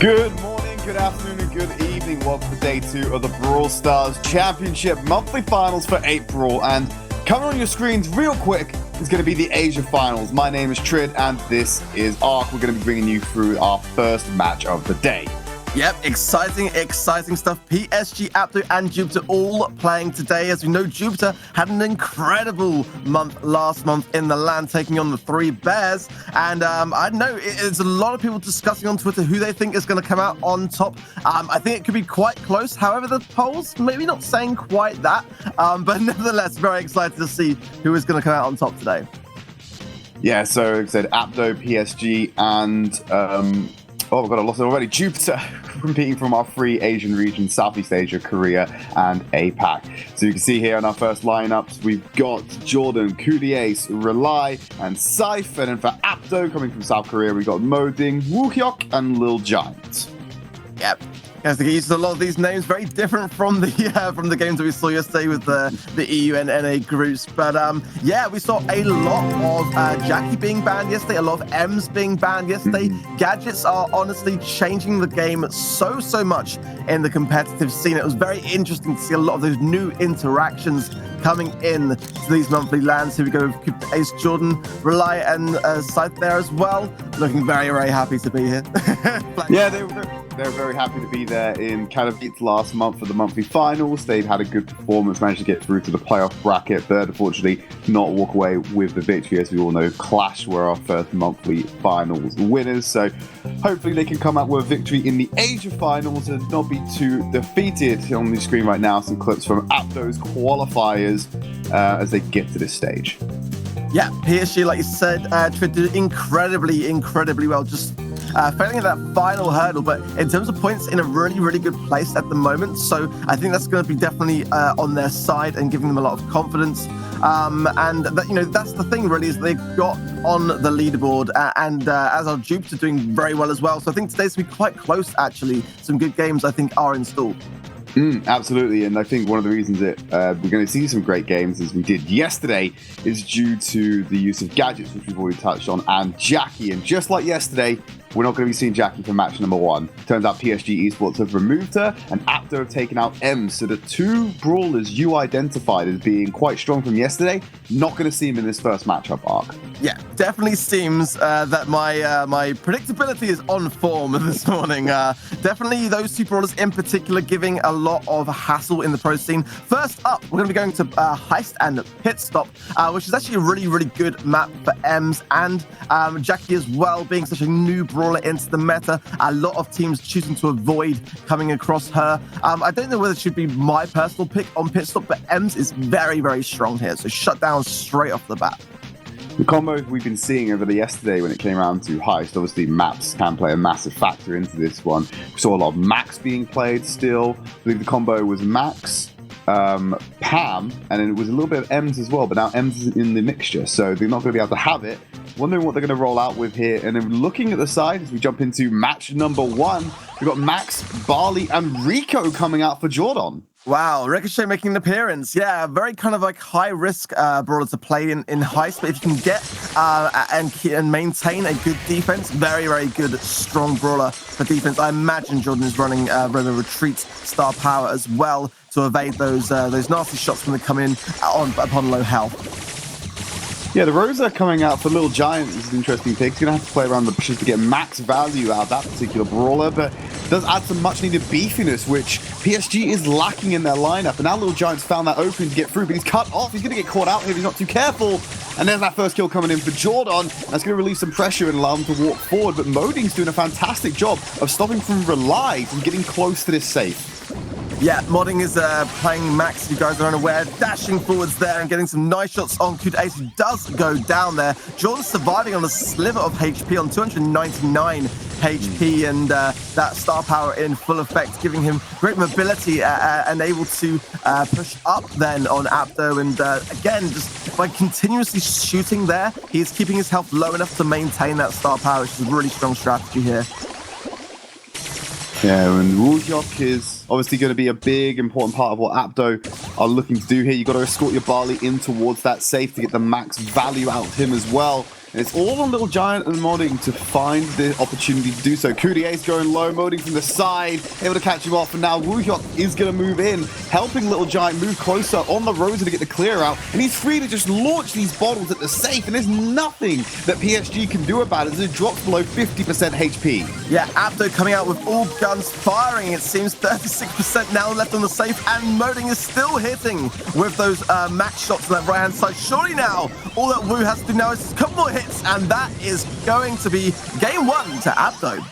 Good morning, good afternoon, and good evening. Welcome to day 2 of the Brawl Stars Championship monthly finals for April. And coming on your screens real quick is going to be the Asia Finals. My name is Tridd, and this is Ark. We're going to be bringing you through our first match of the day. Yep, exciting stuff. PSG, APDO, and Jupiter all playing today. As we know, Jupiter had an incredible month last month in the LAN, taking on the 3 Bears. And I know it's a lot of people discussing on Twitter who they think is going to come out on top. I think it could be quite close. However, the polls maybe not saying quite that. But nevertheless, very excited to see who is going to come out on top today. Yeah, so like I said, APDO, PSG, and oh, I've got a loss already. Jupiter competing from our 3 Asian regions, Southeast Asia, Korea, and APAC. So you can see here in our first lineups, we've got Jordan, Kudiace, Relay, and Saif. And then for APDO, coming from South Korea, we've got Moding, Woohyok, and Lil Giant. Yep. As to get used to a lot of these names, very different from the games that we saw yesterday with the EU and NA groups. But yeah, we saw a lot of Jackie being banned yesterday, a lot of M's being banned yesterday. Gadgets are honestly changing the game so much in the competitive scene. It was very interesting to see a lot of those new interactions coming in to these monthly lands. Here we go with Ace, Jordan, Relay, and Scythe there as well. Looking very happy to be here. Yeah, they're very happy to be there in Katowice last month for the monthly finals. They've had a good performance, managed to get through to the playoff bracket, but unfortunately not walk away with the victory. As we all know, Clash were our first monthly finals winners. So hopefully they can come out with a victory in the Asia finals and not be too defeated. On the screen right now, some clips from APDO's qualifiers as they get to this stage. Yeah, PSG, like you said, Tridd did incredibly well, just failing at that final hurdle, but in terms of points, in a really good place at the moment. So I think that's going to be definitely on their side and giving them a lot of confidence. And that, that's the thing really, is they've got on the leaderboard, and as are Jupiter doing very well as well. So I think today's going to be quite close, actually. Some good games, I think, are in store. Absolutely, and I think one of the reasons that we're going to see some great games, as we did yesterday, is due to the use of gadgets, which we've already touched on, and Jackie. And just like yesterday, we're not going to be seeing Jackie for match number 1. Turns out PSG Esports have removed her, and APDO have taken out M. So the 2 brawlers you identified as being quite strong from yesterday, not going to see him in this first matchup, Ark. Yeah, definitely seems that my predictability is on form this morning. Definitely those 2 brawlers in particular giving a lot of hassle in the pro scene. First up, we're going to be going to Heist and Pit Stop, which is actually a really good map for Ems, and Jackie as well, being such a new brawler into the meta. A lot of teams choosing to avoid coming across her. I don't know whether it should be my personal pick on Pit Stop, but Ems is very strong here, so shut down straight off the bat. The combo we've been seeing over the yesterday when it came around to Heist, obviously maps can play a massive factor into this one. We saw a lot of Max being played still. I believe the combo was Max, Pam, and then it was a little bit of Ems as well, but now Ems is in the mixture, so they're not going to be able to have it. Wondering what they're going to roll out with here. And then looking at the side as we jump into match number 1, we've got Max, Barley, and Rico coming out for Jordan. Wow, Ricochet making an appearance. Yeah, very kind of like high-risk brawler to play in Heist, but if you can get and maintain a good defense, very good, strong brawler for defense. I imagine Jordan is running retreat star power as well to evade those nasty shots when they come in upon low health. Yeah, the Rosa coming out for Lil Giant is an interesting pick. He's going to have to play around the bushes to get max value out of that particular brawler, but does add some much-needed beefiness, which PSG is lacking in their lineup. And now Lil Giant's found that opening to get through, but he's cut off. He's going to get caught out here if he's not too careful. And there's that first kill coming in for Jordan. That's going to release some pressure and allow him to walk forward. But Moding's doing a fantastic job of stopping from Relay from getting close to this safe. Yeah, Modding is playing Max, if you guys are unaware, dashing forwards there and getting some nice shots on Kudace, who does go down there. Jordan's surviving on a sliver of HP on 299 HP, and that star power in full effect, giving him great mobility and able to push up then on APDO. And again, just by continuously shooting there, he's keeping his health low enough to maintain that star power, which is a really strong strategy here. Yeah, and Woohyok is obviously going to be a big, important part of what APDO are looking to do here. You've got to escort your Barley in towards that safe to get the max value out of him as well. And it's all on Little Giant and Modding to find the opportunity to do so. Coudier's going low, Modding from the side, able to catch him off, and now Woohyuk is going to move in, helping Little Giant move closer on the Rosa to get the clear out, and he's free to just launch these bottles at the safe, and there's nothing that PSG can do about it as it drops below 50% HP. Yeah, APDO coming out with all guns firing. It seems 36% now left on the safe, and Modding is still hitting with those max shots on that right-hand side. Surely now, all that Woo has to do now is just a couple more hits, and that is going to be game 1 to APDO.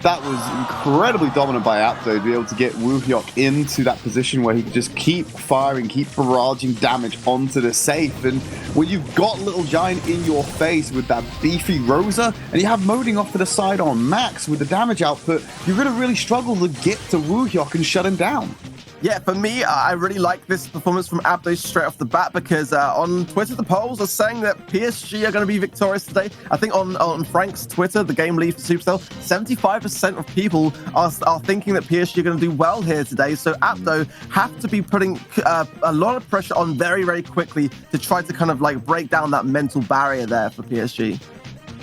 That was incredibly dominant by APDO to be able to get Woohyuk into that position where he could just keep firing, keep barraging damage onto the safe. And when you've got Little Giant in your face with that beefy Rosa, and you have Modding off to the side on max with the damage output, you're going to really struggle to get to Woohyuk and shut him down. Yeah, for me, I really like this performance from APDO straight off the bat because on Twitter, the polls are saying that PSG are going to be victorious today. I think on Frank's Twitter, the game lead for Supercell, 75% of people are thinking that PSG are going to do well here today. So APDO have to be putting a lot of pressure on very, very quickly to try to kind of like break down that mental barrier there for PSG.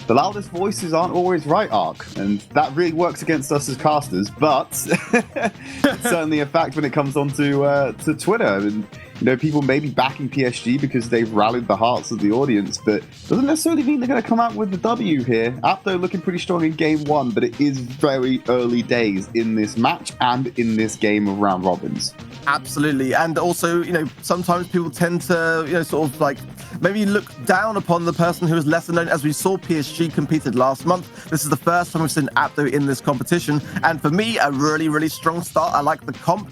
The loudest voices aren't always right, Ark, and that really works against us as casters, but it's certainly a fact when it comes on to Twitter. And, you know, people may be backing PSG because they've rallied the hearts of the audience, but doesn't necessarily mean they're going to come out with the W here. APDO looking pretty strong in game 1, but it is very early days in this match and in this game of round robins. Absolutely. And also, you know, sometimes people tend to, you know, sort of like maybe look down upon the person who is lesser known. As we saw PSG competed last month, this is the first time we've seen APDO in this competition. And for me, a really, really strong start. I like the comp.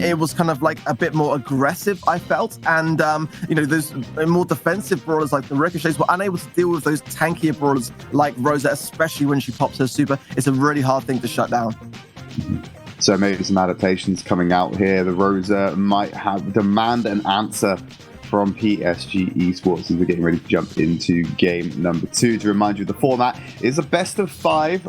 It was kind of like a bit more aggressive, I felt. And, you know, those more defensive brawlers like the Ricochets were unable to deal with those tankier brawlers like Rosa, especially when she pops her super. It's a really hard thing to shut down. So maybe some adaptations coming out here. The Rosa might have demand an answer from PSG Esports as we're getting ready to jump into game number 2. To remind you, the format is a best of 5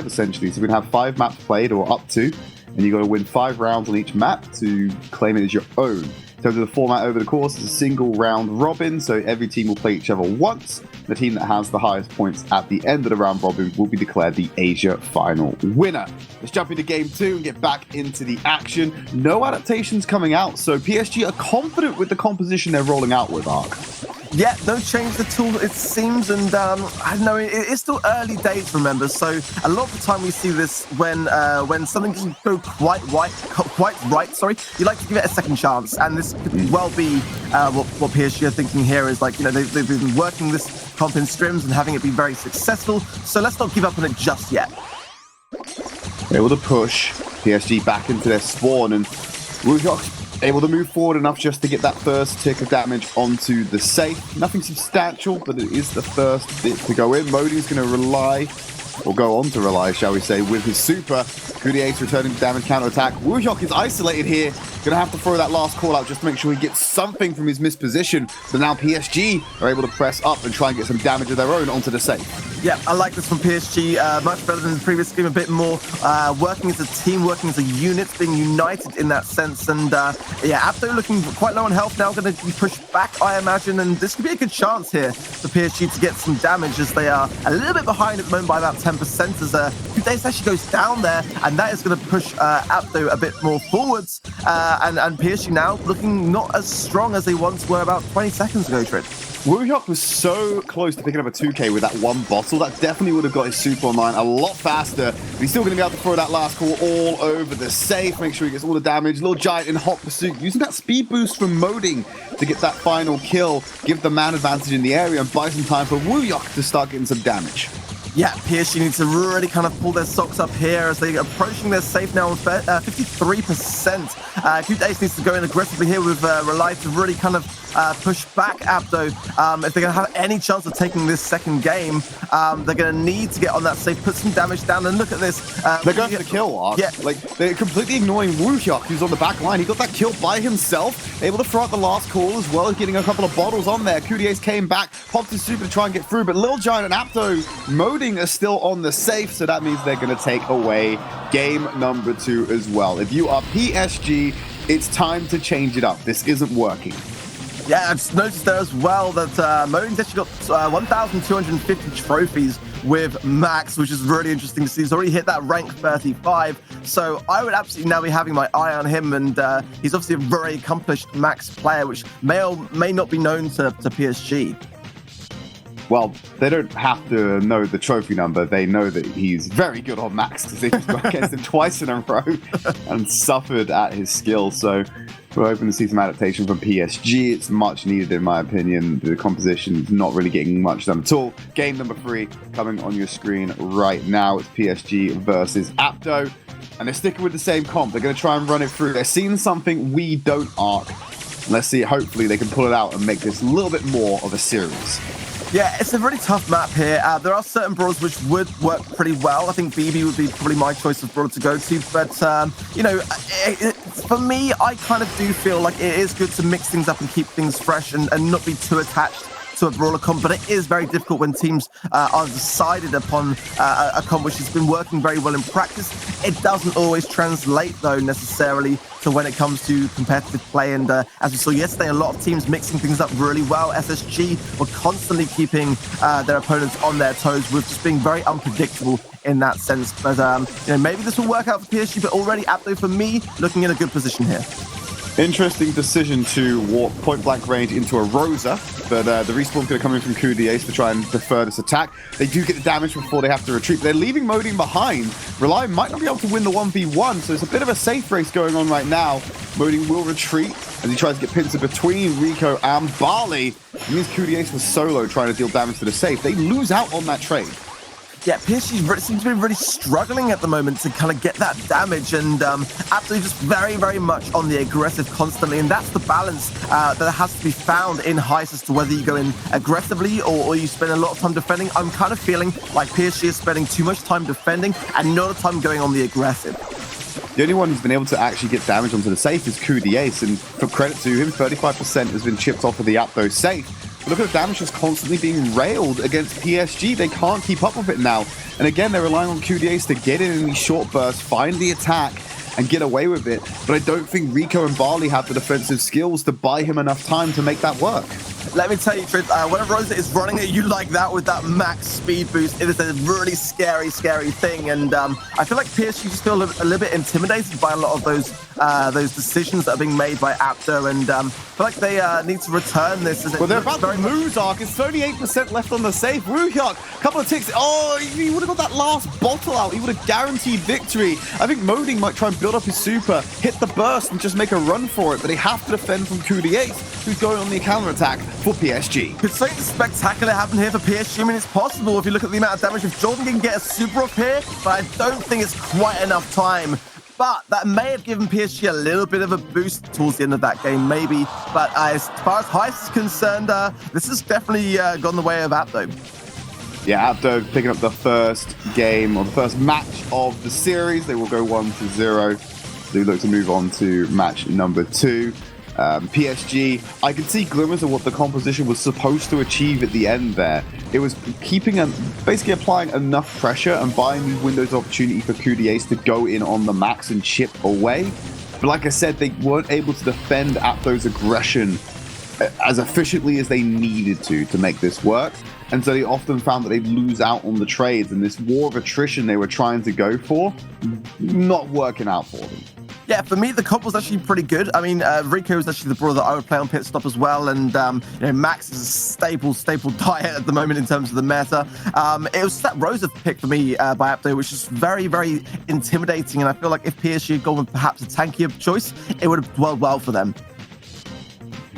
essentially. So we're gonna have 5 maps played or up to, and you got to win 5 rounds on each map to claim it as your own. In terms of the format over the course, it's a single round robin, so every team will play each other once. The team that has the highest points at the end of the round robin will be declared the Asia final winner. Let's jump into game 2 and get back into the action. No adaptations coming out, so PSG are confident with the composition they're rolling out with, Ark. Yeah, no change at all, it seems, and I don't know, it's still early days, remember, so a lot of the time we see this when something doesn't go quite right, you like to give it a second chance, and this could well be what PSG are thinking here is like, you know, they've been working this comp in scrims and having it be very successful, so let's not give up on it just yet. Able to push PSG back into their spawn, and Woohyuk able to move forward enough just to get that first tick of damage onto the safe. Nothing substantial, but it is the first bit to go in. Modding's going to rely, or go on to rely, shall we say, with his super. Coudier's returning to damage counter-attack. Woohyuk is isolated here. Going to have to throw that last call out just to make sure he gets something from his missed position. But now PSG are able to press up and try and get some damage of their own onto the safe. Yeah, I like this from PSG. Much better than the previous game, a bit more working as a team, working as a unit, being united in that sense. And yeah, APDO looking quite low on health now, going to be pushed back, I imagine. And this could be a good chance here for PSG to get some damage as they are a little bit behind at the moment by about 10% as Coudier's actually goes down there. And that is going to push APDO a bit more forwards. And PSG now looking not as strong as they once were about 20 seconds ago, Tridd. Woohyuk was so close to picking up a 2K with that one bottle. That definitely would have got his super online a lot faster. But he's still going to be able to throw that last call all over the safe. Make sure he gets all the damage. Little Giant in hot pursuit, using that speed boost from Modding to get that final kill. Give the man advantage in the area and buy some time for Woohyuk to start getting some damage. Yeah, PSG needs to really kind of pull their socks up here as they're approaching their safe now on 53%. Coudier's needs to go in aggressively here with Rely to really kind of push back APDO. If they're going to have any chance of taking this second game, they're going to need to get on that safe, put some damage down, and look at this. They're going for the kill, Ark. Yeah. Like, they're completely ignoring Woohyuk, who's on the back line. He got that kill by himself, able to throw out the last call as well as getting a couple of bottles on there. Coudier's came back, popped his super to try and get through, but Little Giant and APDO, Modding are still on the safe, so that means they're going to take away game number 2 as well. If you are PSG, it's time to change it up. This isn't working. Yeah, I just noticed there as well that Moding's actually got 1,250 trophies with Max, which is really interesting to see. He's already hit that rank 35, so I would absolutely now be having my eye on him, and he's obviously a very accomplished Max player, which may or may not be known to PSG. Well, they don't have to know the trophy number. They know that he's very good on Max because they've gone against him twice in a row and suffered at his skill. So we're hoping to see some adaptation from PSG. It's much needed, in my opinion. The composition is not really getting much done at all. Game number 3 coming on your screen right now. It's PSG versus APDO. And they're sticking with the same comp. They're going to try and run it through. They're seeing something we don't, Ark. Let's see. Hopefully they can pull it out and make this a little bit more of a series. Yeah, it's a really tough map here. There are certain brawlers which would work pretty well. I think BB would be probably my choice of brawler to go to. But, you know, for me, I kind of do feel like it is good to mix things up and keep things fresh and not be too attached to a brawler comp, but it is very difficult when teams are decided upon a comp which has been working very well in practice. It doesn't always translate, though, necessarily to when it comes to competitive play. And as we saw yesterday, a lot of teams mixing things up really well. SSG were constantly keeping their opponents on their toes with just being very unpredictable in that sense. But you know, maybe this will work out for PSG, but already APDO, for me, looking in a good position here. Interesting decision to walk point blank range into a Rosa, but the respawn's going to come in from Codemagic to try and defer this attack. They do get the damage before they have to retreat. They're leaving Moding behind. Rely might not be able to win the 1v1, so it's a bit of a safe race going on right now. Moding will retreat as he tries to get pincer between Rico and Barley. It means Codemagic was solo trying to deal damage to the safe. They lose out on that trade. Yeah, PSG seems to be really struggling at the moment to kind of get that damage, and absolutely just very, very much on the aggressive constantly, and that's the balance that has to be found in Heist as to whether you go in aggressively or you spend a lot of time defending. I'm kind of feeling like PSG is spending too much time defending and not a time going on the aggressive. The only one who's been able to actually get damage onto the safe is Codemagic, and for credit to him, 35% has been chipped off of the APDO safe. But look at the damage that's constantly being railed against PSG. They can't keep up with it now. And again, they're relying on Codemagic to get in these short bursts, find the attack, and get away with it. But I don't think Rico and Barley have the defensive skills to buy him enough time to make that work. Let me tell you, Tridd, when Rosa is running at you like that with that max speed boost, it is a really scary, scary thing. And I feel like PSG just feel a little bit intimidated by a lot of those decisions that are being made by APDO, and I feel like they need to return this. Well, they're about to lose, Ark. It's 38% left on the safe. Woohyuk, couple of ticks. Oh, he would have got that last bottle out. He would have guaranteed victory. I think Moding might try and build up his super, hit the burst, and just make a run for it. But they have to defend from Codemagic, who's going on the counter-attack for PSG. Could something spectacular happen here for PSG? I mean, it's possible if you look at the amount of damage. If Jordan can get a super off here, but I don't think it's quite enough time. But that may have given PSG a little bit of a boost towards the end of that game, maybe. But as far as Heist is concerned, this has definitely gone the way of APDO. Yeah, APDO picking up the first game, or the first match of the series. They will go 1-0. They look to move on to match number 2. PSG, I could see glimmers of what the composition was supposed to achieve at the end there. It was keeping basically applying enough pressure and buying these windows of opportunity for Codemagic to go in on the max and chip away. But like I said, they weren't able to defend APDO's aggression as efficiently as they needed to make this work. And so they often found that they'd lose out on the trades, and this war of attrition they were trying to go for, not working out for them. Yeah, for me, the comp was actually pretty good. I mean, Rico is actually the brawler that I would play on pit stop as well, and you know, Max is a staple diet at the moment in terms of the meta. It was that Rosa pick for me by APDO, which is very, very intimidating, and I feel like if PSG had gone with perhaps a tankier choice, it would have dwelled well for them.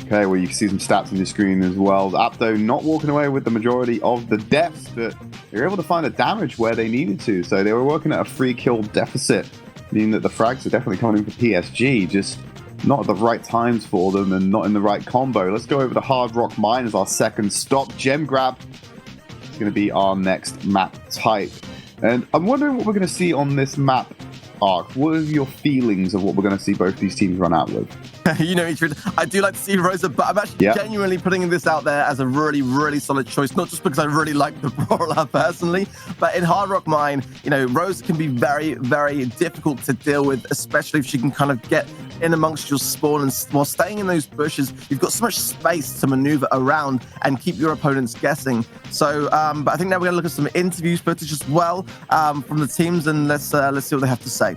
Okay, well, you can see some stats on your screen as well. APDO not walking away with the majority of the deaths, but they were able to find the damage where they needed to, so they were working at a 3-kill deficit, meaning that the frags are definitely coming in for PSG, just not at the right times for them and not in the right combo. Let's go over to Hard Rock Mine as our second stop. Gem Grab is going to be our next map type. And I'm wondering what we're going to see on this map, Ark. What are your feelings of what we're going to see both these teams run out with? You know me, Tridd, I do like to see Rosa, but I'm actually genuinely putting this out there as a really, really solid choice, not just because I really like the brawler personally, but in Hard Rock Mine, you know, Rosa can be very, very difficult to deal with, especially if she can kind of get in amongst your spawn, and while staying in those bushes, you've got so much space to maneuver around and keep your opponents guessing. So, but I think now we're going to look at some interviews footage as well from the teams, and let's see what they have to say.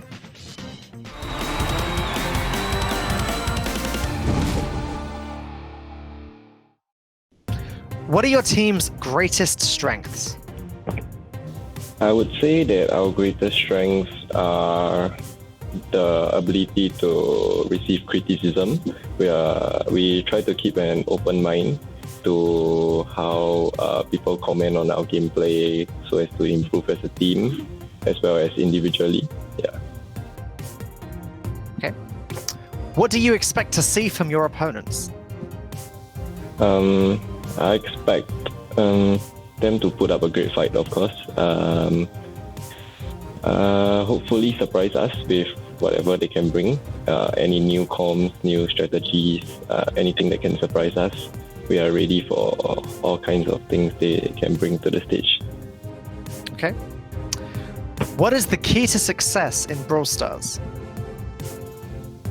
What are your team's greatest strengths? I would say that our greatest strengths are the ability to receive criticism. We try to keep an open mind to how people comment on our gameplay so as to improve as a team as well as individually. Yeah. Okay. What do you expect to see from your opponents? I expect them to put up a great fight, of course. Hopefully surprise us with whatever they can bring. Any new comms, new strategies, anything that can surprise us. We are ready for all kinds of things they can bring to the stage. Okay. What is the key to success in Brawl Stars?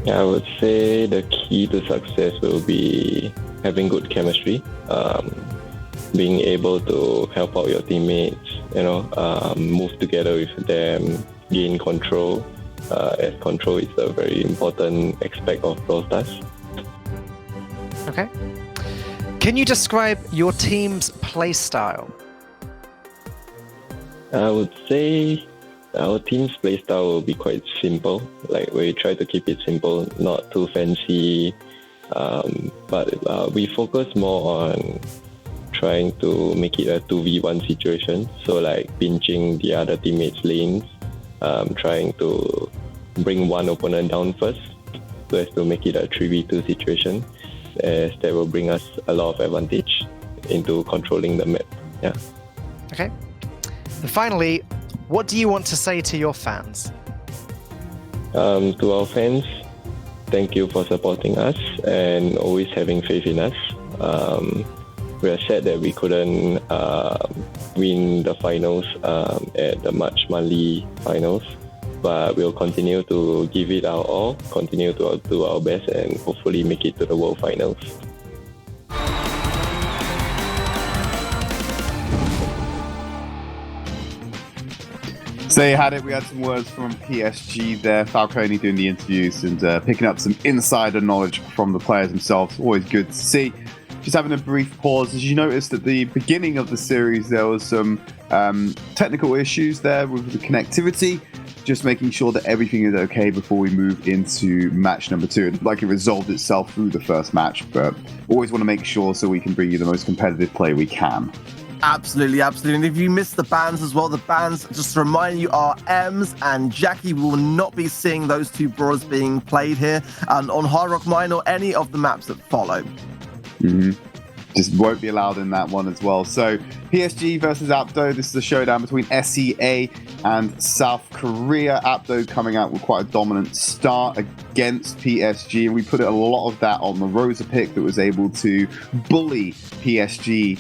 I would say the key to success will be having good chemistry, being able to help out your teammates, move together with them, gain control, as control is a very important aspect of Brawl Stars. Okay. Can you describe your team's play style? I would say our team's playstyle will be quite simple. Like, we try to keep it simple, not too fancy, but we focus more on trying to make it a 2v1 situation. So like pinching the other teammates' lanes, trying to bring one opponent down first so as to make it a 3v2 situation, as that will bring us a lot of advantage into controlling the map. Yeah. Okay. And finally, what do you want to say to your fans? To our fans, thank you for supporting us and always having faith in us. We are sad that we couldn't win the finals at the March monthly finals, but we'll continue to give it our all, continue to do our best, and hopefully make it to the World Finals. So you had it. We had some words from PSG there. Falcone doing the interviews and picking up some insider knowledge from the players themselves. Always good to see. Just having a brief pause. As you noticed at the beginning of the series, there was some technical issues there with the connectivity. Just making sure that everything is okay before we move into match number 2. Like it resolved itself through the first match, but always want to make sure so we can bring you the most competitive play we can. Absolutely, absolutely. And if you missed the bans as well, the bans, just to remind you, are Ems and Jackie. We will not be seeing those two brawlers being played here on Hard Rock Mine or any of the maps that follow. Mm-hmm. Just won't be allowed in that one as well. So PSG versus APDO. This is a showdown between SEA and South Korea. APDO coming out with quite a dominant start against PSG, and we put a lot of that on the Rosa pick that was able to bully PSG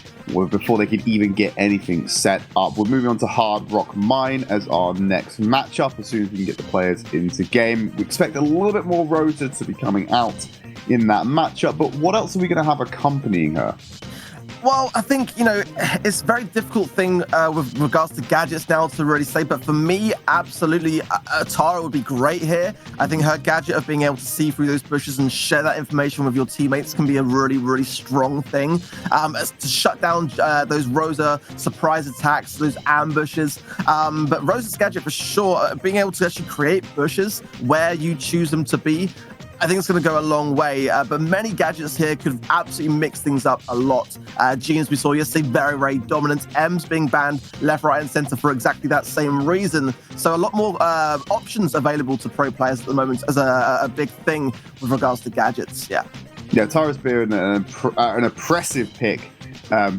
before they could even get anything set up. We're moving on to Hard Rock Mine as our next matchup as soon as we can get the players into game. We expect a little bit more Rosa to be coming out in that matchup, but what else are we going to have accompanying her? Well, I think, it's a very difficult thing with regards to gadgets now to really say, but for me, absolutely, Tara would be great here. I think her gadget of being able to see through those bushes and share that information with your teammates can be a really, really strong thing to shut down those Rosa surprise attacks, those ambushes. But Rosa's gadget, for sure, being able to actually create bushes where you choose them to be, I think it's going to go a long way, but many gadgets here could absolutely mix things up a lot. Jeans we saw yesterday, very, very dominant. M's being banned left, right, and center for exactly that same reason. So a lot more options available to pro players at the moment as a big thing with regards to gadgets. Yeah, Tara's been an oppressive pick.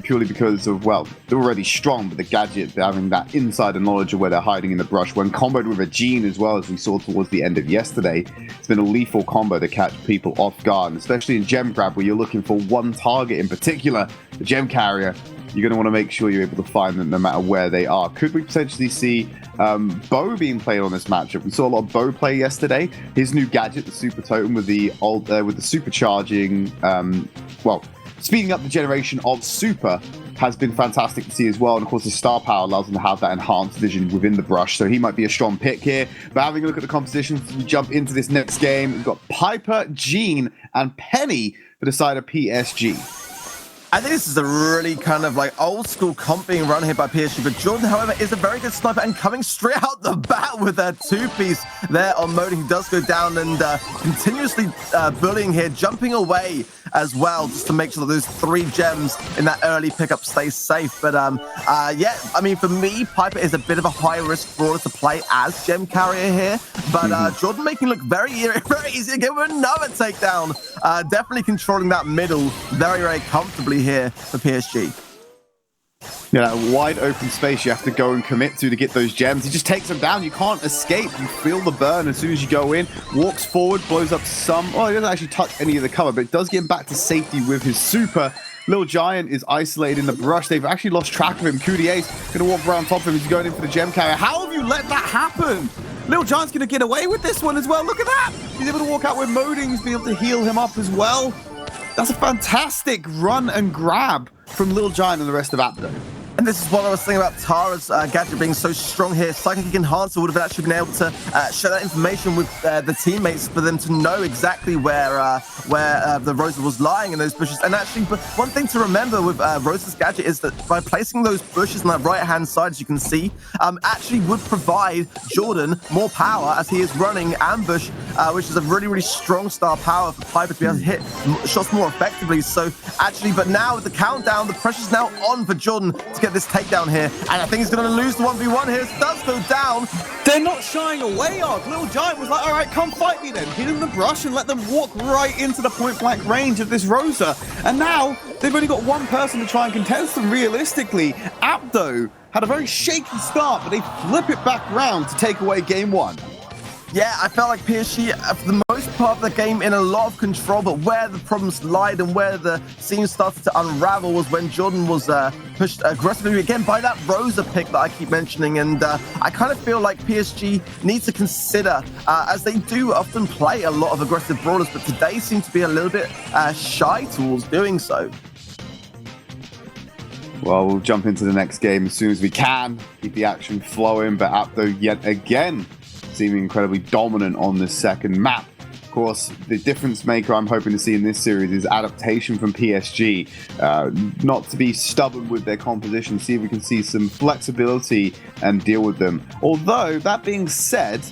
Purely because of, well, they're already strong, but the gadget, they're having that insider knowledge of where they're hiding in the brush. When comboed with a Jean as well, as we saw towards the end of yesterday, it's been a lethal combo to catch people off guard, and especially in gem grab, where you're looking for one target in particular, the gem carrier. you're going to want to make sure you're able to find them no matter where they are. Could we potentially see Bo being played on this matchup? We saw a lot of Bo play yesterday. His new gadget, the Super Totem, with the supercharging, speeding up the generation of Super, has been fantastic to see as well. And of course, the star power allows him to have that enhanced vision within the brush. So he might be a strong pick here. But having a look at the composition, as we jump into this next game, we've got Piper, Jean, and Penny for the side of PSG. I think this is a really kind of like old school comp being run here by PSG, but Jordan, however, is a very good sniper and coming straight out the bat with a two-piece there on Modi. He does go down and continuously bullying here, jumping away as well, just to make sure that those 3 gems in that early pickup stay safe. But yeah, I mean, for me, Piper is a bit of a high-risk brawler to play as gem carrier here, but Jordan making it look very easy to give him another takedown. Definitely controlling that middle very, very comfortably here for PSG. Yeah, that wide open space you have to go and commit to get those gems. He just takes them down. You can't escape. You feel the burn as soon as you go in. Walks forward, blows up some. Oh, he doesn't actually touch any of the cover, but it does get him back to safety with his super. Little Giant is isolated in the brush. They've actually lost track of him. Coudier's going to walk around top of him. He's going in for the gem carrier. How have you let that happen? Little Giant's going to get away with this one as well. Look at that. He's able to walk out with Moding. He's been able to heal him up as well. That's a fantastic run and grab from Little Giant and the rest of APDO. And this is what I was saying about Tara's gadget being so strong here. Psychic Enhancer would have actually been able to share that information with the teammates for them to know exactly where the Rosa was lying in those bushes. And actually, but one thing to remember with Rosa's gadget is that by placing those bushes on that right-hand side, as you can see, actually would provide Jordan more power as he is running ambush, which is a really, really strong star power for Piper to be able to hit shots more effectively. So actually, but now with the countdown, the pressure's now on for Jordan to get this takedown here, and I think he's going to lose the 1v1 here. It does go down. They're not shying away, Ark. Little Giant was like, all right, come fight me then. Hit in the brush and let them walk right into the point-blank range of this Rosa. And now they've only got one person to try and contest them realistically. APDO had a very shaky start, but they flip it back round to take away game 1. Yeah, I felt like PSG, for the most part of the game, in a lot of control, but where the problems lied and where the scene started to unravel was when Jordan was pushed aggressively again by that Rosa pick that I keep mentioning. And I kind of feel like PSG needs to consider, as they do often play a lot of aggressive brawlers, but today seem to be a little bit shy towards doing so. Well, we'll jump into the next game as soon as we can. Keep the action flowing, but APDO yet again seeming incredibly dominant on this second map. Of course, the difference maker I'm hoping to see in this series is adaptation from PSG. Not to be stubborn with their composition, see if we can see some flexibility and deal with them. Although, that being said,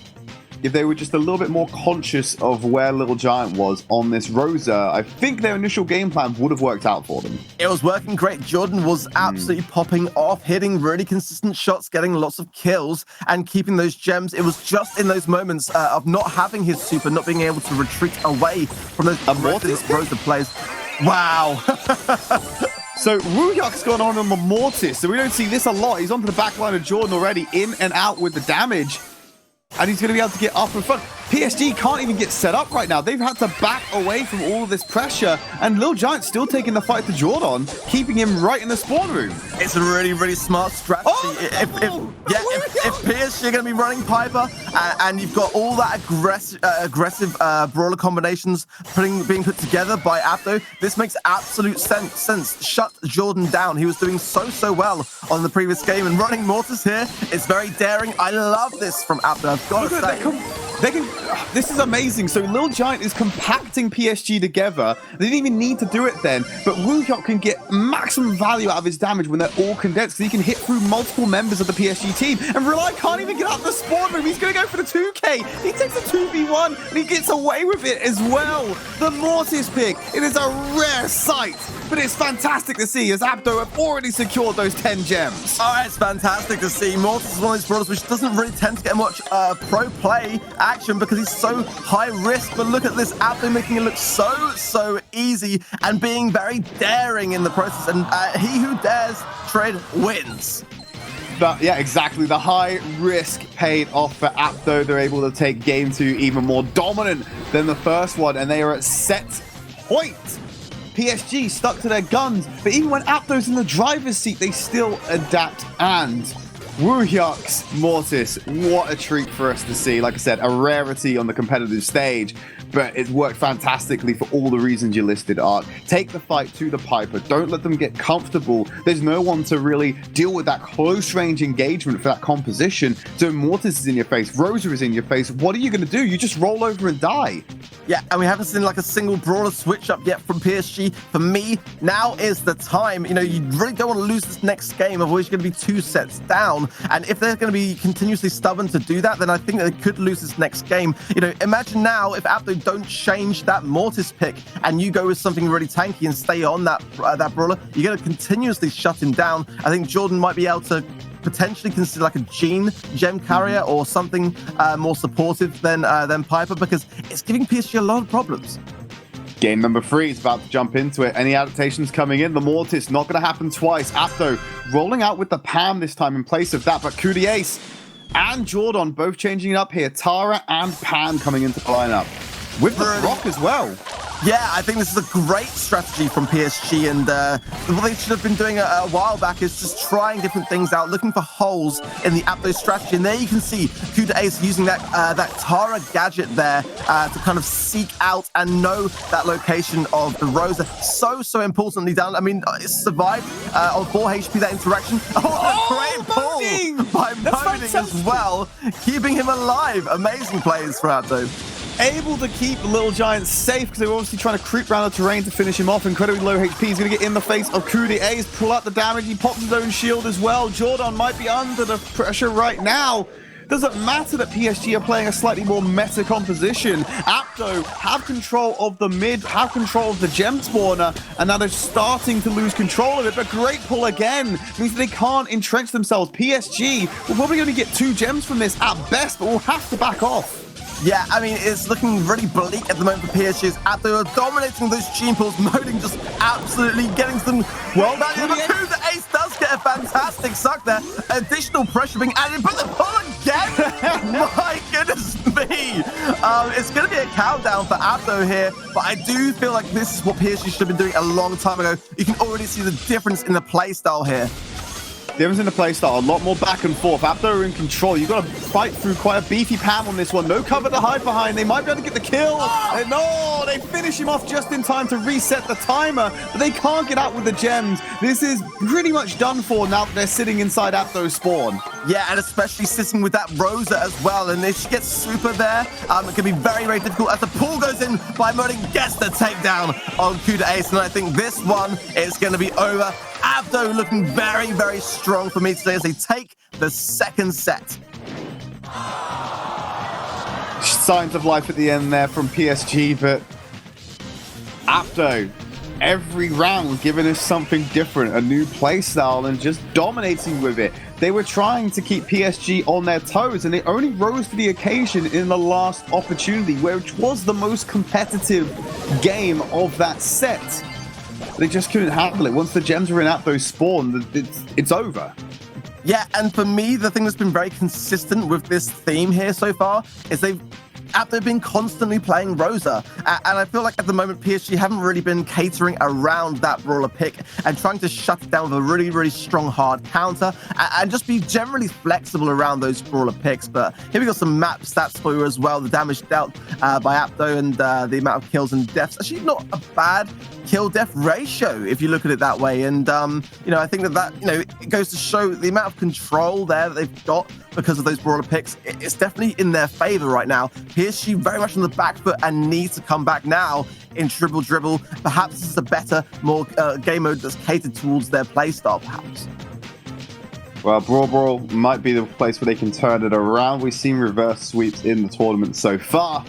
if they were just a little bit more conscious of where Little Giant was on this Rosa, I think their initial game plan would have worked out for them. It was working great. Jordan was absolutely popping off, hitting really consistent shots, getting lots of kills, and keeping those gems. It was just in those moments of not having his super, not being able to retreat away from those aggressive Rosa plays. Wow. So Woohyuk's gone on a Mortis, so we don't see this a lot. He's onto the back line of Jordan already, in and out with the damage. And he's going to be able to get up in front. PSG can't even get set up right now. They've had to back away from all of this pressure. And Lil Giant still taking the fight to Jordan, keeping him right in the spawn room. It's a really, really smart strategy. If PSG are going to be running Piper, and you've got all that aggressive brawler combinations being put together by APDO, this makes absolute sense. Shut Jordan down. He was doing so well on the previous game, and running Mortis here is very daring. I love this from APDO. I've got to say. This is amazing. So Lil Giant is compacting PSG together. They didn't even need to do it then, but Woohyuk can get maximum value out of his damage when they're all condensed, because he can hit through multiple members of the PSG team. And Rely can't even get out of the spawn room. He's going to go for the 2K. He takes a 2v1 and he gets away with it as well. The Mortis pick. It is a rare sight, but it's fantastic to see as APDO have already secured those 10 gems. Oh, it's fantastic to see. Mortis is one of these brawlers which doesn't really tend to get much pro play action because he's so high risk, but look at this APDO making it look so easy and being very daring in the process, and he who dares Tridd wins. Yeah, exactly. The high risk paid off for APDO. They're able to take game 2 even more dominant than the first one, and they are at set point. PSG stuck to their guns, but even when APDO's in the driver's seat, they still adapt. And Woohyuck's Mortis, what a treat for us to see. Like I said, a rarity on the competitive stage, but it worked fantastically for all the reasons you listed, Ark. Take the fight to the Piper. Don't let them get comfortable. There's no one to really deal with that close range engagement for that composition. So Mortis is in your face, Rosa is in your face. What are you going to do? You just roll over and die. Yeah, and we haven't seen like a single brawler switch up yet from PSG. For me, now is the time. You know, you really don't want to lose this next game, otherwise you're going to be 2 sets down. And if they're going to be continuously stubborn to do that, then I think they could lose this next game. You know, imagine now if APDO don't change that Mortis pick and you go with something really tanky and stay on that brawler, you're going to continuously shut him down. I think Jordan might be able to potentially consider like a gem carrier or something more supportive than Piper, because it's giving PSG a lot of problems. Game number 3 is about to jump into it. Any adaptations coming in? The Mortis, not going to happen twice. APDO rolling out with the Pam this time in place of that, but Cudi Ace and Jordan both changing it up here. Tara and Pam coming into the lineup with the Rock as well. Yeah, I think this is a great strategy from PSG, and what they should have been doing a while back is just trying different things out, looking for holes in the APDO strategy. And there you can see Cudi Ace using that Tara gadget there to kind of seek out and know that location of the Rosa. So importantly down. I mean, it survived on 4 HP, that interaction. Great pull by Moaning as well, keeping him alive. Amazing plays for APDO. Able to keep the Little Giant safe because they were obviously trying to creep around the terrain to finish him off. Incredibly low HP. He's going to get in the face of Cudi Ace, pull out the damage. He pops his own shield as well. Jordan might be under the pressure right now. Doesn't matter that PSG are playing a slightly more meta composition. APDO have control of the mid, have control of the gem spawner, and now they're starting to lose control of it. But great pull again means they can't entrench themselves. PSG will probably only get 2 gems from this at best, but will have to back off. Yeah, I mean, it's looking really bleak at the moment for PSG. APDO are dominating those gene pools. Moaning just absolutely getting some well value. But Cudi Ace does get a fantastic suck there. Additional pressure being added, but the pull again! My goodness me! It's going to be a countdown for APDO here, but I do feel like this is what PSG should have been doing a long time ago. You can already see the difference in the playstyle here. Difference in the playstyle, a lot more back and forth. APDO are in control. You've got to fight through quite a beefy Pam on this one. No cover to hide behind. They might be able to get the kill. No, they finish him off just in time to reset the timer, but they can't get out with the gems. This is pretty much done for now that they're sitting inside APDO's spawn. Yeah, and especially sitting with that Rosa as well. And if she gets super there, it can be very difficult as the pull goes in by Moaning, gets the takedown on Cudi Ace. And I think this one is going to be over. APDO looking very strong for me today as they take the 2nd set. Signs of life at the end there from PSG, but APDO, every round giving us something different, a new playstyle, and just dominating with it. They were trying to keep PSG on their toes, and they only rose to the occasion in the last opportunity, which was the most competitive game of that set. They just couldn't handle it. Once the gems were in APDO's spawn, it's over. Yeah, and for me, the thing that's been very consistent with this theme here so far is APDO been constantly playing Rosa. And I feel like at the moment, PSG haven't really been catering around that brawler pick and trying to shut it down with a really strong hard counter and just be generally flexible around those brawler picks. But here we got some map stats for you as well. The damage dealt by APDO and the amount of kills and deaths. Actually, not a bad kill-death ratio, if you look at it that way. And, you know, I think that, you know, it goes to show the amount of control there that they've got because of those brawler picks. It's definitely in their favor right now. PSG very much on the back foot and needs to come back now in Dribble. Perhaps this is a better, more game mode that's catered towards their playstyle, perhaps. Well, Brawl Ball might be the place where they can turn it around. We've seen reverse sweeps in the tournament so far.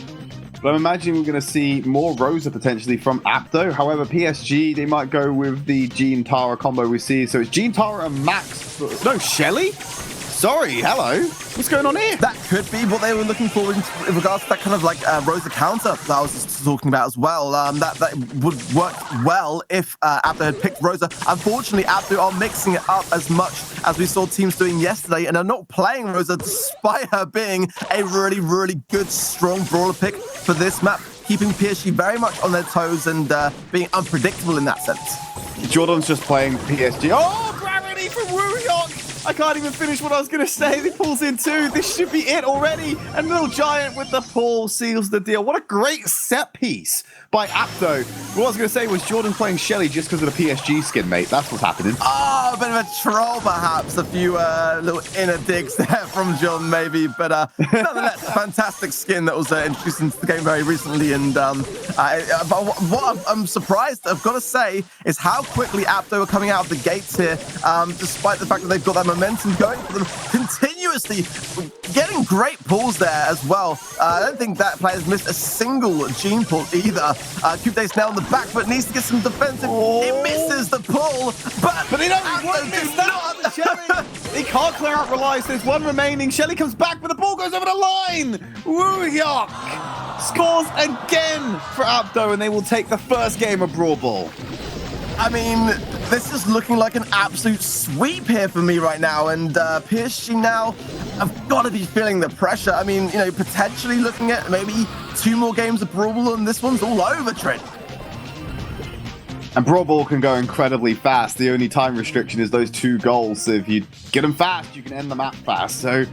But I'm imagining we're going to see more Rosa potentially from APDO. However, PSG, they might go with the Jean Tara combo we see. So it's Jean Tara and Max. No, Shelly? Sorry, hello. What's going on here? That could be what they were looking for in regards to that kind of like Rosa counter that I was just talking about as well. That would work well if APDO had picked Rosa. Unfortunately, APDO are mixing it up as much as we saw teams doing yesterday and are not playing Rosa despite her being a really good, strong brawler pick for this map. keeping PSG very much on their toes and being unpredictable in that sense. Jordan's just playing PSG. Oh, gravity from Woohyok! I can't even finish what I was going to say. He pulls in two. This should be it already. And Little Giant with the pull seals the deal. What a great set piece by APDO. What I was going to say was Jordan's playing Shelly just because of the PSG skin, mate. That's what's happening. Oh, a bit of a troll, perhaps. A few little inner digs there from John, maybe. But nonetheless, a fantastic skin that was introduced into the game very recently. And what I'm surprised, I've got to say, is how quickly APDO are coming out of the gates here, despite the fact that they've got that momentum going for them, continuously getting great pulls there as well. I don't think that player's missed a single Gene pull either. Cubedate's now on the back, but needs to get some defensive. He misses the pull, but he won't miss that. Shelly, he can't clear out Reliance. There's one remaining. Shelly comes back, but the ball goes over the line. Woohyok scores again for APDO, and they will take the first game of Brawl Ball. I mean, this is looking like an absolute sweep here for me right now, and PSG now have got to be feeling the pressure. I mean, you know, potentially looking at maybe 2 more games of Brawl Ball, and this one's all over, Tridd. And Brawl Ball can go incredibly fast. The only time restriction is those 2 goals. So if you get them fast, you can end the map fast. So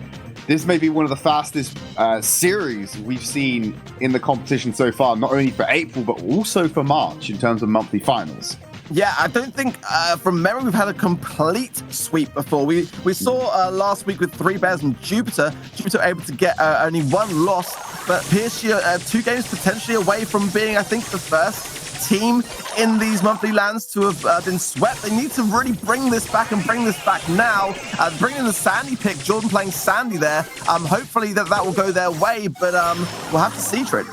this may be one of the fastest series we've seen in the competition so far, not only for April, but also for March in terms of monthly finals. Yeah, I don't think, from memory, we've had a complete sweep before. We saw last week with 3 Bears and Jupiter. Jupiter able to get only 1 loss, but PSG are 2 games potentially away from being, I think, the first team in these monthly lands to have been swept. They need to really bring this back and bring this back now. Bring in the Sandy pick, Jordan playing Sandy there. Hopefully that will go their way, but we'll have to see, Tridd.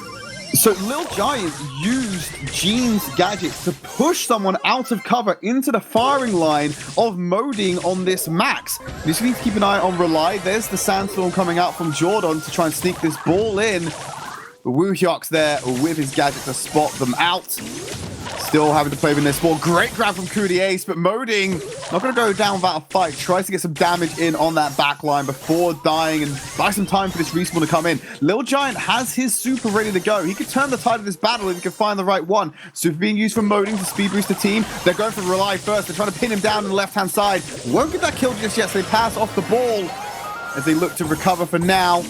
So Lil Giant used Gene's gadgets to push someone out of cover into the firing line of Moding on this Max. You just need to keep an eye on Rely. There's the Sandstorm coming out from Jordan to try and sneak this ball in. But Woohyok's there with his gadget to spot them out. Still having to play with this ball. Great grab from Cudi Ace, but Moding not going to go down without a fight. Tries to get some damage in on that back line before dying and buy some time for this respawn to come in. Lil Giant has his super ready to go. He could turn the tide of this battle if he can find the right one. Super being used from Moding to speed boost the team. They're going for Rely first. They're trying to pin him down on the left-hand side. Won't get that kill just yet, so they pass off the ball as they look to recover for now.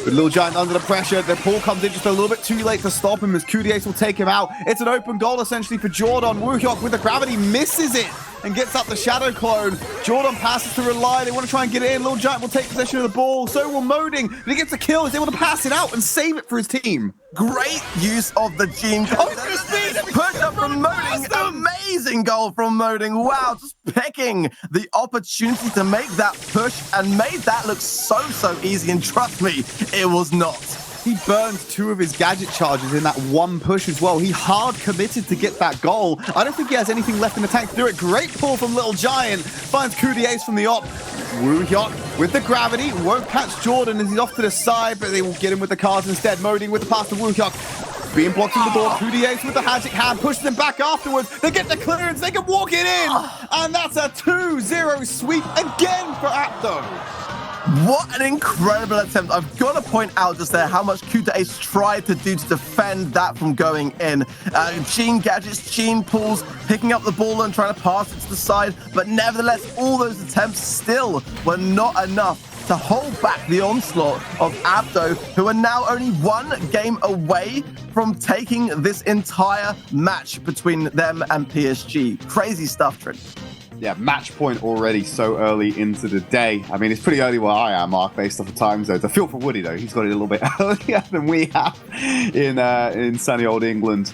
But Lil Giant under the pressure. The pull comes in just a little bit too late to stop him as Cudi Ace will take him out. It's an open goal essentially for Jordan. Woohyok with the gravity misses it and gets up the Shadow Clone. Jordan passes to Rely. They want to try and get it in. Lil Giant will take possession of the ball. So will Moding. But he gets a kill. He's able to pass it out and save it for his team. Great use of the Gene. Push up from Moding. Amazing goal from Moding. Wow, just picking the opportunity to make that push and made that look so easy. And trust me, it was not. He burned 2 of his gadget charges in that one push as well. He hard committed to get that goal. I don't think he has anything left in the tank to do it. Great pull from Little Giant. Finds Cudi Ace from the op. Woohyok with the gravity. Won't catch Jordan as he's off to the side, but they will get him with the cards instead. Moding with the pass to Woohyok. Being blocked in the door. Cudi Ace with the magic hand. Pushes them back afterwards. They get the clearance. They can walk it in. And that's a 2-0 sweep again for APDO. What an incredible attempt. I've got to point out just there how much Cudi Ace tried to do to defend that from going in. Gene gadgets, Gene pulls, picking up the ball and trying to pass it to the side. But nevertheless, all those attempts still were not enough to hold back the onslaught of APDO, who are now only 1 game away from taking this entire match between them and PSG. Crazy stuff, Tridd. Yeah, match point already so early into the day. I mean, it's pretty early where I am, Mark, based off the time zones. I feel for Woody, though. He's got it a little bit earlier than we have in sunny old England.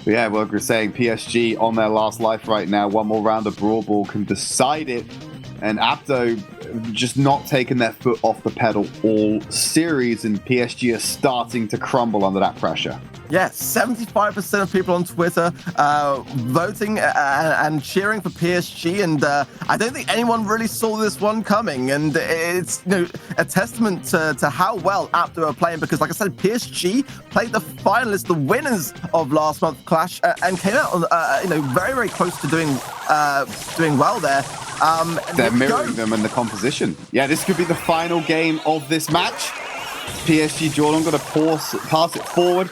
But yeah, like we're saying, PSG on their last life right now. 1 more round of Brawl Ball can decide it. And APDO just not taking their foot off the pedal all series, and PSG are starting to crumble under that pressure. Yeah, 75% of people on Twitter voting and cheering for PSG, and I don't think anyone really saw this one coming. And it's a testament to how well APDO are playing, because, like I said, PSG played the finalists, the winners of last month's clash, and came out very close to doing well there. They're mirroring them in the composition. Yeah, this could be the final game of this match. PSG Jordan got to pass it forward.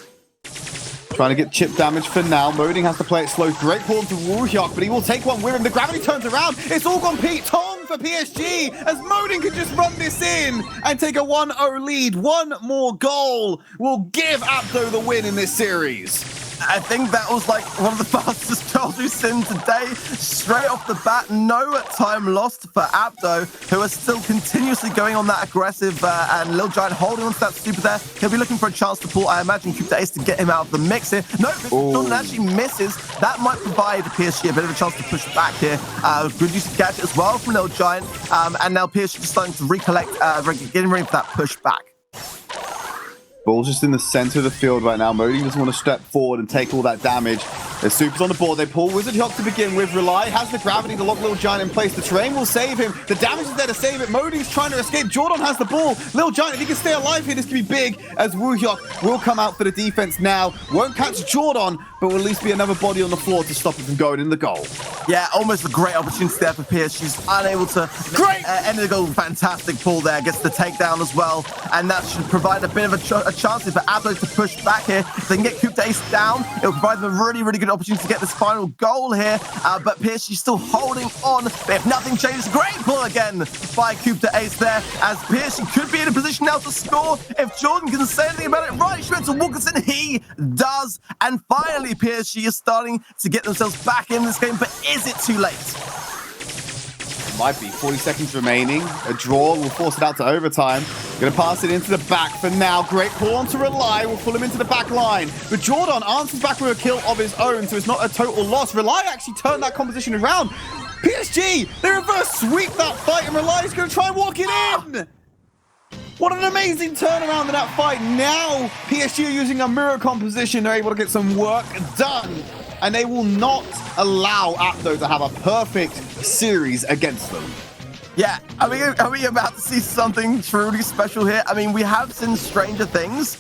Trying to get chip damage for now. Moding has to play it slow. Great pull into Woohyuk, but he will take one with him. The gravity turns around. It's all gone Pete Tong for PSG as Moding can just run this in and take a 1-0 lead. One more goal will give APDO the win in this series. I think that was like one of the fastest goals we've seen today. Straight off the bat, no time lost for APDO, who are still continuously going on that aggressive, and Lil Giant holding onto that super there. He'll be looking for a chance to pull, I imagine, Cube Ace to get him out of the mix here. No, Jordan actually misses. That might provide PSG a bit of a chance to push back here. Good use of gadget as well from Lil Giant, and now PSG just starting to recollect, getting ready for that push back. Ball's just in the center of the field right now. Moding doesn't want to step forward and take all that damage. There's supers on the board. They pull Wizard Hawk to begin with. Rely has the gravity to lock Lil Giant in place. The terrain will save him. The damage is there to save it. Moding's trying to escape. Jordan has the ball. Lil Giant, if he can stay alive here, this could be big as Woohyuk will come out for the defense now. Won't catch Jordan, but will at least be another body on the floor to stop him from going in the goal. Yeah, almost a great opportunity there for PSG. She's unable to end the goal. Fantastic pull there. Gets the takedown as well. And that should provide a bit of a chance for APDO to push back here. If they can get Coop Ace down, it'll provide them a really, really good opportunity to get this final goal here. But PSG still holding on. If nothing changes, great pull again by Coop Ace there, as PSG could be in a position now to score. If Jordan can say anything about it, right straight to Wilkinson, he does. And finally, PSG is starting to get themselves back in this game, but is it too late? Might be 40 seconds remaining. A draw will force it out to overtime. Gonna pass it into the back for now. Great pull on to Rely. Will pull him into the back line. But Jordan answers back with a kill of his own, so it's not a total loss. Rely actually turned that composition around. PSG, they reverse sweep that fight, and Rely is gonna try and walk it in. What an amazing turnaround in that fight. Now PSG are using a mirror composition. They're able to get some work done, and they will not allow APDO to have a perfect series against them. Yeah, are we about to see something truly special here? I mean, we have seen stranger things.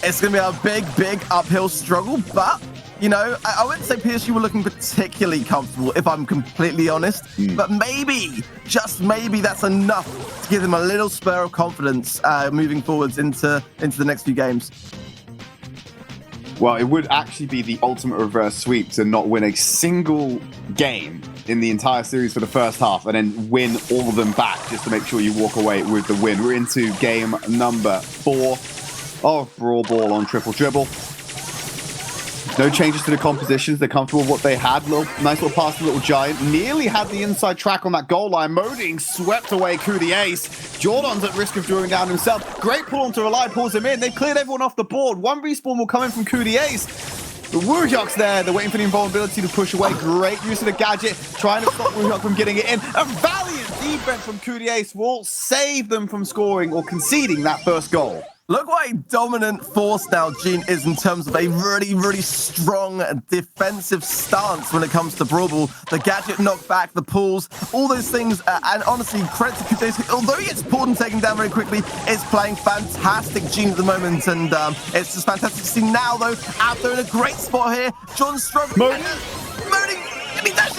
It's going to be a big, big uphill struggle, but, you know, I wouldn't say PSG were looking particularly comfortable, if I'm completely honest. But maybe, just maybe, that's enough to give them a little spur of confidence moving forwards into the next few games. Well, it would actually be the ultimate reverse sweep to not win a single game in the entire series for the first half and then win all of them back just to make sure you walk away with the win. We're into game number 4 of Brawl Ball on Triple Dribble. No changes to the compositions. They're comfortable with what they had. Nice little pass to Little Giant. Nearly had the inside track on that goal line. Moding swept away Coup the Ace. Jordan's at risk of drawing down himself. Great pull onto Rely, pulls him in. They've cleared everyone off the board. One respawn will come in from Coup the Ace. The Woohyuk's there. They're waiting for the invulnerability to push away. Great use of the gadget. Trying to stop Woohyuk from getting it in. A valiant defense from Coup the Ace will save them from scoring or conceding that first goal. Look what a dominant force now Gene is in terms of a really, really strong defensive stance when it comes to Brawl Ball. The gadget knockback, the pulls, all those things. And honestly, credit to Kudos, although he gets pulled and taken down very quickly, is playing fantastic Gene at the moment. And it's just fantastic to see now, though. APDO in a great spot here. John struggling. Moding. I mean, that's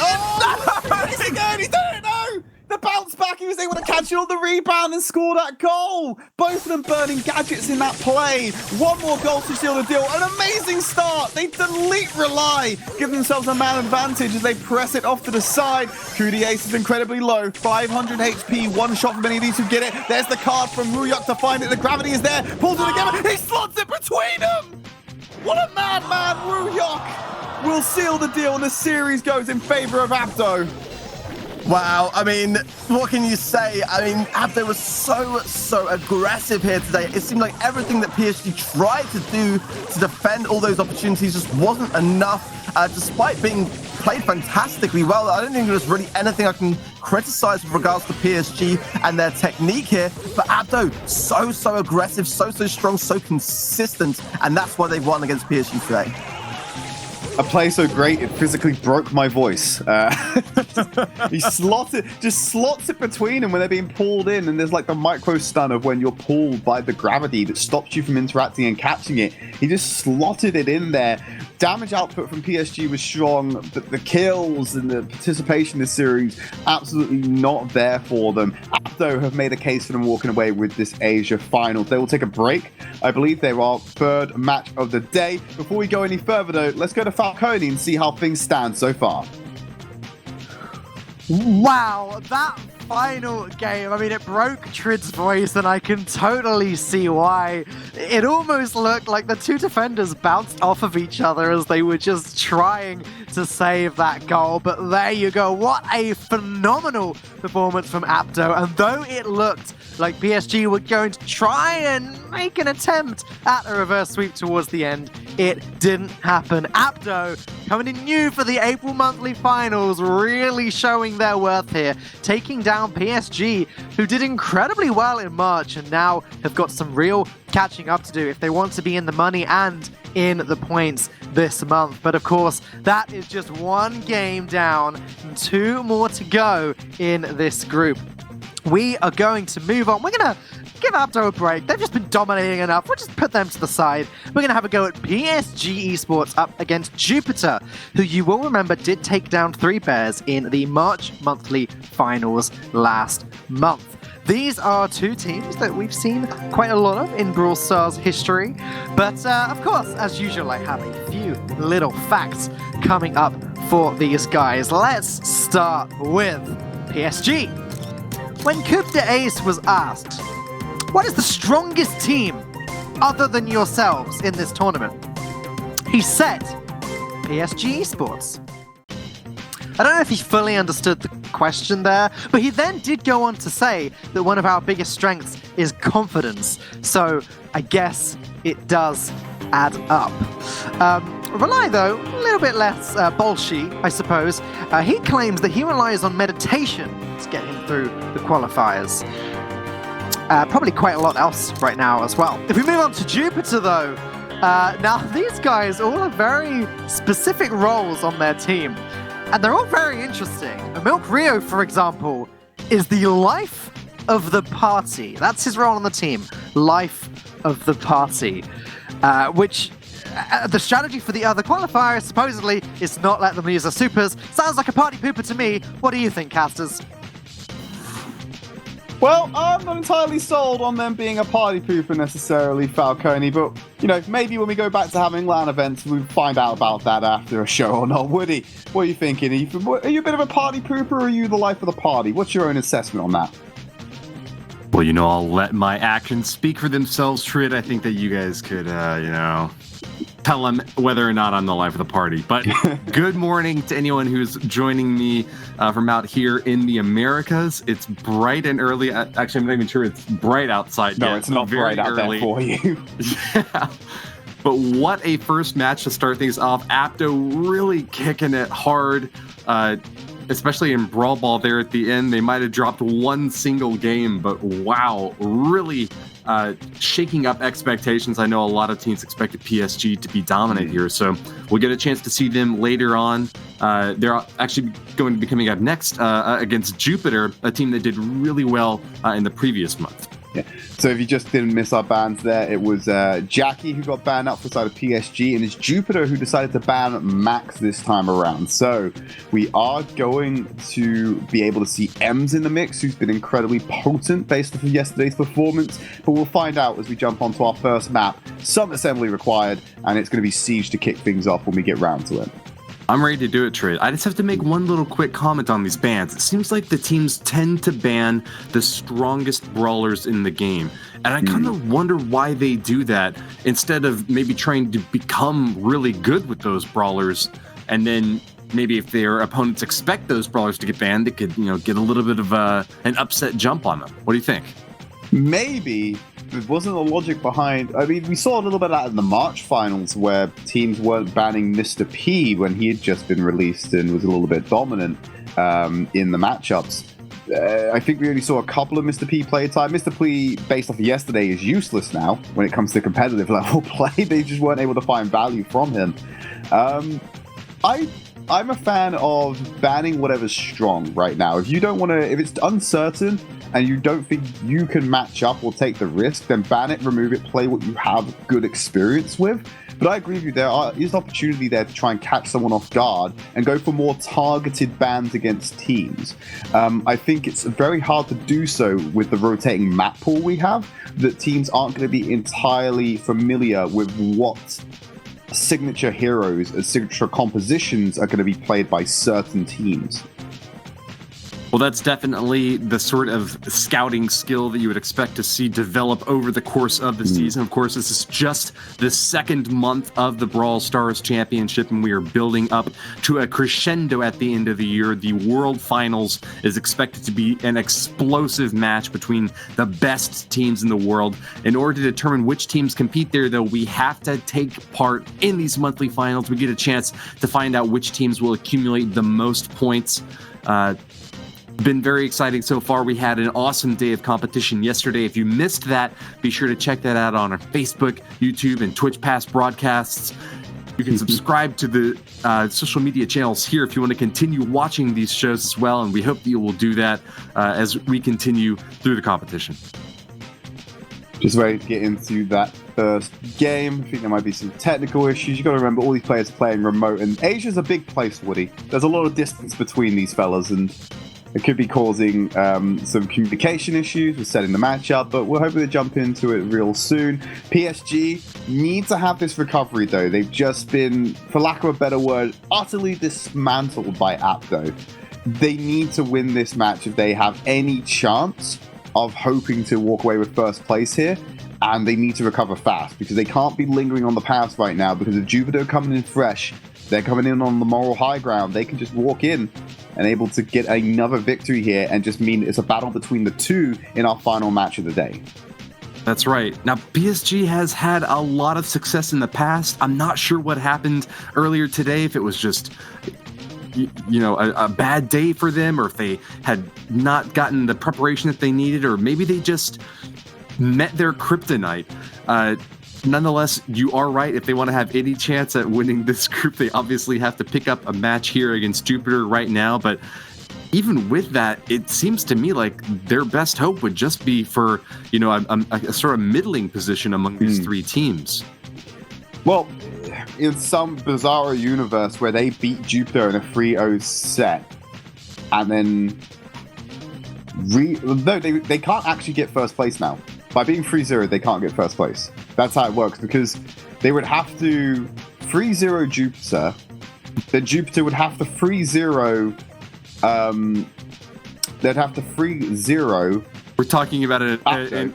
He's again. He's done it now. The bounce back, he was able to catch it on the rebound and score that goal. Both of them burning gadgets in that play. One more goal to seal the deal. An amazing start. They delete Rely, give themselves a man advantage as they press it off to the side. Coup the Ace is incredibly low. 500 HP, one shot from any of these who get it. There's the card from Woohyuk to find it. The gravity is there. Pulls it together. He slots it between them. What a madman. Woohyuk will seal the deal, and the series goes in favor of APDO. Wow, I mean, what can you say? I mean, APDO was so aggressive here today. It seemed like everything that PSG tried to do to defend all those opportunities just wasn't enough, despite being played fantastically well. I don't think there's really anything I can criticize with regards to PSG and their technique here, but APDO, so aggressive, so strong, so consistent, and that's why they won against PSG today. A play so great, it physically broke my voice. He slots it between them when they're being pulled in, and there's like the micro stun of when you're pulled by the gravity that stops you from interacting and catching it. He just slotted it in there. damage output from PSG was strong, but the kills and the participation in this series absolutely not there for them. APDO have made a case for them walking away with this Asia final. They will take a break. I believe they are our third match of the day. Before we go any further, though, let's go to Falcone and see how things stand so far. Wow, that final game, I mean, it broke Tridd's voice, and I can totally see why. It almost looked like the two defenders bounced off of each other as they were just trying to save that goal. But there you go. What a phenomenal performance from APDO. And though it looked like PSG were going to try and make an attempt at a reverse sweep towards the end, it didn't happen. APDO coming in new for the April monthly finals, really showing their worth here, taking down PSG, who did incredibly well in March and now have got some real catching up to do if they want to be in the money and in the points this month. But of course, that is just one game down and two more to go in this group. We are going to move on. We're going to give APDO a break. They've just been dominating enough. We'll just put them to the side. We're going to have a go at PSG Esports up against Jupiter, who you will remember did take down 3 Bears in the March monthly finals last month. These are two teams that we've seen quite a lot of in Brawl Stars history. But of course, as usual, I have a few little facts coming up for these guys. Let's start with PSG. When Coupe d'Ace was asked, what is the strongest team other than yourselves in this tournament? He said, PSG Esports. I don't know if he fully understood the question there, but he then did go on to say that one of our biggest strengths is confidence. So I guess it does add up. Rely, though, a little bit less bolshy, I suppose. He claims that he relies on meditation to get him through the qualifiers. Probably quite a lot else right now as well. If we move on to Jupiter, though, now these guys all have very specific roles on their team, and they're all very interesting. Milk Rio, for example, is the life of the party. That's his role on the team, life of the party, which the strategy for the other qualifiers supposedly is to not let them use their supers. Sounds like a party pooper to me. What do you think, casters? Well, I'm not entirely sold on them being a party pooper necessarily, Falcone, but, you know, maybe when we go back to having LAN events, we'll find out about that after a show or not. Woody, what are you thinking? Are you a bit of a party pooper, or are you the life of the party? What's your own assessment on that? Well, you know, I'll let my actions speak for themselves, Tridd. I think that you guys could, tell them whether or not I'm the life of the party. But good morning to anyone who's joining me from out here in the Americas. It's bright and early. Actually, I'm not even sure it's bright outside yet. No, it's not very bright out early. there for you. Yeah. But what a first match to start things off. APDO really kicking it hard, especially in Brawl Ball there at the end. They might have dropped one single game, but wow, really shaking up expectations. I know a lot of teams expected PSG to be dominant here, so we'll get a chance to see them later on. They're actually going to be coming up next against Jupiter, a team that did really well in the previous month. Yeah. So if you just didn't miss our bans there, it was Jackie who got banned out for the side of PSG, and it's Jupiter who decided to ban Max this time around. So we are going to be able to see Ems in the mix, who's been incredibly potent based off of yesterday's performance. But we'll find out as we jump onto our first map. Some assembly required, and it's going to be Siege to kick things off when we get round to it. I'm ready to do it, Tridd. I just have to make one little quick comment on these bans. It seems like the teams tend to ban the strongest brawlers in the game. And I kind of wonder why they do that instead of maybe trying to become really good with those brawlers. And then maybe if their opponents expect those brawlers to get banned, they could, get a little bit of an upset jump on them. What do you think? Maybe there wasn't a logic behind. I mean, we saw a little bit of that in the March finals where teams weren't banning Mr. P when he had just been released and was a little bit dominant in the matchups. I think we only saw a couple of Mr. P playtime. Mr. P, based off of yesterday, is useless now when it comes to competitive level play. They just weren't able to find value from him. I'm a fan of banning whatever's strong right now. If you don't want to, if it's uncertain and you don't think you can match up or take the risk, then ban it, remove it, play what you have good experience with. But I agree with you, there is opportunity there to try and catch someone off guard and go for more targeted bans against teams. I think it's very hard to do so with the rotating map pool we have, that teams aren't going to be entirely familiar with what signature heroes and signature compositions are going to be played by certain teams. Well, that's definitely the sort of scouting skill that you would expect to see develop over the course of the season. Of course, this is just the second month of the Brawl Stars Championship, and we are building up to a crescendo at the end of the year. The World Finals is expected to be an explosive match between the best teams in the world. In order to determine which teams compete there, though, we have to take part in these monthly finals. We get a chance to find out which teams will accumulate the most points. Been very exciting so far. We had an awesome day of competition yesterday. If you missed that, be sure to check that out on our Facebook, YouTube, and Twitch past broadcasts. You can subscribe to the social media channels here if you want to continue watching these shows as well, and we hope that you will do that as we continue through the competition. Just ready to get into that first game. I think there might be some technical issues. You've got to remember all these players are playing remote, and Asia's a big place, Woody. There's a lot of distance between these fellas, and it could be causing some communication issues with setting the match up, but we're hoping to jump into it real soon. PSG need to have this recovery, though. They've just been, for lack of a better word, utterly dismantled by APDO. They need to win this match if they have any chance of hoping to walk away with first place here, and they need to recover fast because they can't be lingering on the past right now because of Jupiter coming in fresh. They're coming in on the moral high ground. They can just walk in and able to get another victory here and just mean it's a battle between the two in our final match of the day. That's right. Now, PSG has had a lot of success in the past. I'm not sure what happened earlier today, if it was just, you know, a bad day for them, or if they had not gotten the preparation that they needed, or maybe they just met their kryptonite. Nonetheless, you are right. If they want to have any chance at winning this group, they obviously have to pick up a match here against Jupiter right now. But even with that, it seems to me like their best hope would just be for, you know, a sort of middling position among these three teams. Well, in some bizarre universe where they beat Jupiter in a 3-0 set, and then no, they can't actually get first place now. By being 3-0, they can't get first place. That's how it works, because they would have to 3-0 Jupiter, then Jupiter would have to 3-0, they'd have to 3-0. We're talking about an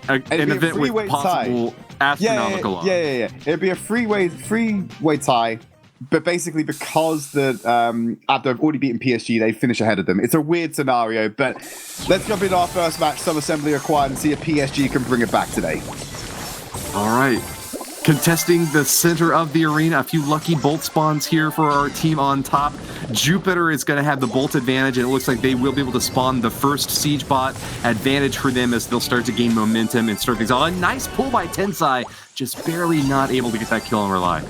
event with possible tie. astronomical odds. Yeah. It'd be a three-way tie, but basically because the APDO have already beaten PSG, they finish ahead of them. It's a weird scenario, but let's jump into our first match, Some Assembly Acquired, and see if PSG can bring it back today. All right. Contesting the center of the arena, a few lucky bolt spawns here for our team on top. Jupiter is going to have the bolt advantage, and it looks like they will be able to spawn the first siege bot. Advantage for them as they'll start to gain momentum and start things off. A nice pull by Tensai, just barely not able to get that kill on Rely.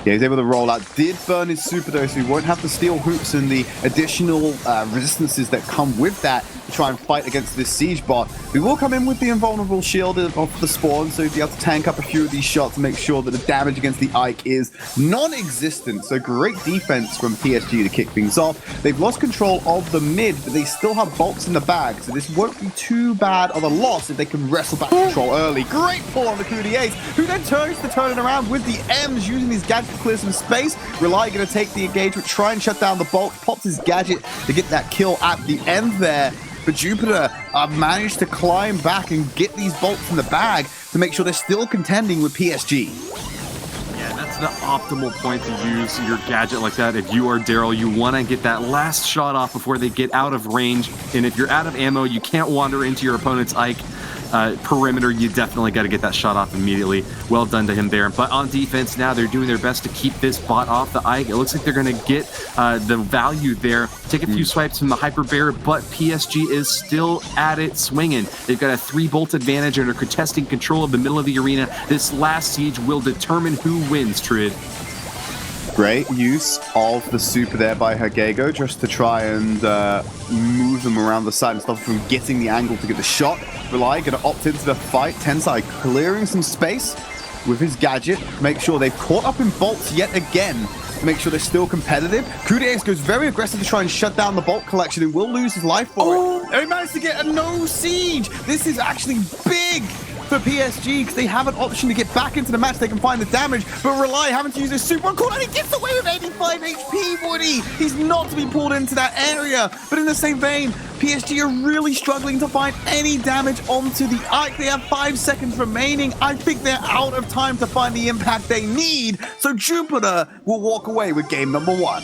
Yeah, he's able to roll out. Did burn his super though, so he won't have to steal hoops and the additional resistances that come with that to try and fight against this siege bot. We will come in with the invulnerable shield off the spawn, so he'll be able to tank up a few of these shots and make sure that the damage against the Ike is non-existent. So great defense from PSG to kick things off. They've lost control of the mid, but they still have bolts in the bag, so this won't be too bad of a loss if they can wrestle back control early. Great pull on the coup d'Ace, who then turns to turn it around with the M's, using his gadget to clear some space. Rely going to take the engagement, try and shut down the bolt, pops his gadget to get that kill at the end there. But Jupiter managed to climb back and get these bolts in the bag to make sure they're still contending with PSG. Yeah, that's the optimal point to use your gadget like that. If you are Daryl, you want to get that last shot off before they get out of range. And if you're out of ammo, you can't wander into your opponent's Ike perimeter. You definitely got to get that shot off immediately. Well done to him there. But on defense now, they're doing their best to keep this bot off the Ike. It looks like they're going to get the value there. Take a few swipes from the Hyper Bear, but PSG is still at it swinging. They've got a 3-bolt advantage and are contesting control of the middle of the arena. This last siege will determine who wins, Tridd. Great use of the super there by Hagego just to try and move them around the side and stop them from getting the angle to get the shot. Rely going to opt into the fight. Tensai clearing some space with his gadget. Make sure they've caught up in bolts yet again. Make sure they're still competitive. Kudiace goes very aggressive to try and shut down the bolt collection and will lose his life for it. And he managed to get a no siege. This is actually big for PSG because they have an option to get back into the match. They can find the damage, but Rely having to use his super call, and he gets away with 85 HP, Woody. He's not to be pulled into that area. But in the same vein, PSG are really struggling to find any damage onto the Ike. They have 5 seconds remaining. I think they're out of time to find the impact they need. So Jupiter will walk away with game number 1.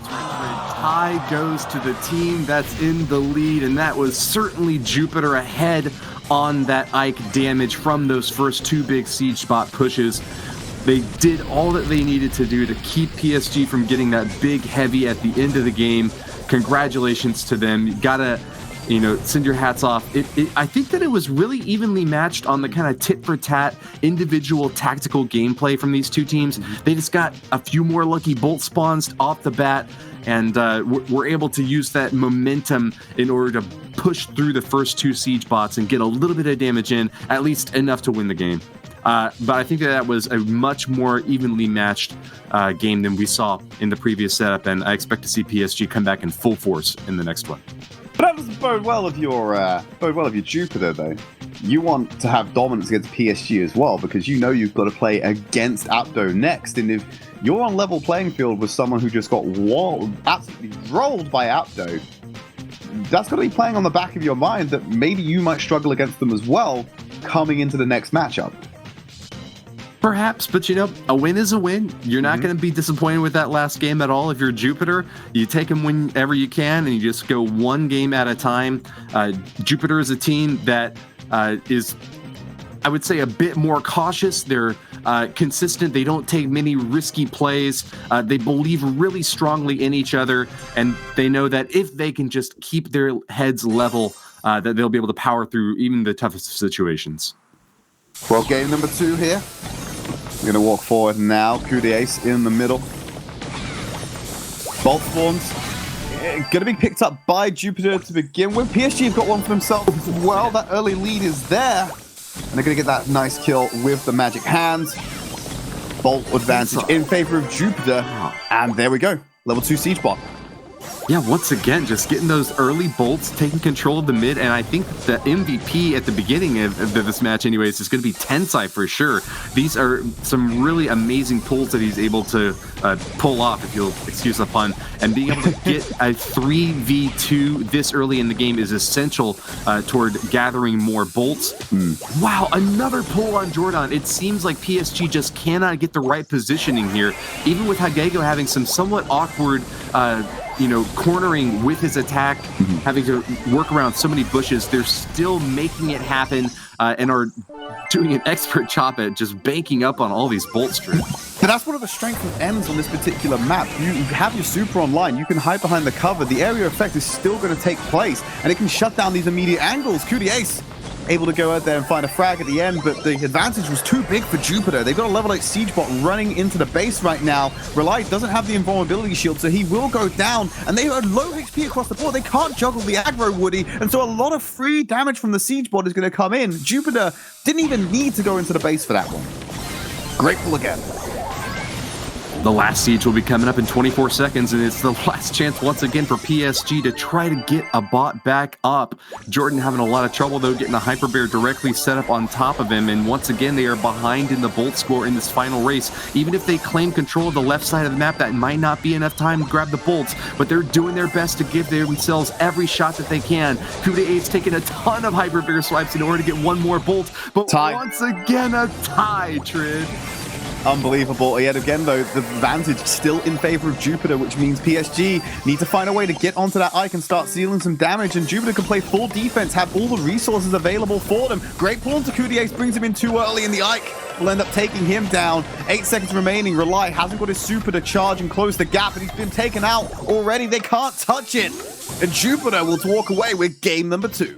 Tie goes to the team that's in the lead, and that was certainly Jupiter ahead on that Ike damage from those first 2 big siege spot pushes. They did all that they needed to do to keep PSG from getting that big heavy at the end of the game. Congratulations to them. You gotta, send your hats off. I think that it was really evenly matched on the kind of tit-for-tat individual tactical gameplay from these two teams. They just got a few more lucky bolt spawns off the bat, and we're able to use that momentum in order to push through the first 2 siege bots and get a little bit of damage in, at least enough to win the game. But I think that was a much more evenly matched game than we saw in the previous setup, and I expect to see PSG come back in full force in the next one. But that doesn't bode well of your Jupiter, though. You want to have dominance against PSG as well, because you know you've got to play against APDO next. And if you're on level playing field with someone who just got absolutely rolled by APDO, that's got to be playing on the back of your mind that maybe you might struggle against them as well coming into the next matchup. Perhaps, but a win is a win. You're not going to be disappointed with that last game at all. If you're Jupiter, you take them whenever you can, and you just go one game at a time. Jupiter is a team that is, I would say, a bit more cautious. They're consistent. They don't take many risky plays. They believe really strongly in each other, and they know that if they can just keep their heads level, that they'll be able to power through even the toughest of situations. Well, game number 2 here. We're going to walk forward now. Kudiace in the middle. Bolt spawns. Going to be picked up by Jupiter to begin with. PSG have got one for themselves as well. That early lead is there. And they're going to get that nice kill with the magic hands. Bolt advantage in favor of Jupiter. And there we go. Level 2 siege bot. Yeah, once again, just getting those early bolts, taking control of the mid, and I think the MVP at the beginning of this match anyways is going to be Tensai for sure. These are some really amazing pulls that he's able to pull off, if you'll excuse the pun, and being able to get a 3v2 this early in the game is essential toward gathering more bolts. Wow, another pull on Jordan. It seems like PSG just cannot get the right positioning here, even with Hagego having some somewhat awkward cornering with his attack, having to work around so many bushes. They're still making it happen and are doing an expert job at just banking up on all these bolt strips. But that's one of the strengths of ends on this particular map. You have your super online, you can hide behind the cover, the area effect is still going to take place, and it can shut down these immediate angles. Kudiace able to go out there and find a frag at the end, but the advantage was too big for Jupiter. They've got a level 8 siege bot running into the base right now. Rely doesn't have the invulnerability shield, so he will go down, and they are low HP across the board. They can't juggle the aggro, Woody, and so a lot of free damage from the siege bot is going to come in. Jupiter didn't even need to go into the base for that one. Great pull again. The last siege will be coming up in 24 seconds, and it's the last chance once again for PSG to try to get a bot back up. Jordan having a lot of trouble, though, getting a Hyper Bear directly set up on top of him, and once again, they are behind in the bolt score in this final race. Even if they claim control of the left side of the map, that might not be enough time to grab the bolts, but they're doing their best to give themselves every shot that they can. Kudiace taking a ton of Hyper Bear swipes in order to get one more bolt, but once again, a tie, Tridd. Unbelievable. Yet again, though, the advantage still in favor of Jupiter, which means PSG need to find a way to get onto that Ike and start sealing some damage, and Jupiter can play full defense, have all the resources available for them. Great pull to Kudiace, brings him in too early, and the Ike will end up taking him down. 8 seconds remaining. Rely hasn't got his super to charge and close the gap, and he's been taken out already. They can't touch it. And Jupiter will walk away with game number 2.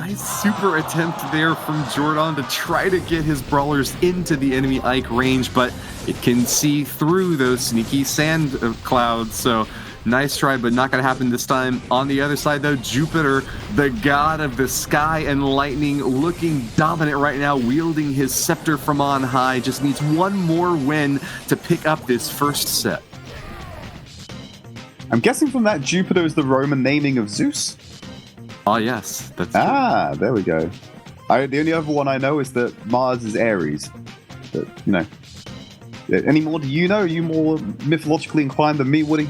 Nice super attempt there from Jordan to try to get his brawlers into the enemy Ike range, but it can see through those sneaky sand clouds. So nice try, but not going to happen this time. On the other side, though, Jupiter, the god of the sky and lightning, looking dominant right now, wielding his scepter from on high. Just needs one more win to pick up this first set. I'm guessing from that, Jupiter is the Roman naming of Zeus. Oh, yes. That's true. There we go. The only other one I know is that Mars is Aries. But, you know. Any more do you know? Are you more mythologically inclined than me, Woody?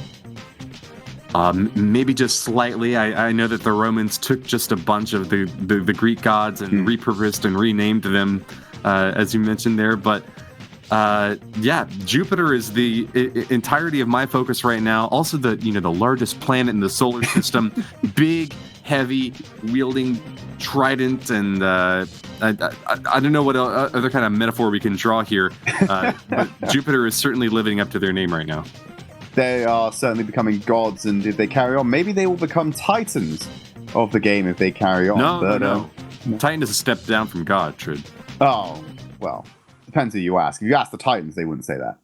Maybe just slightly. I know that the Romans took just a bunch of the Greek gods and repurposed and renamed them, as you mentioned there. But yeah, Jupiter is the entirety of my focus right now. Also, the largest planet in the solar system, big, heavy, wielding trident, and I don't know what other kind of metaphor we can draw here. But Jupiter is certainly living up to their name right now. They are certainly becoming gods, and if they carry on, maybe they will become titans of the game if they carry on. No. Titan is a step down from God, Tridd. Oh, well, depends who you ask. If you ask the Titans, they wouldn't say that.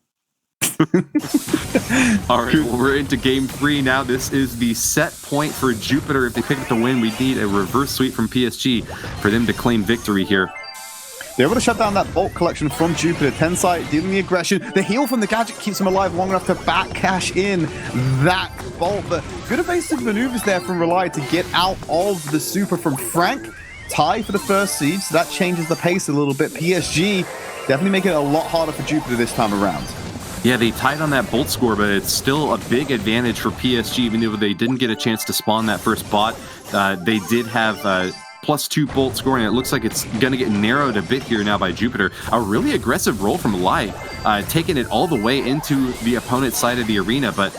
All right, well, we're into game 3 now. This is the set point for Jupiter. If they pick up the win, we need a reverse sweep from PSG for them to claim victory here. They're able to shut down that Bolt collection from Jupiter. Tensite dealing the aggression. The heal from the gadget keeps him alive long enough to back cash in that Bolt. But good evasive maneuvers there from Rely to get out of the super from Frank. Tie for the first siege, so that changes the pace a little bit. PSG definitely making it a lot harder for Jupiter this time around. Yeah, they tied on that Bolt score, but it's still a big advantage for PSG, even though they didn't get a chance to spawn that first bot. They did have +2 Bolt scoring. It looks like it's going to get narrowed a bit here now by Jupiter. A really aggressive roll from Light, taking it all the way into the opponent's side of the arena, but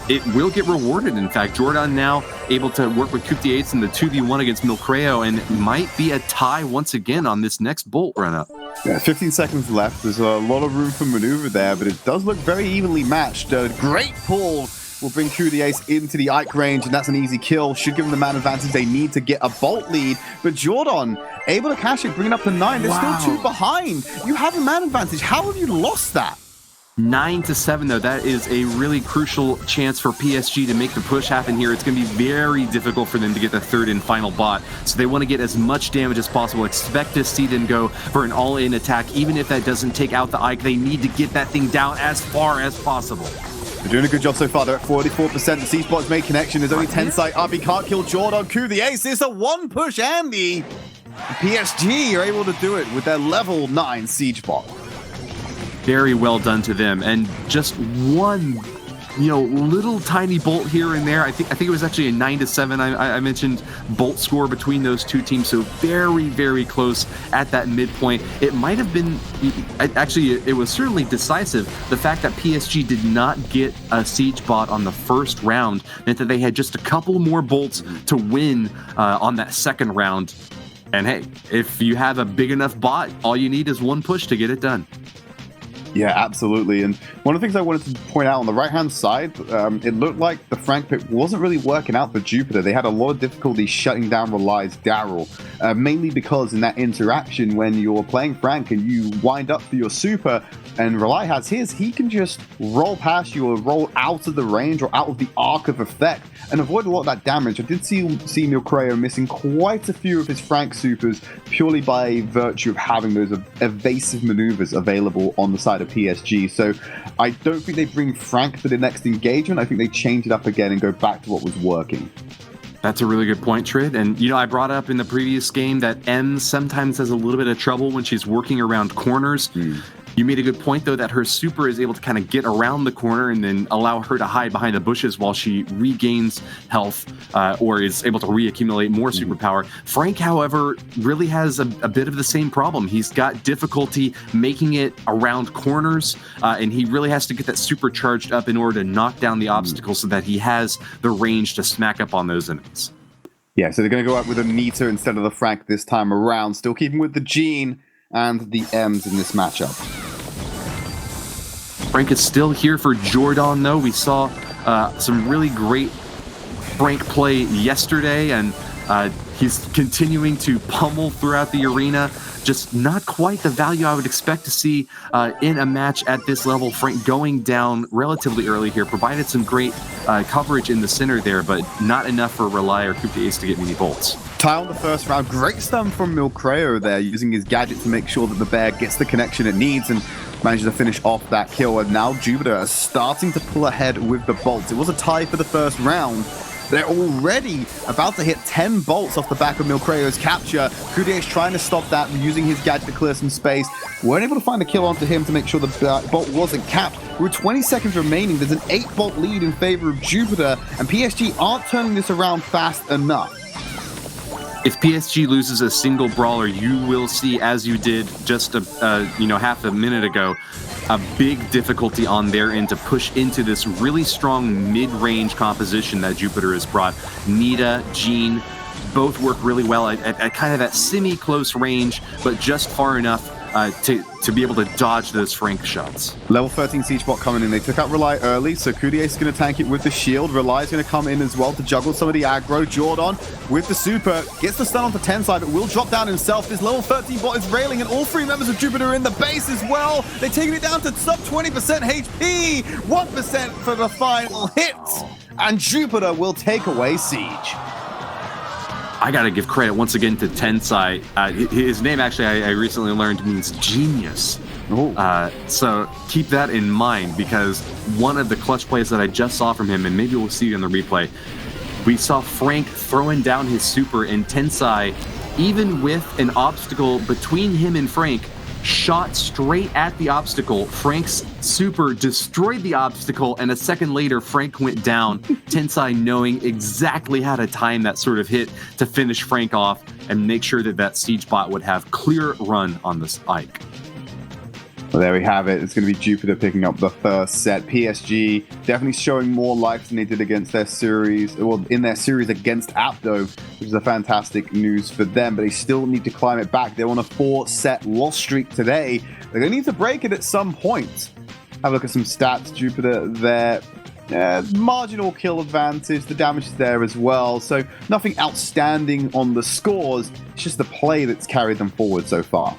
it will get rewarded. In fact, Jordan now able to work with Coup d'Ace in the 2v1 against Milcreo, and it might be a tie once again on this next Bolt run-up. Yeah, 15 seconds left. There's a lot of room for maneuver there, but it does look very evenly matched. A great pull will bring Coup d'Ace into the Ike range, and that's an easy kill. Should give them the man advantage they need to get a Bolt lead. But Jordan, able to cash it, bring it up to 9. They're still 2 behind. You have a man advantage. How have you lost that? 9-7, though. That is a really crucial chance for PSG to make the push happen here. It's going to be very difficult for them to get the third and final bot, so they want to get as much damage as possible. Expect to see them go for an all-in attack. Even if that doesn't take out the Ike, they need to get that thing down as far as possible. They're doing a good job so far. They're at 44%. The C-Spot's made connection. There's only 10 sight up. He can't kill Jordan. Coup d'Ace. It's a one-push Andy. PSG are able to do it with their level 9 siege bot. Very well done to them, and just one, little tiny Bolt here and there. I think it was actually a 9-7. I mentioned Bolt score between those two teams, so very, very close at that midpoint. It might have been, actually, it was certainly decisive. The fact that PSG did not get a siege bot on the first round meant that they had just a couple more Bolts to win on that second round. And hey, if you have a big enough bot, all you need is one push to get it done. Yeah, absolutely. And one of the things I wanted to point out on the right-hand side, it looked like the Frank pick wasn't really working out for Jupiter. They had a lot of difficulty shutting down Relay's Daryl, mainly because in that interaction when you're playing Frank and you wind up for your super and Relay has his, he can just roll past you or roll out of the range or out of the arc of effect and avoid a lot of that damage. I did see Milcreo missing quite a few of his Frank supers purely by virtue of having those evasive maneuvers available on the side of PSG. So I don't think they bring Frank for the next engagement. I think they change it up again and go back to what was working. That's a really good point, Tridd. And, I brought up in the previous game that M sometimes has a little bit of trouble when she's working around corners. You made a good point, though, that her super is able to kind of get around the corner and then allow her to hide behind the bushes while she regains health or is able to reaccumulate more superpower. Frank, however, really has a bit of the same problem. He's got difficulty making it around corners, and he really has to get that super charged up in order to knock down the obstacles so that he has the range to smack up on those enemies. Yeah, so they're going to go out with a Nita instead of the Frank this time around, still keeping with the Gene and the M's in this matchup. Frank is still here for Jordan, though. We saw some really great Frank play yesterday, and He's continuing to pummel throughout the arena. Just not quite the value I would expect to see in a match at this level. Frank going down relatively early here, provided some great coverage in the center there, but not enough for Relay or Coupe d'Ace to get many bolts. Tie on the first round. Great stun from Milcreo there, using his gadget to make sure that the bear gets the connection it needs and manages to finish off that kill. And now Jupiter is starting to pull ahead with the bolts. It was a tie for the first round. They're already about to hit 10 bolts off the back of Milcreo's capture. Coupe d'Ace trying to stop that, using his gadget to clear some space. Weren't able to find a kill onto him to make sure the bolt wasn't capped. With 20 seconds remaining, there's an 8-bolt lead in favor of Jupiter, and PSG aren't turning this around fast enough. If PSG loses a single brawler, you will see, as you did just half a minute ago, a big difficulty on their end to push into this really strong mid-range composition that Jupiter has brought. Nita, Jean, both work really well at kind of that semi-close range, but just far enough to be able to dodge those Frank shots. Level 13 Siege bot coming in. They took out Relay early, so Coupe d'Ace is going to tank it with the shield. Relay's going to come in as well to juggle some of the aggro. Jordan with the super gets the stun onto 10 side, but will drop down himself. This level 13 bot is railing, and all 3 members of Jupiter are in the base as well. They're taking it down to sub 20% HP, 1% for the final hit, and Jupiter will take away Siege. I gotta give credit once again to Tensai. His name, actually, I recently learned means genius. So keep that in mind, because one of the clutch plays that I just saw from him, and maybe we'll see it in the replay, we saw Frank throwing down his super, and Tensai, even with an obstacle between him and Frank, shot straight at the obstacle. Frank's super destroyed the obstacle, and a second later, Frank went down. Tensai knowing exactly how to time that sort of hit to finish Frank off and make sure that that Siege bot would have clear run on this Ike. Well, there we have it. It's going to be Jupiter picking up the first set. PSG definitely showing more life than they did against their series, well, in their series against APDO, which is a fantastic news for them, but they still need to climb it back. They're on a 4-set loss streak today. They're going to need to break it at some point. Have a look at some stats. Jupiter there. Marginal kill advantage. The damage is there as well. So nothing outstanding on the scores. It's just the play that's carried them forward so far.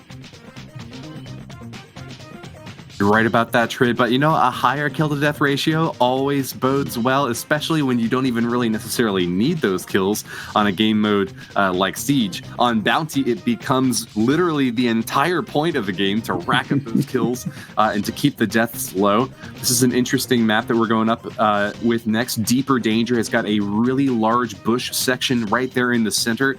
You're right about that, Tridd, but a higher kill-to-death ratio always bodes well, especially when you don't even really necessarily need those kills on a game mode like Siege. On Bounty, it becomes literally the entire point of the game to rack up those kills and to keep the deaths low. This is an interesting map that we're going up with next. Deeper Danger has got a really large bush section right there in the center.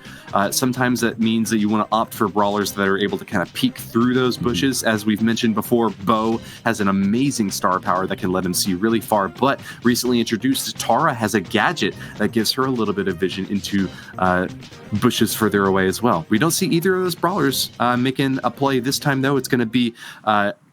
Sometimes that means that you want to opt for brawlers that are able to kind of peek through those bushes. As we've mentioned before, Bo has an amazing star power that can let him see really far, but recently introduced Tara has a gadget that gives her a little bit of vision into bushes further away as well. We don't see either of those brawlers making a play this time, though. It's going to be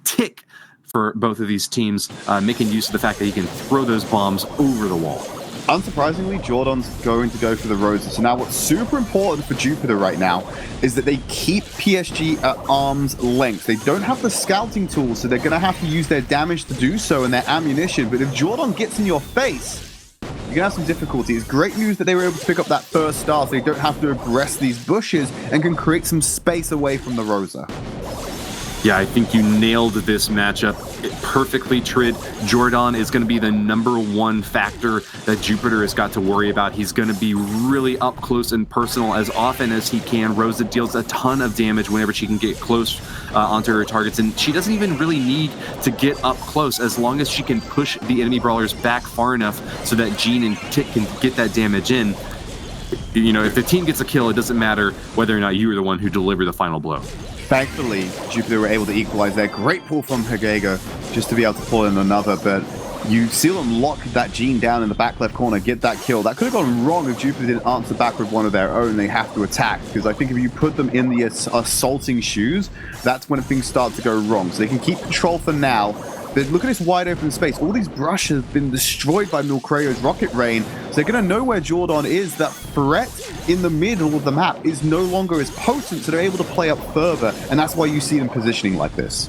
Tick for both of these teams, making use of the fact that he can throw those bombs over the wall. Unsurprisingly, Jordan's going to go for the Rosa. So now what's super important for Jupiter right now is that they keep PSG at arm's length. They don't have the scouting tools, so they're going to have to use their damage to do so and their ammunition. But if Jordan gets in your face, you're going to have some difficulty. It's great news that they were able to pick up that first star so they don't have to aggress these bushes and can create some space away from the Rosa. Yeah, I think you nailed this matchup perfectly, Tridd. Jordan is going to be the #1 factor that Jupiter has got to worry about. He's going to be really up close and personal as often as he can. Rosa deals a ton of damage whenever she can get close onto her targets, and she doesn't even really need to get up close as long as she can push the enemy brawlers back far enough so that Jean and Tick can get that damage in. If the team gets a kill, it doesn't matter whether or not you are the one who delivered the final blow. Thankfully, Jupiter were able to equalize there. Great pull from Hagego just to be able to pull in another, but you see them lock that Jean down in the back left corner, get that kill. That could have gone wrong if Jupiter didn't answer back with one of their own. They have to attack, because I think if you put them in the assaulting shoes, that's when things start to go wrong. So they can keep control for now. But look at this wide open space. All these brushes have been destroyed by Milcreo's rocket rain. So they're going to know where Jordan is. That threat in the middle of the map is no longer as potent, so they're able to play up further. And that's why you see them positioning like this.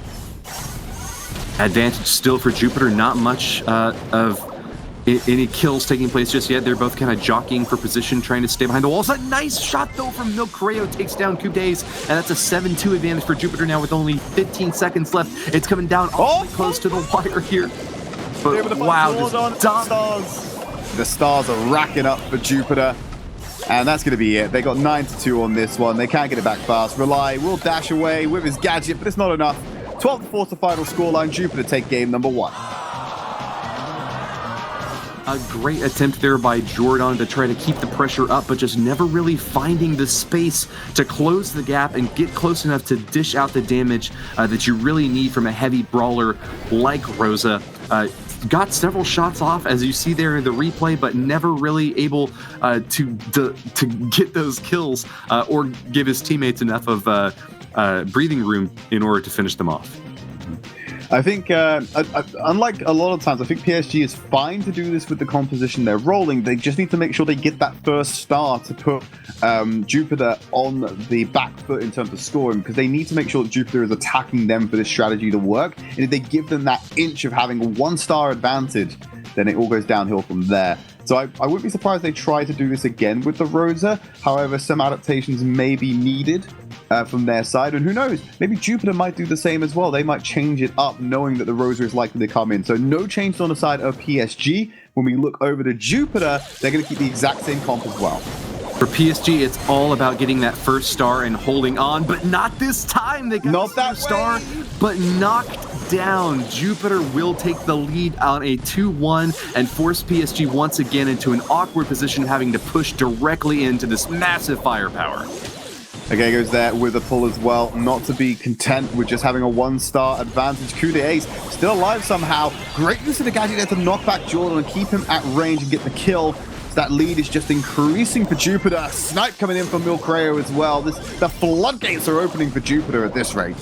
Advantage still for Jupiter. Not much of any kills taking place just yet. They're both kind of jockeying for position, trying to stay behind the walls. A nice shot, though, from Milcreo. Takes down Cubdays, and that's a 7-2 advantage for Jupiter now with only 15 seconds left. It's coming down awfully close to the wire here. But wow, the stars are racking up for Jupiter. And that's going to be it. They got 9-2 on this one. They can't get it back fast. Rely will dash away with his gadget, but it's not enough. 12-4 to final scoreline. Jupiter take game number 1. A great attempt there by Jordan to try to keep the pressure up, but just never really finding the space to close the gap and get close enough to dish out the damage that you really need from a heavy brawler like Rosa. Got several shots off, as you see there in the replay, but never really able to get those kills or give his teammates enough of breathing room in order to finish them off. I think, unlike a lot of times, I think PSG is fine to do this with the composition they're rolling. They just need to make sure they get that first star to put Jupiter on the back foot in terms of scoring, because they need to make sure that Jupiter is attacking them for this strategy to work. And if they give them that inch of having a 1-star advantage, then it all goes downhill from there. So I wouldn't be surprised they try to do this again with the Rosa. However, some adaptations may be needed from their side. And who knows, maybe Jupiter might do the same as well. They might change it up knowing that the Rosa is likely to come in. So no change on the side of PSG. When we look over to Jupiter, they're going to keep the exact same comp as well. For PSG, it's all about getting that first star and holding on, but not this time. They got not that star, but knocked down. Jupiter will take the lead on a 2-1 and force PSG once again into an awkward position, having to push directly into this massive firepower. Okay, goes there with a pull as well. Not to be content with just having a 1-star advantage. Codemagic still alive somehow. Great use of the gadget there to knock back Jordan and keep him at range and get the kill. That lead is just increasing for Jupiter. Snipe coming in from Milcreo as well. The floodgates are opening for Jupiter at this rate.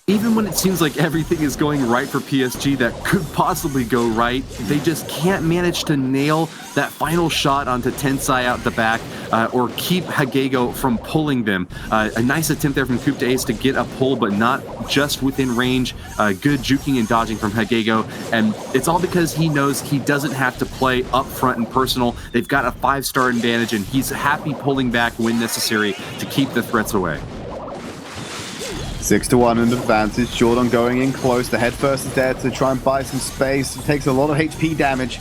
Even when it seems like everything is going right for PSG that could possibly go right, they just can't manage to nail that final shot onto Tensai out the back or keep Hagego from pulling them. A nice attempt there from Coup d'Ace to get a pull, but not just within range. Good juking and dodging from Hagego, and it's all because he knows he doesn't have to play up front and personal. They've got a 5-star advantage, and he's happy pulling back when necessary to keep the threats away. 6-1 in advantage. Jordan going in close. The head first is there to try and buy some space. He takes a lot of HP damage.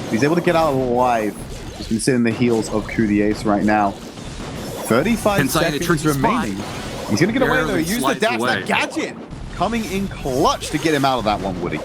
He's able to get out alive. He's been sitting in the heels of Codemagic right now. 35 seconds remaining. He's going to get away though. Use the dash. That gadget coming in clutch to get him out of that one, Woody.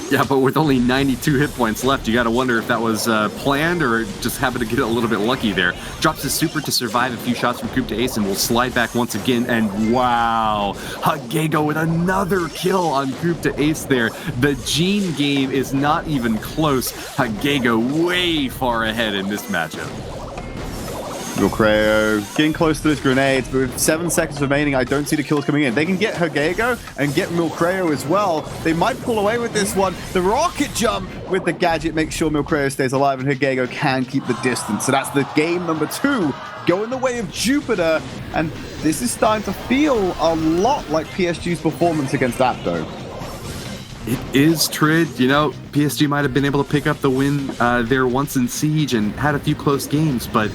Yeah, but with only 92 hit points left, you got to wonder if that was planned or just happened to get a little bit lucky there. Drops his super to survive a few shots from Coup d'Ace and will slide back once again. And wow, Hagego with another kill on Coup d'Ace there. The Gene game is not even close. Hagego way far ahead in this matchup. Milcreo getting close to those grenades, but with 7 seconds remaining, I don't see the kills coming in. They can get Hagego and get Milcreo as well. They might pull away with this one. The rocket jump with the gadget makes sure Milcreo stays alive and Hagego can keep the distance. So that's the game number 2 going the way of Jupiter. And this is starting to feel a lot like PSG's performance against APDO. It is, Tridd. You know, PSG might have been able to pick up the win there once in Siege and had a few close games, but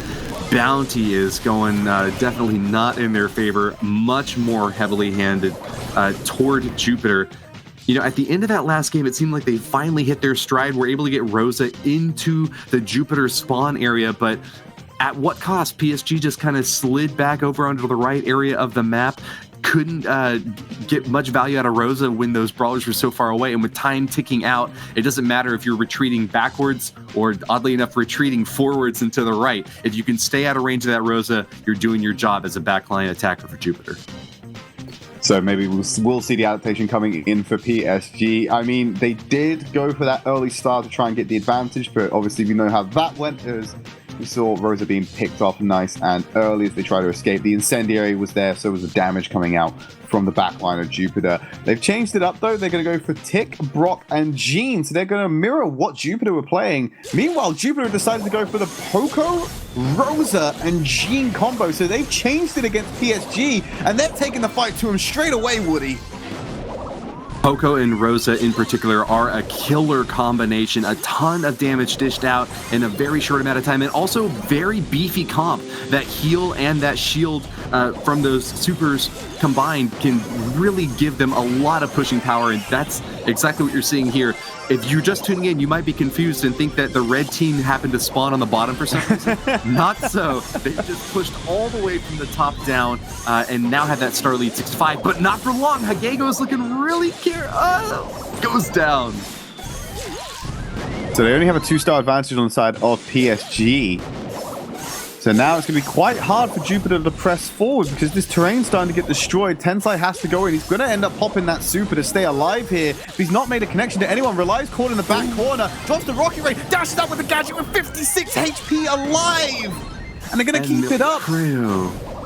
Bounty is going definitely not in their favor, much more heavily handed toward Jupiter. You know, at the end of that last game, it seemed like they finally hit their stride, were able to get Rosa into the Jupiter spawn area, but at what cost? PSG just kind of slid back over onto the right area of the map. Couldn't get much value out of Rosa when those brawlers were so far away, and with time ticking out, it doesn't matter if you're retreating backwards or, oddly enough, retreating forwards and to the right. If you can stay out of range of that Rosa, you're doing your job as a backline attacker for Jupiter. So maybe we'll see the adaptation coming in for PSG. I mean, they did go for that early start to try and get the advantage, but obviously we know how that went. We saw Rosa being picked off nice and early as they try to escape. The incendiary was there, so was the damage coming out from the backline of Jupiter. They've changed it up though. They're going to go for Tick, Brock, and Gene. So they're going to mirror what Jupiter were playing. Meanwhile, Jupiter decided to go for the Poco, Rosa, and Gene combo. So they've changed it against PSG, and they're taking the fight to him straight away, Woody. Poco and Rosa in particular are a killer combination. A ton of damage dished out in a very short amount of time, and also very beefy comp. That heal and that shield from those supers combined can really give them a lot of pushing power, and that's exactly what you're seeing here. If you're just tuning in, you might be confused and think that the red team happened to spawn on the bottom for some reason. Not so. They just pushed all the way from the top down and now have that star lead 6-5, but not for long. Hagego is looking really goes down. So they only have a 2-star advantage on the side of PSG. So now it's going to be quite hard for Jupiter to press forward because this terrain's starting to get destroyed. Tensai has to go in. He's going to end up popping that super to stay alive here. But he's not made a connection to anyone. Relies caught in the back corner. Drops the rocket ray. Dashes up with the gadget with 56 HP alive. And they're going to keep it up.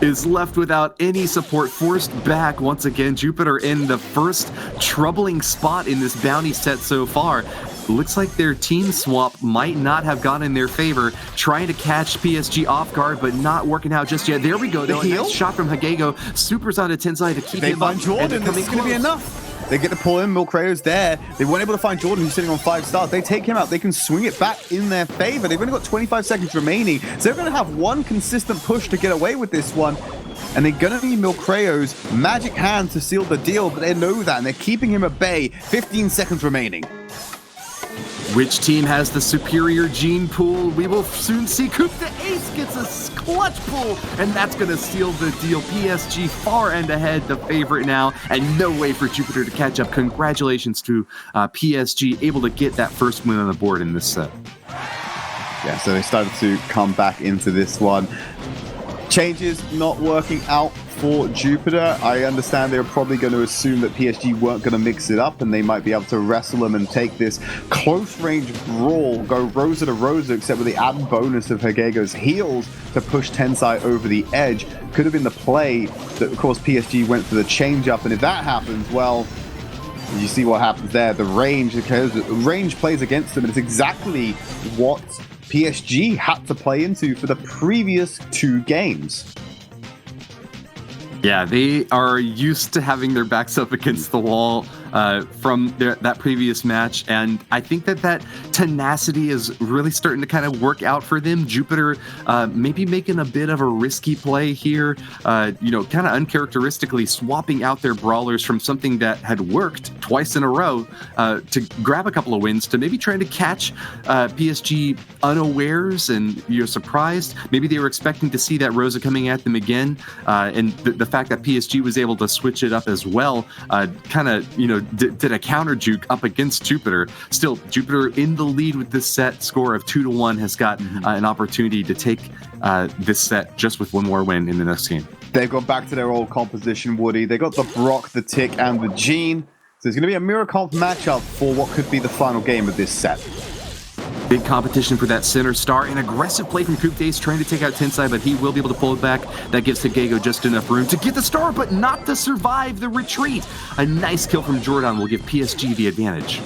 Is left without any support, forced back once again. Jupiter in the first troubling spot in this bounty set so far. Looks like their team swap might not have gone in their favor, trying to catch PSG off guard, but not working out just yet. There we go, though. A nice shot from Hagego. Supers onto Tensai to keep him up. Jordan, this is going to be enough. They get to pull in. Milcreo's there. They weren't able to find Jordan, who's sitting on 5 stars. They take him out. They can swing it back in their favor. They've only got 25 seconds remaining. So they're going to have one consistent push to get away with this one. And they're going to need Milcreo's magic hand to seal the deal, but they know that, and they're keeping him at bay. 15 seconds remaining. Which team has the superior gene pool? We will soon see. Coup de Ace gets a clutch pull, and that's going to seal the deal. PSG far and ahead, the favorite now, and no way for Jupiter to catch up. Congratulations to PSG, able to get that first win on the board in this set. Yeah, so they started to come back into this one. Changes not working out for Jupiter. I understand they were probably going to assume that PSG weren't going to mix it up and they might be able to wrestle them and take this close range brawl, go Rosa to Rosa, except with the added bonus of Hagego's heals to push Tensai over the edge. Could have been the play that, of course, PSG went for the change up, and if that happens, well, you see what happens there. The range plays against them, and it's exactly what PSG had to play into for the previous 2 games. Yeah, they are used to having their backs up against the wall from that previous match, and I think that tenacity is really starting to kind of work out for them. Jupiter maybe making a bit of a risky play here, kind of uncharacteristically swapping out their brawlers from something that had worked twice in a row to grab a couple of wins, to maybe trying to catch PSG unawares and surprised. Maybe they were expecting to see that Rosa coming at them again, and the fact that PSG was able to switch it up as well, kind of, did a counter juke up against Jupiter. Still, Jupiter in the lead with this set. Score of 2-1 has got an opportunity to take this set just with one more win in the next game. They've gone back to their old composition, Woody. They got the Brock, the Tick, and the Gene. So it's going to be a mirror comp matchup for what could be the final game of this set. Big competition for that center star. An aggressive play from Coup d'Ace trying to take out Tensai, but he will be able to pull it back. That gives Hagego just enough room to get the star, but not to survive the retreat. A nice kill from Jordan will give PSG the advantage.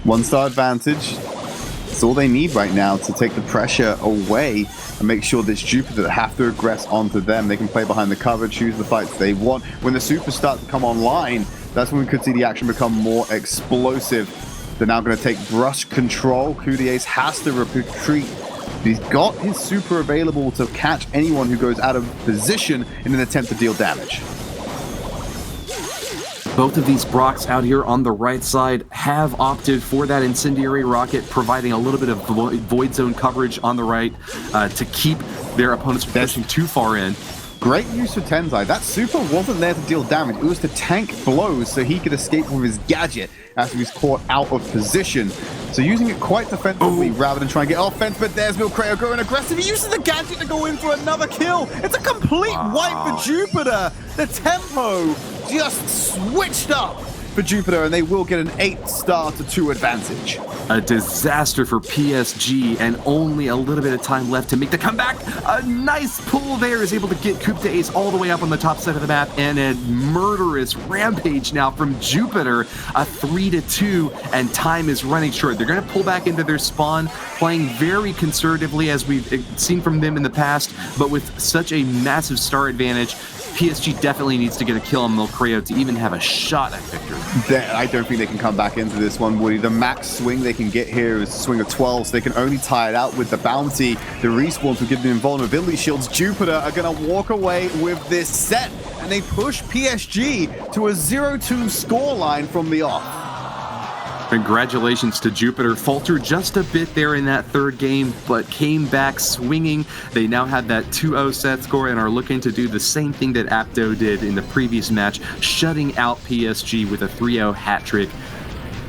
1-star advantage. That's all they need right now to take the pressure away and make sure that it's Jupiter that have to aggress onto them. They can play behind the cover, choose the fights they want. When the supers start to come online, that's when we could see the action become more explosive. They're now going to take brush control. Coup d'Ace has to retreat. He's got his super available to catch anyone who goes out of position in an attempt to deal damage. Both of these Brocks out here on the right side have opted for that incendiary rocket, providing a little bit of void zone coverage on the right to keep their opponents from pushing too far in. Great use for Tensai. That super wasn't there to deal damage. It was to tank blows so he could escape with his gadget after he was caught out of position. So using it quite defensively rather than trying to get offense. But there's Milcreo going aggressive. He uses the gadget to go in for another kill. It's a complete wipe for Jupiter. The tempo just switched up for Jupiter, and they will get an 8-star to 2 advantage. A disaster for PSG, and only a little bit of time left to make the comeback. A nice pull there is able to get Coup d'Ace all the way up on the top side of the map, and a murderous rampage now from Jupiter. A 3-2, and time is running short. They're going to pull back into their spawn, playing very conservatively as we've seen from them in the past, but with such a massive star advantage. PSG definitely needs to get a kill on Milcreo to even have a shot at victory. I don't think they can come back into this one, Woody. The max swing they can get here is a swing of 12, so they can only tie it out with the bounty. The respawns will give them invulnerability shields. Jupiter are going to walk away with this set, and they push PSG to a 0-2 scoreline from the off. Congratulations to Jupiter. Faltered just a bit there in that third game, but came back swinging. They now have that 2-0 set score and are looking to do the same thing that APDO did in the previous match, shutting out PSG with a 3-0 hat trick.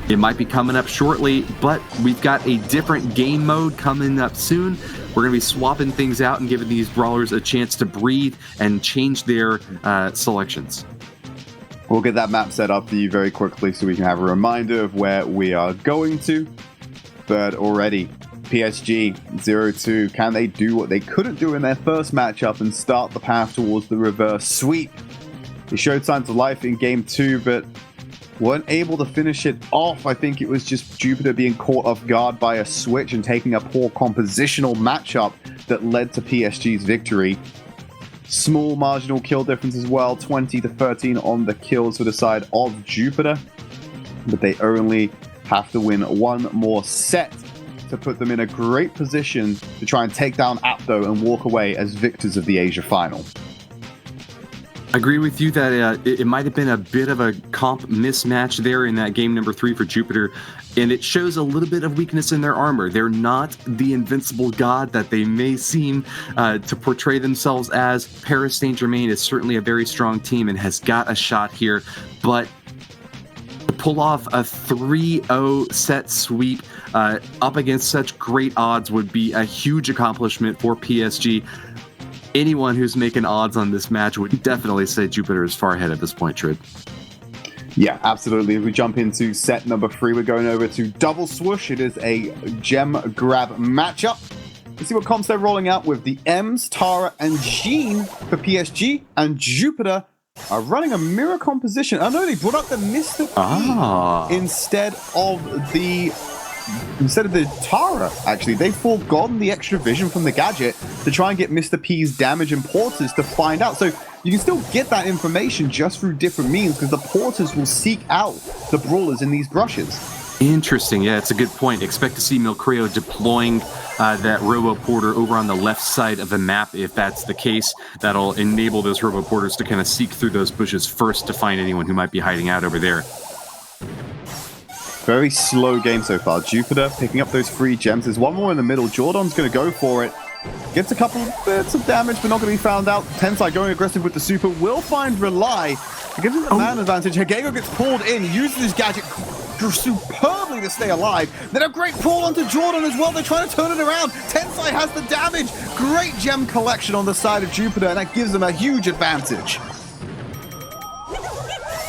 It might be coming up shortly, but we've got a different game mode coming up soon. We're going to be swapping things out and giving these brawlers a chance to breathe and change their selections. We'll get that map set up for you very quickly so we can have a reminder of where we are going to. But already, PSG 0-2. Can they do what they couldn't do in their first matchup and start the path towards the reverse sweep? They showed signs of life in game 2, but weren't able to finish it off. I think it was just Jupiter being caught off guard by a switch and taking a poor compositional matchup that led to PSG's victory. Small marginal kill difference as well, 20-13 on the kills for the side of Jupiter. But they only have to win one more set to put them in a great position to try and take down APDO and walk away as victors of the Asia final. I agree with you that it might have been a bit of a comp mismatch there in that game number 3 for Jupiter, and it shows a little bit of weakness in their armor. They're not the invincible god that they may seem to portray themselves as. Paris Saint-Germain is certainly a very strong team and has got a shot here, but to pull off a 3-0 set sweep up against such great odds would be a huge accomplishment for PSG. Anyone who's making odds on this match would definitely say Jupiter is far ahead at this point, Tridd. Yeah, absolutely. If we jump into set number 3, we're going over to Double Swoosh. It is a gem grab matchup. Let's see what comps they're rolling out with. The Ems, Tara, and Jean for PSG, and Jupiter are running a mirror composition. Oh no, they brought up the Mr. P instead of the Tara, actually. They've forgotten the extra vision from the gadget to try and get Mr. P's damage and porters to find out. So you can still get that information just through different means because the porters will seek out the brawlers in these brushes. Interesting. Yeah, it's a good point. Expect to see Milcreo deploying that Robo Porter over on the left side of the map. If that's the case, that'll enable those Robo Porters to kind of seek through those bushes first to find anyone who might be hiding out over there. Very slow game so far. Jupiter picking up those 3 gems. There's one more in the middle. Jordan's going to go for it. Gets a couple bits of damage, but not going to be found out. Tensai going aggressive with the super. Will find Rely. It gives him the man advantage. Hagego gets pulled in, uses his gadget superbly to stay alive. Then a great pull onto Jordan as well. They're trying to turn it around. Tensai has the damage. Great gem collection on the side of Jupiter, and that gives them a huge advantage.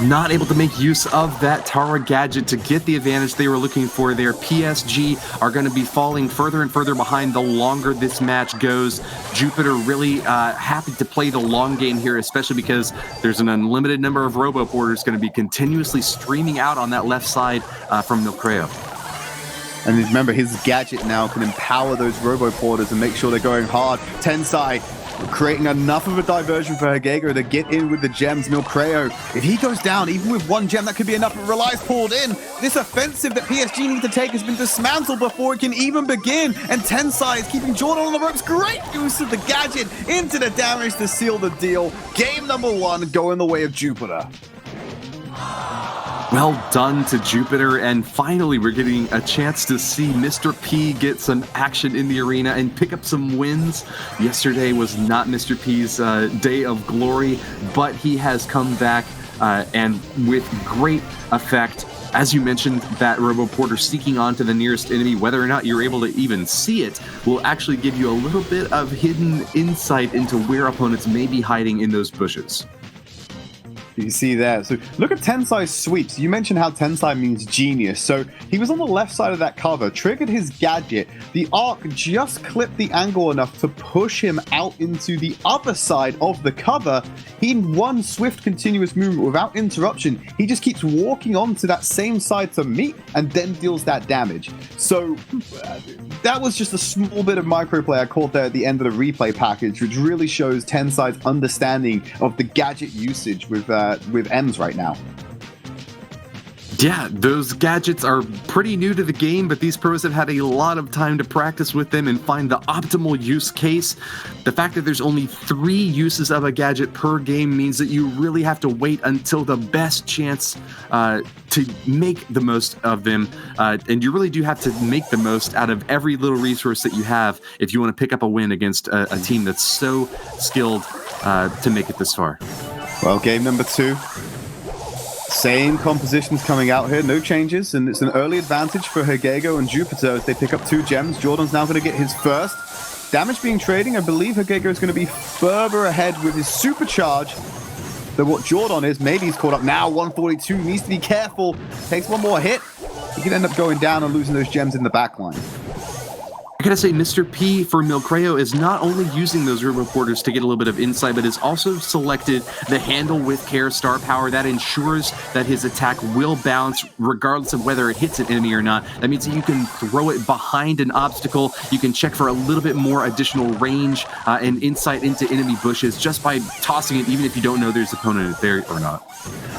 Not able to make use of that Tara gadget to get the advantage they were looking for there. PSG are going to be falling further and further behind the longer this match goes. Jupiter really happy to play the long game here, especially because there's an unlimited number of Robo Porters going to be continuously streaming out on that left side from Milcreo. And remember, his gadget now can empower those Robo Porters and make sure they're going hard. Tensai creating enough of a diversion for Hagego to get in with the gems. Milcreo, if he goes down, even with 1 gem, that could be enough. But Rely's pulled in. This offensive that PSG need to take has been dismantled before it can even begin. And Tensai is keeping Jordan on the ropes. Great use of the gadget into the damage to seal the deal. Game number 1 going the way of Jupiter. Well done to Jupiter, and finally we're getting a chance to see Mr. P get some action in the arena and pick up some wins. Yesterday was not Mr. P's day of glory, but he has come back and with great effect. As you mentioned, that Robo Porter seeking onto the nearest enemy, whether or not you're able to even see it, will actually give you a little bit of hidden insight into where opponents may be hiding in those bushes. You see that. So look at Tensai's sweeps. You mentioned how Tensai means genius. So he was on the left side of that cover, triggered his gadget. The Ark just clipped the angle enough to push him out into the other side of the cover. He, in one swift continuous movement without interruption, he just keeps walking onto that same side to meet and then deals that damage. So that was just a small bit of microplay I caught there at the end of the replay package, which really shows Tenside's understanding of the gadget usage with Ems right now. Yeah, those gadgets are pretty new to the game, but these pros have had a lot of time to practice with them and find the optimal use case. The fact that there's only 3 uses of a gadget per game means that you really have to wait until the best chance to make the most of them. And you really do have to make the most out of every little resource that you have if you want to pick up a win against a team that's so skilled to make it this far. Well, game number 2. Same compositions coming out here, no changes, and it's an early advantage for Hegego and Jupiter as they pick up 2 gems. Jordan's now going to get his first. Damage being trading, I believe Hegego is going to be further ahead with his supercharge than what Jordan is. Maybe he's caught up now, 142, needs to be careful. Takes one more hit, he can end up going down and losing those gems in the backline. I gotta say, Mr. P for Milcreo is not only using those river porters to get a little bit of insight, but has also selected the handle with care star power. That ensures that his attack will bounce regardless of whether it hits an enemy or not. That means that you can throw it behind an obstacle. You can check for a little bit more additional range and insight into enemy bushes just by tossing it, even if you don't know there's an opponent there or not.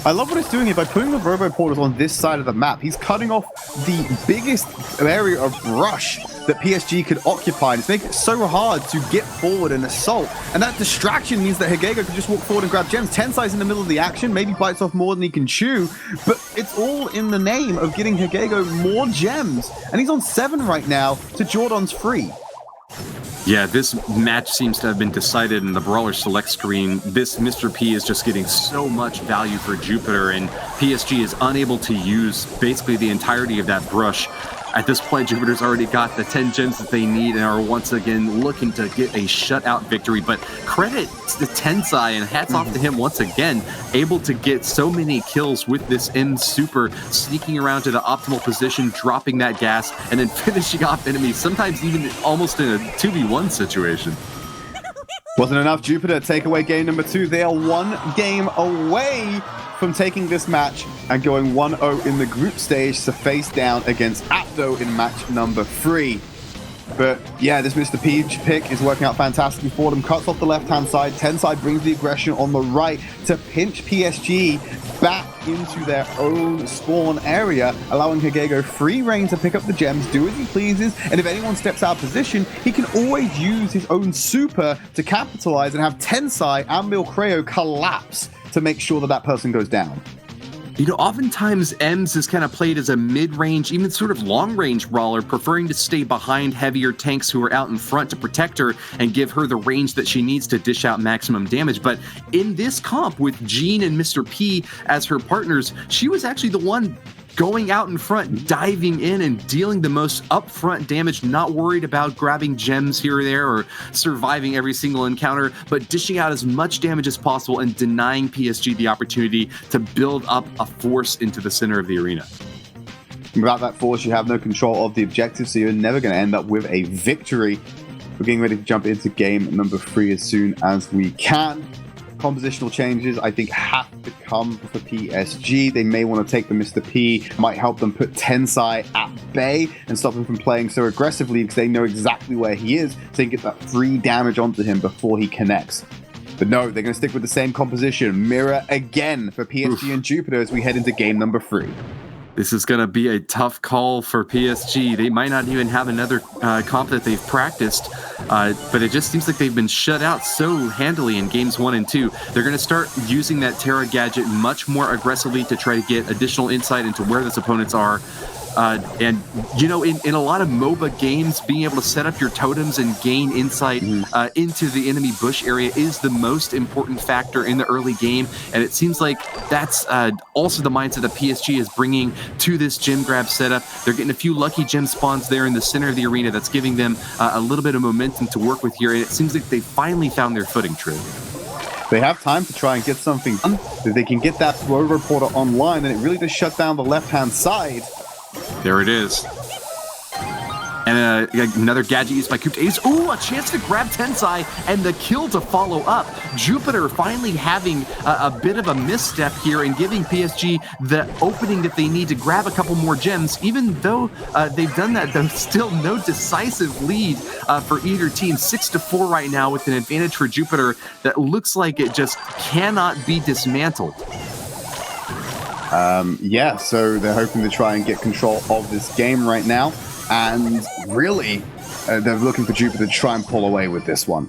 I love what he's doing here by putting the robo portals on this side of the map. He's cutting off the biggest area of rush that PSG could occupy, and it's making it so hard to get forward and assault. And that distraction means that Hegego can just walk forward and grab gems. Tensai's in the middle of the action, maybe bites off more than he can chew, but it's all in the name of getting Hegego more gems. And he's on 7 right now to Jordan's 3. Yeah, this match seems to have been decided in the Brawler select screen. This Mr. P is just getting so much value for Jupiter, and PSG is unable to use basically the entirety of that brush. At this point, Jupiter's already got the 10 gems that they need and are once again looking to get a shutout victory. But credit to Tensai, and hats off to him once again, able to get so many kills with this M super, sneaking around to the optimal position, dropping that gas, and then finishing off enemies, sometimes even almost in a 2v1 situation. Wasn't enough. Jupiter take away game number 2. They are 1 game away from taking this match and going 1-0 in the group stage to face down against APDO in match number 3. But yeah, this Mr. P pick is working out fantastically for them. Cuts off the left-hand side. Tensai brings the aggression on the right to pinch PSG back into their own spawn area, allowing Hegego free reign to pick up the gems, do as he pleases, and if anyone steps out of position, he can always use his own super to capitalize and have Tensai and Milcreo collapse to make sure that that person goes down. You know, oftentimes Ems is kind of played as a mid-range, even sort of long-range brawler, preferring to stay behind heavier tanks who are out in front to protect her and give her the range that she needs to dish out maximum damage. But in this comp with Jean and Mr. P as her partners, she was actually the one going out in front, diving in and dealing the most upfront damage, not worried about grabbing gems here or there or surviving every single encounter, but dishing out as much damage as possible and denying PSG the opportunity to build up a force into the center of the arena. Without that force, you have no control of the objective, so you're never going to end up with a victory. We're getting ready to jump into game number 3 as soon as we can. Compositional changes, I think, have to come for PSG. They may want to take the Mr. P, might help them put Tensai at bay and stop him from playing so aggressively because they know exactly where he is, so they can get that free damage onto him before he connects. But no, they're going to stick with the same composition. Mirror again for PSG and Jupiter as we head into game number 3. This is going to be a tough call for PSG. They might not even have another comp that they've practiced, but it just seems like they've been shut out so handily in games 1 and 2. They're going to start using that Terra gadget much more aggressively to try to get additional insight into where those opponents are. And, you know, in a lot of MOBA games, being able to set up your totems and gain insight into the enemy bush area is the most important factor in the early game. And it seems like that's also the mindset that PSG is bringing to this gem grab setup. They're getting a few lucky gem spawns there in the center of the arena that's giving them a little bit of momentum to work with here. And it seems like they finally found their footing, Tridd. They have time to try and get something done. If they can get that throw reporter online, then it really does shut down the left-hand side. There it is. And another gadget used by Cooped Ace. Ooh, a chance to grab Tensai and the kill to follow up. Jupiter finally having a bit of a misstep here and giving PSG the opening that they need to grab a couple more gems. Even though they've done that, there's still no decisive lead for either team. 6-4 right now with an advantage for Jupiter that looks like it just cannot be dismantled. Yeah, so they're hoping to try and get control of this game right now. And really, they're looking for Jupiter to try and pull away with this one.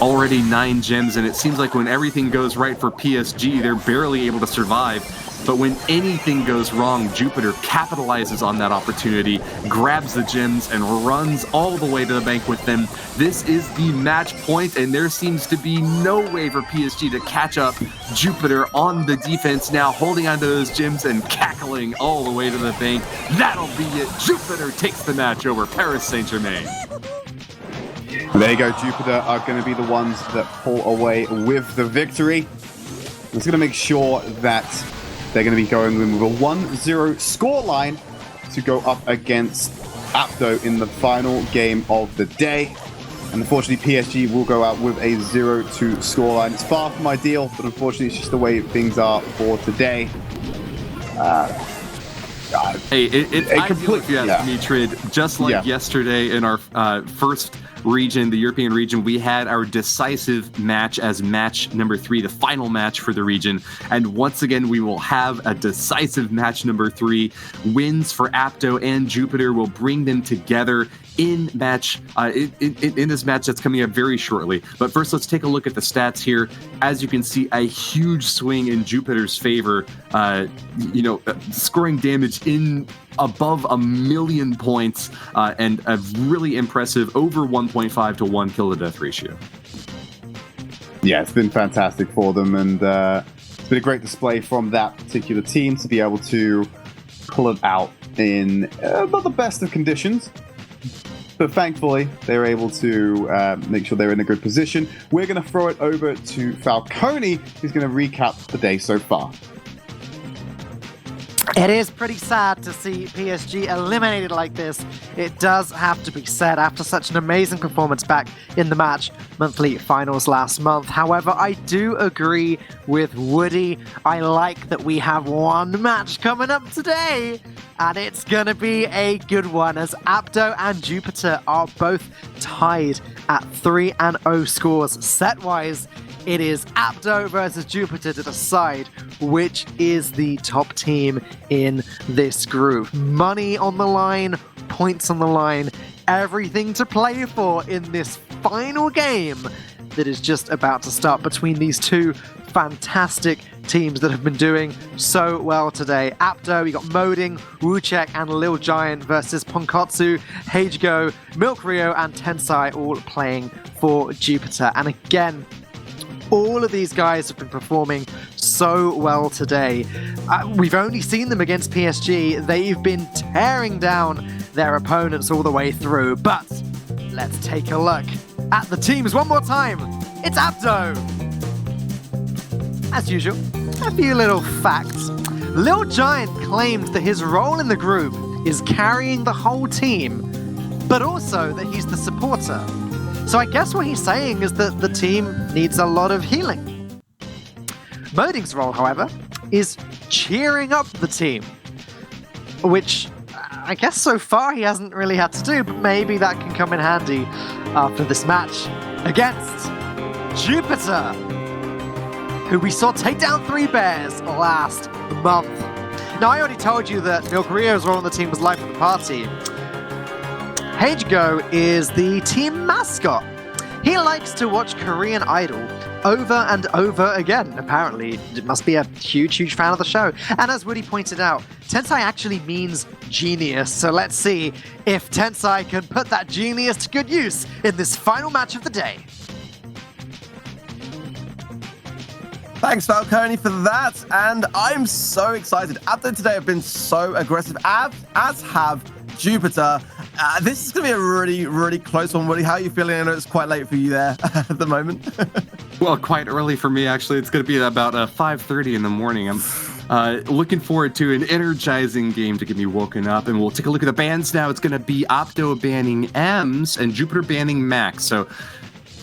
Already 9 gems, and it seems like when everything goes right for PSG, they're barely able to survive. But when anything goes wrong, Jupiter capitalizes on that opportunity, grabs the gems, and runs all the way to the bank with them. This is the match point, and there seems to be no way for PSG to catch up. Jupiter on the defense now, holding onto those gems and cackling all the way to the bank. That'll be it. Jupiter takes the match over Paris Saint-Germain. There you go. Jupiter are going to be the ones that pull away with the victory. It's going to make sure that they're going to be going in with a 1-0 scoreline to go up against APDO in the final game of the day. And unfortunately, PSG will go out with a 0-2 scoreline. It's far from ideal, but unfortunately, it's just the way things are for today. Hey, it's ideal if you ask me, Tridd. Just like yesterday in our first region, the European region, we had our decisive match as match number 3, the final match for the region. And once again, we will have a decisive match number 3. Wins for APDO and Jupiter will bring them together in match in this match that's coming up very shortly. But first, let's take a look at the stats here. As you can see, a huge swing in Jupiter's favor. Scoring damage in above 1 million points and a really impressive over 1.5 to 1 kill to death ratio. Yeah, it's been fantastic for them, and it's been a great display from that particular team to be able to pull it out in not the best of conditions. But thankfully, they were able to make sure they're in a good position. We're going to throw it over to Falcone, who's going to recap the day so far. It is pretty sad to see PSG eliminated like this. It does have to be said after such an amazing performance back in the match monthly finals last month. However, I do agree with Woody. I like that we have one match coming up today, and it's going to be a good one as APDO and Jupiter are both tied at 3-0 scores set-wise. It is APDO versus Jupiter to decide which is the top team in this group. Money on the line, points on the line, everything to play for in this final game that is just about to start between these two fantastic teams that have been doing so well today. APDO, we got Moding, Wuchek, and Lil Giant versus Ponkotsu, Hagego, Milk Rio, and Tensai all playing for Jupiter. And again, all of these guys have been performing so well today. We've only seen them against PSG. They've been tearing down their opponents all the way through. But let's take a look at the teams one more time. It's APDO. As usual, a few little facts. Lil Giant claimed that his role in the group is carrying the whole team, but also that he's the supporter. So I guess what he's saying is that the team needs a lot of healing. Moding's role, however, is cheering up the team, which I guess so far he hasn't really had to do, but maybe that can come in handy after this match against Jupiter, who we saw take down 3 bears last month. Now, I already told you that Milk Rio's role on the team was life of the party. Hagego is the team mascot. He likes to watch Korean Idol over and over again, apparently. It must be a huge, huge fan of the show. And as Woody pointed out, Tensai actually means genius, so let's see if Tensai can put that genius to good use in this final match of the day. Thanks, Falcone, for that, and I'm so excited. APDO today have been so aggressive, as have Jupiter. This is going to be a really, really close one, Woody. How are you feeling? I know it's quite late for you there at the moment. Well, quite early for me, actually. It's going to be about 5:30 in the morning. Looking forward to an energizing game to get me woken up. And we'll take a look at the bans now. It's going to be Octo banning Ems and Jupiter banning Max. So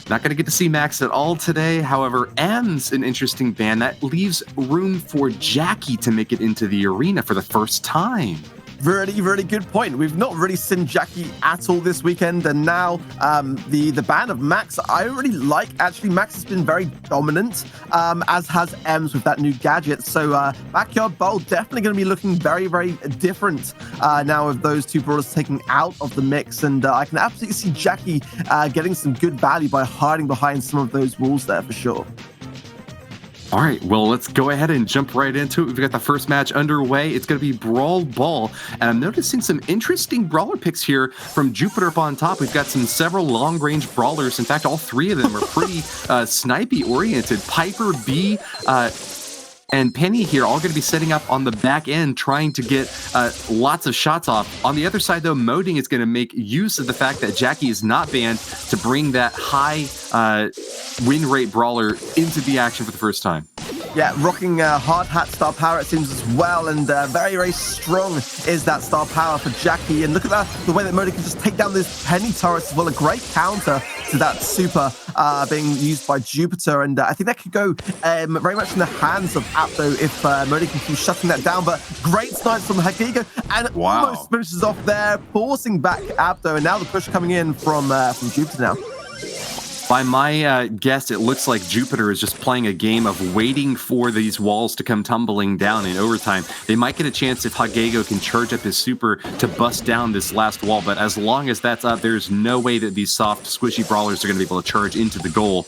not going to get to see Max at all today. However, Ems an interesting ban. That leaves room for Jackie to make it into the arena for the first time. Really, really good point. We've not really seen Jackie at all this weekend, and now the ban of Max, I really like. Actually, Max has been very dominant, as has Ems with that new gadget. So Backyard Bowl definitely going to be looking very, very different now with those two brawlers taken out of the mix, and I can absolutely see Jackie getting some good value by hiding behind some of those walls there for sure. All right, well, let's go ahead and jump right into it. We've got the first match underway. It's going to be Brawl Ball, and I'm noticing some interesting brawler picks here from Jupiter up on top. We've got several long-range brawlers. In fact, all three of them are pretty snipey-oriented. Piper, B, and Penny here all going to be setting up on the back end, trying to get lots of shots off. On the other side, though, Moding is going to make use of the fact that Jackie is not banned to bring that high win rate brawler into the action for the first time. Yeah, rocking hard hat star power, it seems, as well, and very, very strong is that star power for Jackie. And look at that, the way that Modi can just take down this Penny turrets as well, a great counter to that super being used by Jupiter, and I think that could go very much in the hands of APDO if Modi can keep shutting that down. But great snipes from Hagigo, and almost finishes off there, forcing back APDO, and now the push coming in from Jupiter now. By my guess, it looks like Jupiter is just playing a game of waiting for these walls to come tumbling down in overtime. They might get a chance if Hagego can charge up his super to bust down this last wall, but as long as that's up, there's no way that these soft, squishy brawlers are going to be able to charge into the goal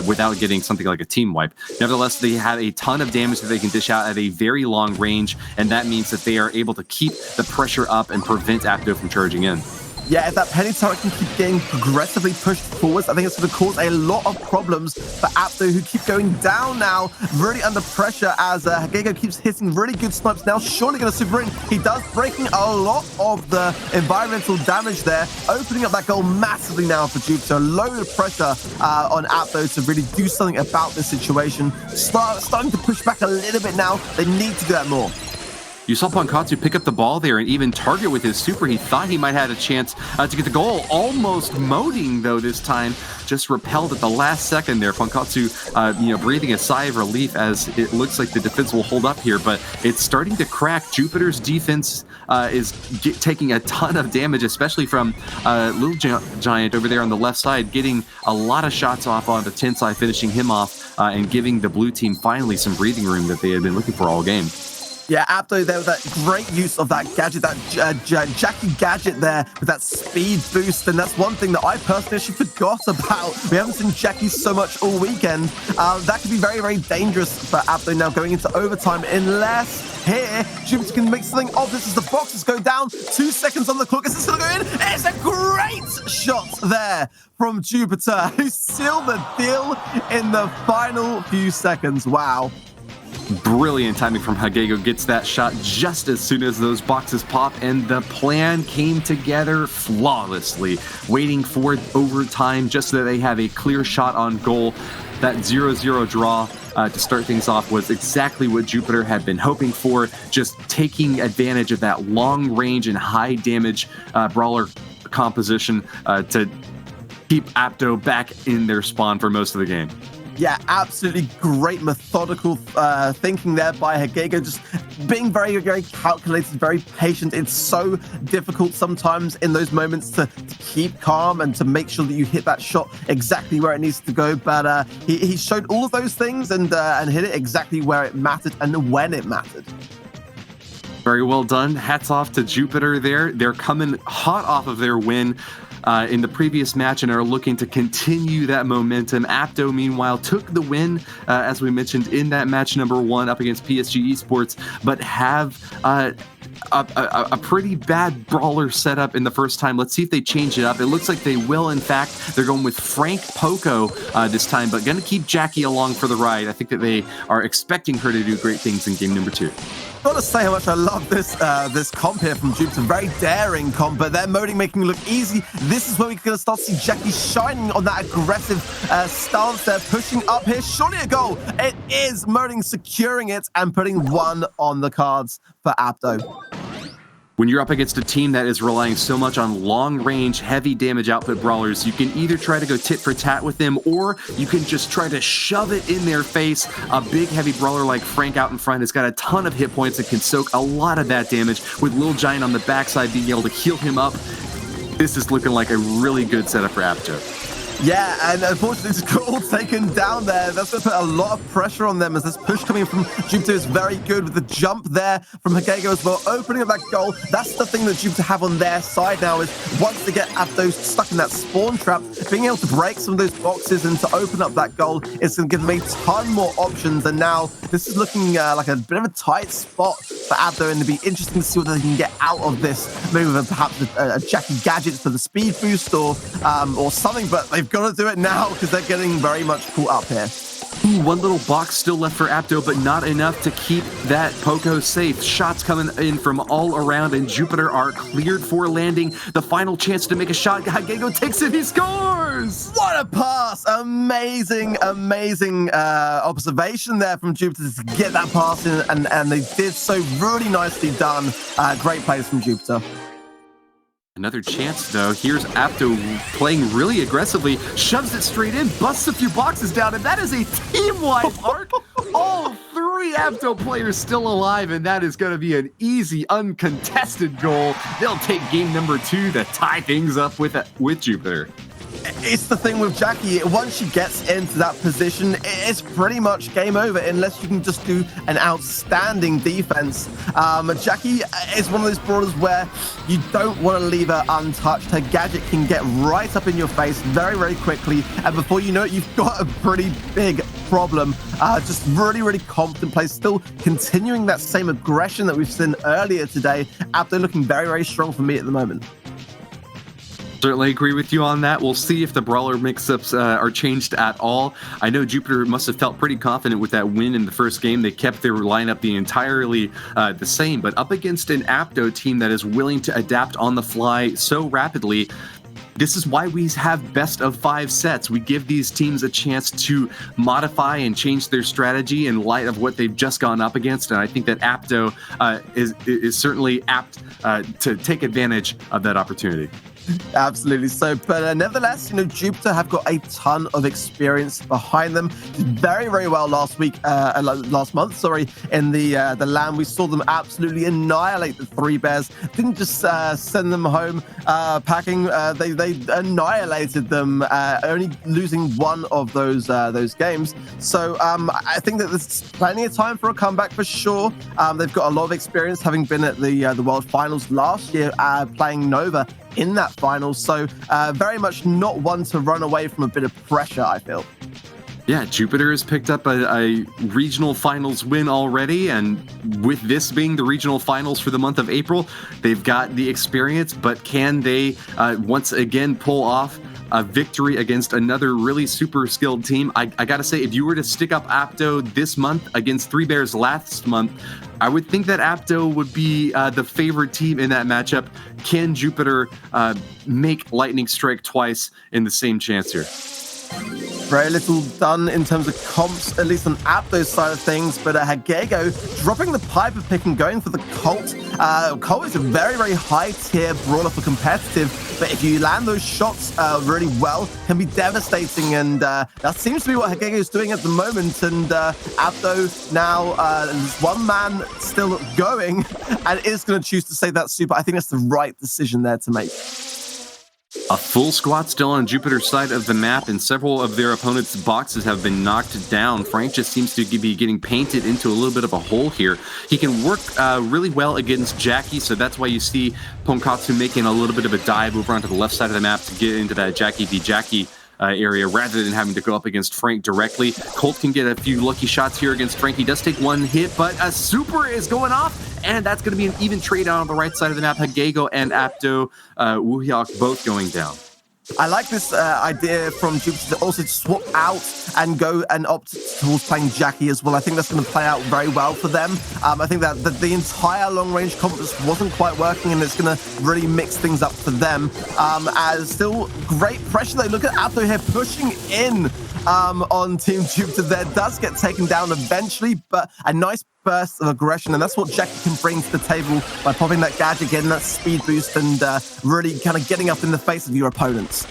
without getting something like a team wipe. Nevertheless, they have a ton of damage that they can dish out at a very long range, and that means that they are able to keep the pressure up and prevent APDO from charging in. Yeah, if that Penny turret can keep getting progressively pushed forwards, I think it's going to cause a lot of problems for APDO, who keep going down now, really under pressure as Hagego keeps hitting really good snipes now. Surely going to super in. He does, breaking a lot of the environmental damage there, opening up that goal massively now for Jupiter. A load of pressure on APDO to really do something about this situation. Starting to push back a little bit now. They need to do that more. You saw Pankatsu pick up the ball there and even target with his super. He thought he might have a chance to get the goal. Almost Moding, though, this time. Just repelled at the last second there. Pankatsu, breathing a sigh of relief as it looks like the defense will hold up here, but it's starting to crack. Jupiter's defense is taking a ton of damage, especially from Little Giant over there on the left side, getting a lot of shots off on the Tensai, finishing him off and giving the blue team finally some breathing room that they had been looking for all game. Yeah, APDO there with that great use of that gadget, that Jackie gadget there with that speed boost, and that's one thing that I personally actually forgot about. We haven't seen Jackie so much all weekend. That could be very, very dangerous for APDO now going into overtime, unless here Jupiter can make something of this as the boxes go down. 2 seconds on the clock. Is this going to go in? It's a great shot there from Jupiter, who sealed the deal in the final few seconds. Wow. Brilliant timing from Hagego, gets that shot just as soon as those boxes pop, and the plan came together flawlessly, waiting for overtime just so that they have a clear shot on goal. That 0-0 draw to start things off was exactly what Jupiter had been hoping for, just taking advantage of that long range and high damage brawler composition to keep APDO back in their spawn for most of the game. Yeah, absolutely great methodical thinking there by Hagego, just being very, very calculated, very patient. It's so difficult sometimes in those moments to keep calm and to make sure that you hit that shot exactly where it needs to go. But he showed all of those things and hit it exactly where it mattered and when it mattered. Very well done. Hats off to Jupiter there. They're coming hot off of their win in the previous match and are looking to continue that momentum. APDO, meanwhile, took the win, as we mentioned, in that match number 1 up against PSG Esports, but have a pretty bad brawler setup in the first time. Let's see if they change it up. It looks like they will. In fact, they're going with Frank Poco this time, but going to keep Jackie along for the ride. I think that they are expecting her to do great things in game number 2. Gotta say how much I love this comp here from Jupiter. Very daring comp, but they're Moding making it look easy. this is where we're going to start to see Jackie shining on that aggressive stance there, pushing up here. Surely a goal. It is. Moaning securing it and putting one on the cards for APDO. When you're up against a team that is relying so much on long-range, heavy damage output brawlers, you can either try to go tit for tat with them, or you can just try to shove it in their face. A big, heavy brawler like Frank out in front has got a ton of hit points and can soak a lot of that damage, with Lil Giant on the backside being able to heal him up. This is looking like a really good setup for APDO. Yeah, and unfortunately it's all taken down there. That's going to put a lot of pressure on them, as this push coming from Jupiter is very good, with the jump there from Hagego as well, opening up that goal. That's the thing that Jupiter have on their side now, is once they get APDO stuck in that spawn trap, being able to break some of those boxes and to open up that goal is going to give them a ton more options. And now this is looking like a bit of a tight spot for APDO, and it'd be interesting to see what they can get out of this. Maybe with perhaps a Jackie gadget for the speed boost or something, but they've got to do it now because they're getting very much caught up here. One little box still left for APDO, but not enough to keep that Poco safe. Shots coming in from all around, and Jupiter are cleared for landing. The final chance to make a shot. Hagego takes it, he scores! What a pass! Amazing, amazing observation there from Jupiter to get that pass in, and they did so really nicely done. Great plays from Jupiter. Another chance, though. Here's APDO playing really aggressively, shoves it straight in, busts a few boxes down, and that is a team-wide arc. All three APDO players still alive, and that is going to be an easy, uncontested goal. They'll take game number 2 to tie things up with Jupiter. It's the thing with Jackie, once she gets into that position, it's pretty much game over unless you can just do an outstanding defense. Jackie is one of those brawlers where you don't want to leave her untouched. Her gadget can get right up in your face very, very quickly, and before you know it, you've got a pretty big problem. Just really, really confident play, still continuing that same aggression that we've seen earlier today. APDO looking very, very strong for me at the moment. Certainly agree with you on that. We'll see if the brawler mix-ups are changed at all. I know Jupiter must have felt pretty confident with that win in the first game. They kept their lineup entirely the same, but up against an APDO team that is willing to adapt on the fly so rapidly, this is why we have best of 5 sets. We give these teams a chance to modify and change their strategy in light of what they've just gone up against, and I think that APDO is certainly apt to take advantage of that opportunity. Absolutely. So, but nevertheless, Jupiter have got a ton of experience behind them. Did very, very well last month, in the LAN. We saw them absolutely annihilate the Three Bears. Didn't just send them home packing. They annihilated them, only losing one of those games. So I think that there's plenty of time for a comeback for sure. They've got a lot of experience, having been at the World Finals last year, playing Nova in that final, so very much not one to run away from a bit of pressure, I feel. Yeah, Jupiter has picked up a regional finals win already, and with this being the regional finals for the month of April, they've got the experience, but can they once again pull off a victory against another really super skilled team? I gotta say, if you were to stick up APDO this month against Three Bears last month, I would think that APDO would be the favorite team in that matchup. Can Jupiter make lightning strike twice in the same chance here? Very little done in terms of comps, at least on APDO's side of things, but Hagego dropping the Piper pick and going for the Colt. Colt is a very, very high-tier brawler for competitive, but if you land those shots really well, can be devastating, and that seems to be what Hagego is doing at the moment, and APDO now there's one man still going, and is going to choose to save that super. I think that's the right decision there to make. A full squad still on Jupiter's side of the map, and several of their opponents' boxes have been knocked down. Frank just seems to be getting painted into a little bit of a hole here. He can work really well against Jackie, so that's why you see Ponkatsu making a little bit of a dive over onto the left side of the map to get into that Jackie v Jackie area rather than having to go up against Frank directly. Colt can get a few lucky shots here against Frank. He does take one hit, but a super is going off, and that's going to be an even trade out on the right side of the map. Hagego and APDO, Woohyok both going down. I like this idea from Jupiter to also swap out and go and opt towards playing Jackie as well. I think that's going to play out very well for them. I think that the entire long-range comp just wasn't quite working, and it's going to really mix things up for them. As still great pressure, though. Look at APDO here pushing in on Team Jupiter there. Does get taken down eventually, but a nice burst of aggression, and that's what Jackie can bring to the table by popping that gadget, getting that speed boost, and really kind of getting up in the face of your opponents.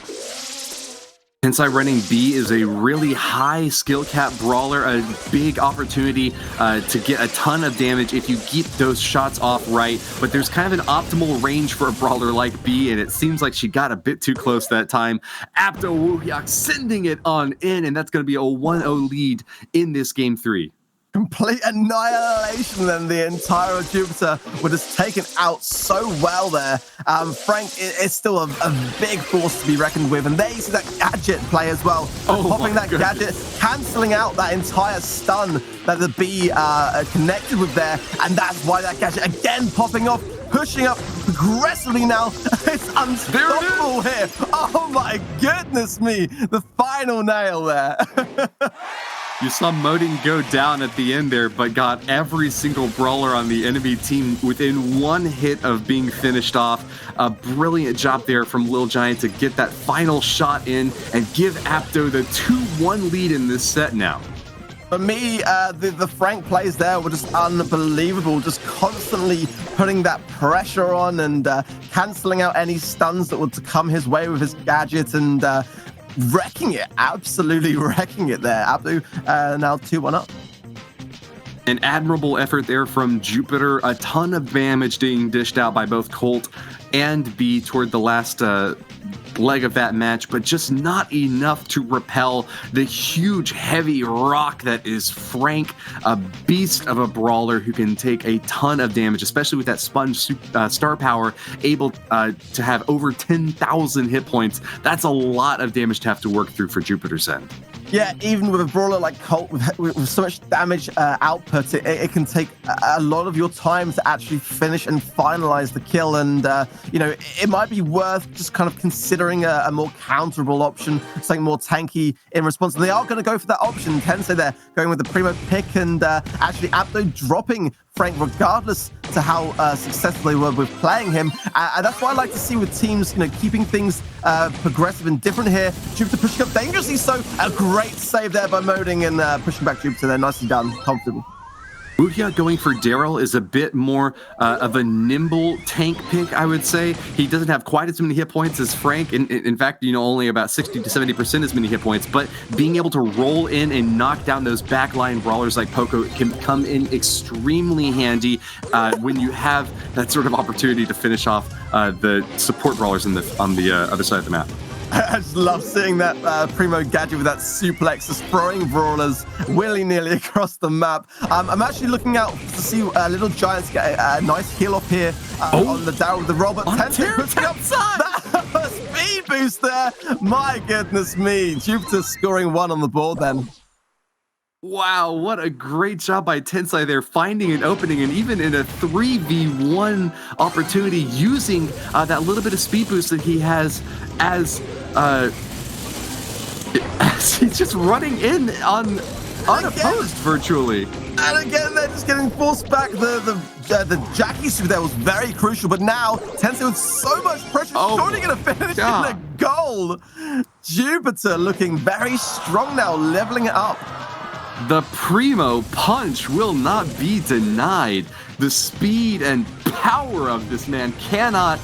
INTZ running B is a really high skill cap brawler, a big opportunity to get a ton of damage if you keep those shots off right, but there's kind of an optimal range for a brawler like B, and it seems like she got a bit too close that time. APDO Woohyak sending it on in, and that's going to be a 1-0 lead in this game 3. Complete annihilation, then the entire Jupiter were just taken out so well there. Frank is still a big force to be reckoned with, and there you see that gadget play as well. Popping that gadget, cancelling out that entire stun that the B connected with there, and that's why that gadget again popping off, pushing up aggressively now. It's unstoppable here. Oh my goodness me, the final nail there. You saw Modin go down at the end there, but got every single brawler on the enemy team within one hit of being finished off. A brilliant job there from Lil Giant to get that final shot in and give APDO the 2-1 lead in this set now. For me, the Frank plays there were just unbelievable, just constantly putting that pressure on and cancelling out any stuns that were to come his way with his gadget, and wrecking it, absolutely wrecking it there. APDO now 2-1 up. An admirable effort there from Jupiter. A ton of damage being dished out by both Colt and B toward the last leg of that match, but just not enough to repel the huge heavy rock that is Frank, a beast of a brawler who can take a ton of damage, especially with that sponge star power, able to have over 10,000 hit points. That's a lot of damage to have to work through for Jupiter's end. Yeah, even with a brawler like Colt with so much damage output, it can take a lot of your time to actually finish and finalize the kill. And, you know, it might be worth just kind of considering a more counterable option, something more tanky in response. And they are going to go for that option. INTZ they're going with the Primo pick, and actually APDO dropping Frank regardless to how successful they were with playing him. And that's what I like to see with teams, you know, keeping things progressive and different here. Jupiter pushing up dangerously, so a great save there by Moding, and pushing back Jupiter there. Nicely done, comfortable. Woohyak going for Daryl is a bit more of a nimble tank pick, I would say. He doesn't have quite as many hit points as Frank. In fact, you know, only about 60 to 70% as many hit points. But being able to roll in and knock down those backline brawlers like Poco can come in extremely handy when you have that sort of opportunity to finish off the support brawlers on the other side of the map. I just love seeing that Primo gadget with that suplex, just throwing brawlers willy-nilly across the map. I'm actually looking out to see Little Giants get a nice heal up here on the Daryl with the Robert. INTZ putting up that speed boost there. My goodness me. Jupiter scoring 1 on the board then. Wow, what a great job by INTZ there, finding an opening, and even in a 3v1 opportunity, using that little bit of speed boost that he has as he's just running in on unopposed virtually. And again, they're just getting forced back. The Jackie suit there was very crucial, but now INTZ with so much pressure, surely going to finish in a goal. Jupiter looking very strong now, leveling it up. The Primo punch will not be denied. The speed and power of this man cannot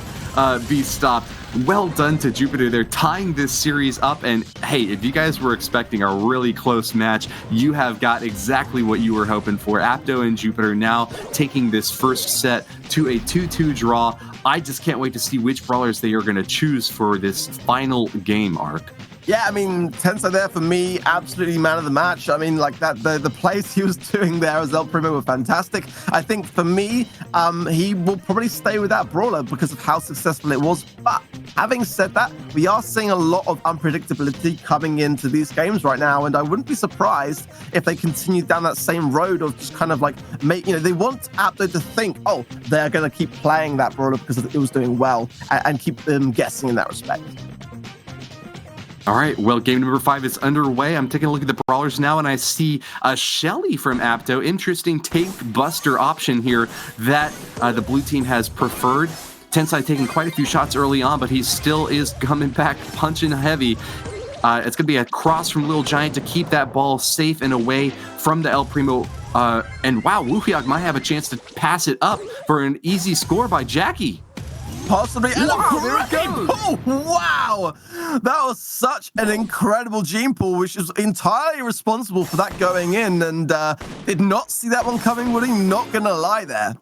be stopped. Well done to Jupiter. They're tying this series up, and hey, if you guys were expecting a really close match, you have got exactly what you were hoping for. APDO and Jupiter now taking this first set to a 2-2 draw. I just can't wait to see which brawlers they are going to choose for this final game arc. Yeah, I mean, INTZ there for me, absolutely man of the match. I mean, like that, the plays he was doing there as El Primo were fantastic. I think for me, he will probably stay with that brawler because of how successful it was. But having said that, we are seeing a lot of unpredictability coming into these games right now, and I wouldn't be surprised if they continue down that same road of just kind of like, they want APDO to think, oh, they're going to keep playing that brawler because it was doing well, and keep them guessing in that respect. All right, well, game number 5 is underway. I'm taking a look at the brawlers now, and I see a Shelly from APDO. Interesting tank buster option here that the blue team has preferred. Tensai taking quite a few shots early on, but he still is coming back, punching heavy. It's going to be a cross from Little Giant to keep that ball safe and away from the El Primo. And wow, Wuhyuk might have a chance to pass it up for an easy score by Jackie. Possibly. And Wow, there it goes. Oh, wow. That was such an incredible gene pool, which was entirely responsible for that going in, and did not see that one coming, Woody. Not going to lie there.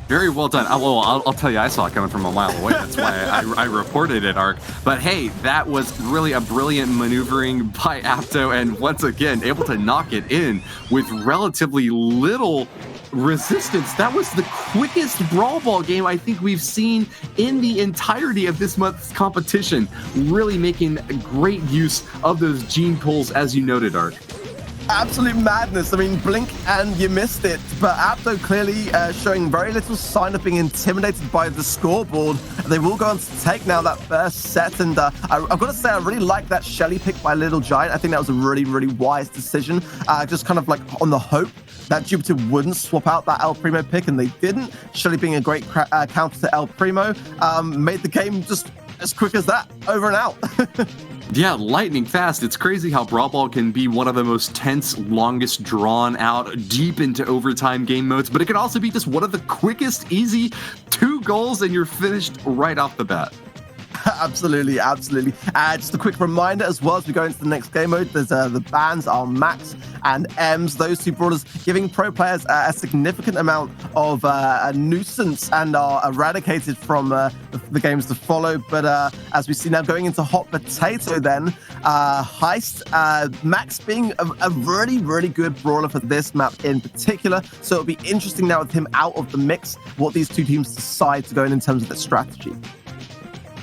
Very well done. I'll tell you, I saw it coming from a mile away. That's why I reported it, Ark. But hey, that was really a brilliant maneuvering by APDO, and once again, able to knock it in with relatively little resistance. That was the quickest Brawl Ball game I think we've seen in the entirety of this month's competition. Really making great use of those gene pulls, as you noted, Ark. Absolute madness. I mean, blink and you missed it. But APDO clearly showing very little sign of being intimidated by the scoreboard. They will go on to take now that first set. And I've got to say, I really like that Shelly pick by Little Giant. I think that was a really, really wise decision. Just kind of like on the hope that Jupiter wouldn't swap out that El Primo pick, and they didn't. Shelly being a great counter to El Primo made the game just as quick as that, over and out. Yeah, lightning fast. It's crazy how Brawl Ball can be one of the most tense, longest drawn out, deep into overtime game modes, but it can also be just one of the quickest, easy 2 goals and you're finished right off the bat. Absolutely, absolutely. Just a quick reminder as well as we go into the next game mode, there's the bans are Max and Ems, those 2 brawlers giving pro players a significant amount of a nuisance and are eradicated from the games to follow. But as we see now going into Hot Potato then, Heist, Max being a really, really good brawler for this map in particular. So it'll be interesting now with him out of the mix, what these 2 teams decide to go in terms of their strategy.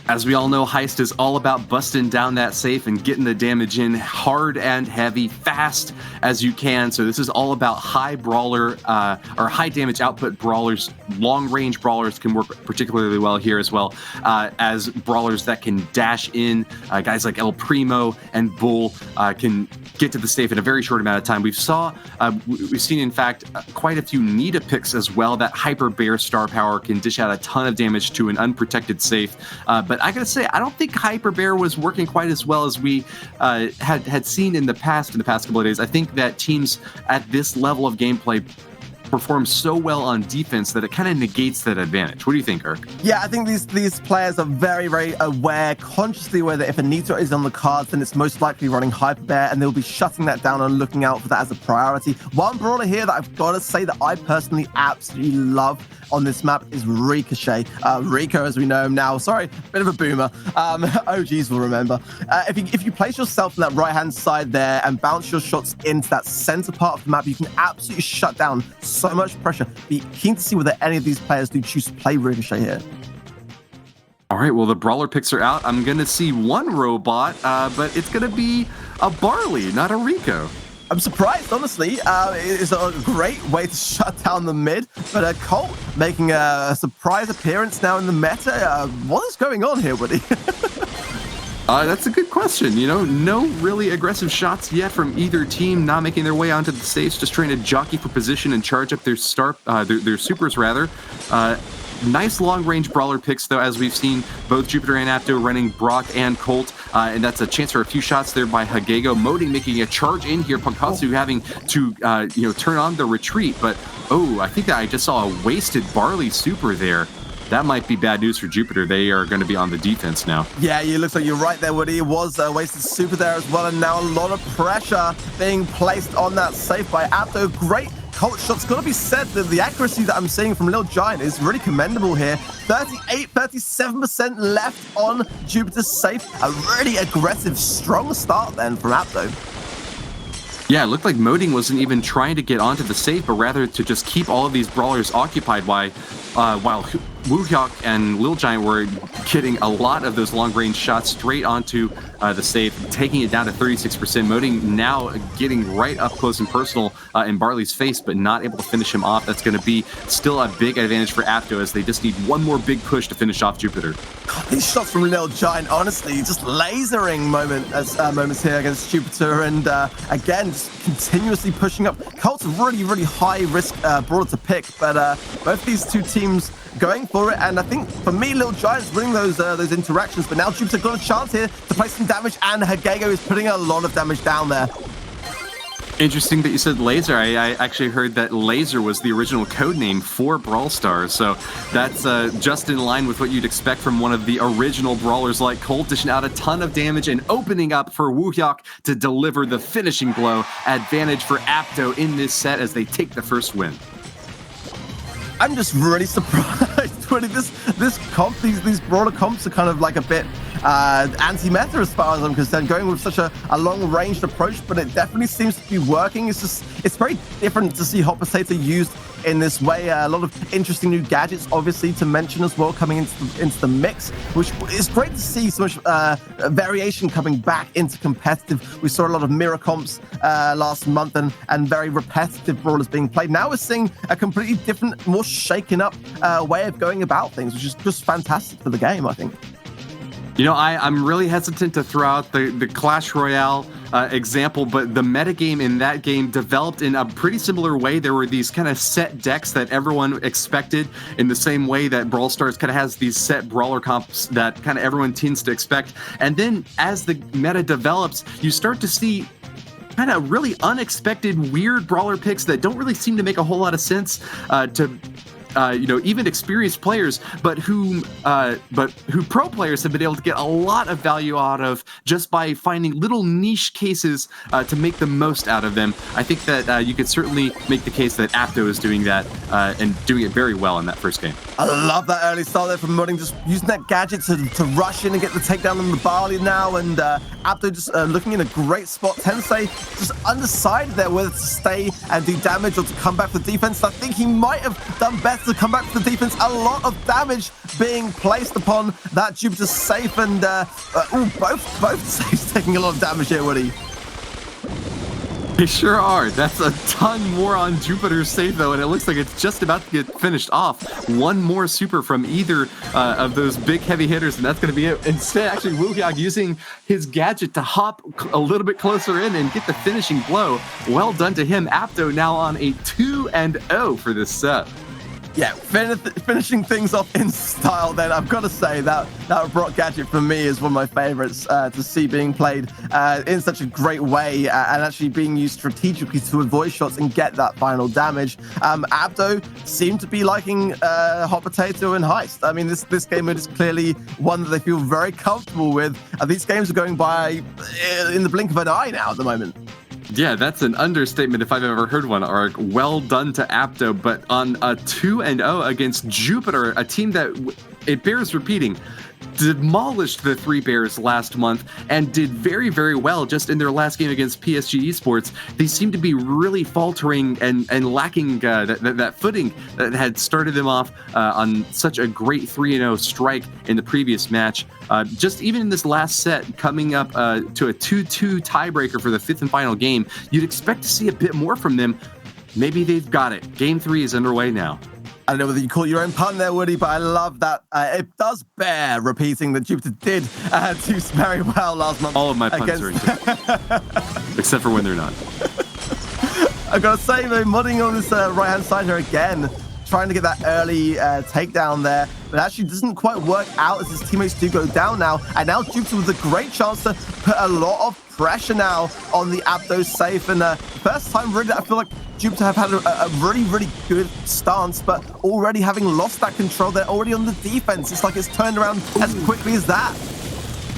As we all know, Heist is all about busting down that safe and getting the damage in hard and heavy, fast as you can. So this is all about high brawler or high damage output brawlers. Long range brawlers can work particularly well here as well as brawlers that can dash in. Guys like El Primo and Bull can get to the safe in a very short amount of time. We've seen, in fact, quite a few Nita picks as well. That Hyper Bear star power can dish out a ton of damage to an unprotected safe. But I gotta say, I don't think Hyper Bear was working quite as well as we had seen in the past couple of days. I think that teams at this level of gameplay perform so well on defense that it kind of negates that advantage. What do you think, Ark? Yeah, I think these players are very, very aware, consciously aware that if a Nita is on the cards, then it's most likely running Hyper Bear, and they'll be shutting that down and looking out for that as a priority. One brawler here that I've got to say that I personally absolutely love on this map is Ricochet. Rico, as we know him now. Sorry, bit of a boomer. OGs will remember. If you place yourself on that right-hand side there and bounce your shots into that center part of the map, you can absolutely shut down so much pressure. Be keen to see whether any of these players do choose to play Ricochet here. All right, well, the brawler picks are out. I'm going to see one robot, but it's going to be a Barley, not a Rico. I'm surprised, honestly. It's a great way to shut down the mid, but Colt making a surprise appearance now in the meta. What is going on here, Woody? That's a good question. You know, no really aggressive shots yet from either team, not making their way onto the stage, just trying to jockey for position and charge up their their supers, rather. Nice long-range brawler picks, though, as we've seen both Jupiter and APDO running Brock and Colt, and that's a chance for a few shots there by Hagego. Moding making a charge in here, Pankatsu having to turn on the retreat, but I think that I just saw a wasted Barley super there. That might be bad news for Jupiter. They are going to be on the defense now. Yeah, it looks like you're right there, Woody. It was a wasted super there as well, and now a lot of pressure being placed on that safe by APDO. Great Colt shots. Got to be said that the accuracy that I'm seeing from Lil Giant is really commendable here. 37% left on Jupiter's safe. A really aggressive, strong start then from APDO. Yeah, it looked like Moding wasn't even trying to get onto the safe, but rather to just keep all of these brawlers occupied while Woohyuk and Lil Giant were getting a lot of those long-range shots straight onto the safe, taking it down to 36%. Moding now getting right up close and personal in Barley's face, but not able to finish him off. That's going to be still a big advantage for APDO as they just need one more big push to finish off Jupiter. These shots from Lil Giant, honestly, just lasering moments here against Jupiter, and again, just continuously pushing up. Colt's a really, really high-risk brawler to pick, but both these two teams going for it, and I think for me, Lil Giant's winning those interactions, but now Jupiter got a chance here to play some damage, and Hagego is putting a lot of damage down there. Interesting that you said Laser. I actually heard that Laser was the original code name for Brawl Stars, so that's just in line with what you'd expect from one of the original brawlers like Colt, dishing out a ton of damage and opening up for Woohyuk to deliver the finishing blow. Advantage for APDO in this set as they take the first win. I'm just really surprised. This comp, these brawler comps are kind of like a bit anti-meta as far as I'm concerned, going with such a long-ranged approach, but it definitely seems to be working. It's very different to see Hot Potato used in this way. A lot of interesting new gadgets, obviously, to mention as well, coming into the mix, which is great to see so much variation coming back into competitive. We saw a lot of mirror comps last month and very repetitive brawlers being played. Now we're seeing a completely different, more shaken up way of going about things, which is just fantastic for the game, I think. You know, I'm really hesitant to throw out the Clash Royale example, but the metagame in that game developed in a pretty similar way. There were these kind of set decks that everyone expected in the same way that Brawl Stars kind of has these set brawler comps that kind of everyone tends to expect. And then as the meta develops, you start to see kind of really unexpected, weird brawler picks that don't really seem to make a whole lot of sense to even experienced players, but who pro players have been able to get a lot of value out of just by finding little niche cases to make the most out of them. I think that you could certainly make the case that APDO is doing that and doing it very well in that first game. I love that early start there from Modding, just using that gadget to rush in and get the takedown on the Barley now, and APDO just looking in a great spot. Tensei just undecided there whether to stay and do damage or to come back for defense. I think he might have done better to come back to the defense. A lot of damage being placed upon that Jupiter safe, and both safes taking a lot of damage here, Woody. They sure are. That's a ton more on Jupiter's safe, though, and it looks like it's just about to get finished off. One more super from either of those big heavy hitters, and that's going to be it. Instead, actually, Woohyuk using his gadget to hop a little bit closer in and get the finishing blow. Well done to him. APDO now on a 2-0 for this set. Yeah, finishing things off in style then. I've got to say that Brock gadget for me is one of my favorites to see being played in such a great way and actually being used strategically to avoid shots and get that final damage. APDO seemed to be liking Hot Potato and Heist. I mean, this game is clearly one that they feel very comfortable with. These games are going by in the blink of an eye now at the moment. Yeah, that's an understatement if I've ever heard one, Ark. Well done to APDO, but on a 2-0 against Jupiter, a team that, it bears repeating, demolished the Three Bears last month and did very, very well just in their last game against PSG Esports. They seem to be really faltering and lacking that footing that had started them off on such a great 3-0 strike in the previous match. Just even in this last set, coming up to a 2-2 tiebreaker for the fifth and final game, you'd expect to see a bit more from them. Maybe they've got it. Game 3 is underway now. I don't know whether you call it your own pun there, Woody, but I love that. It does bear repeating that Jupiter did do very well last month. All of my puns are except for when they're not. I've got to say, though, Modding on this right-hand side here again, trying to get that early takedown there, but actually doesn't quite work out as his teammates do go down now. And now Jupiter with a great chance to put a lot of pressure now on the APDO safe. And first time, really, I feel like Jupiter have had a really, really good stance, but already having lost that control, they're already on the defense. It's like it's turned around as quickly as that.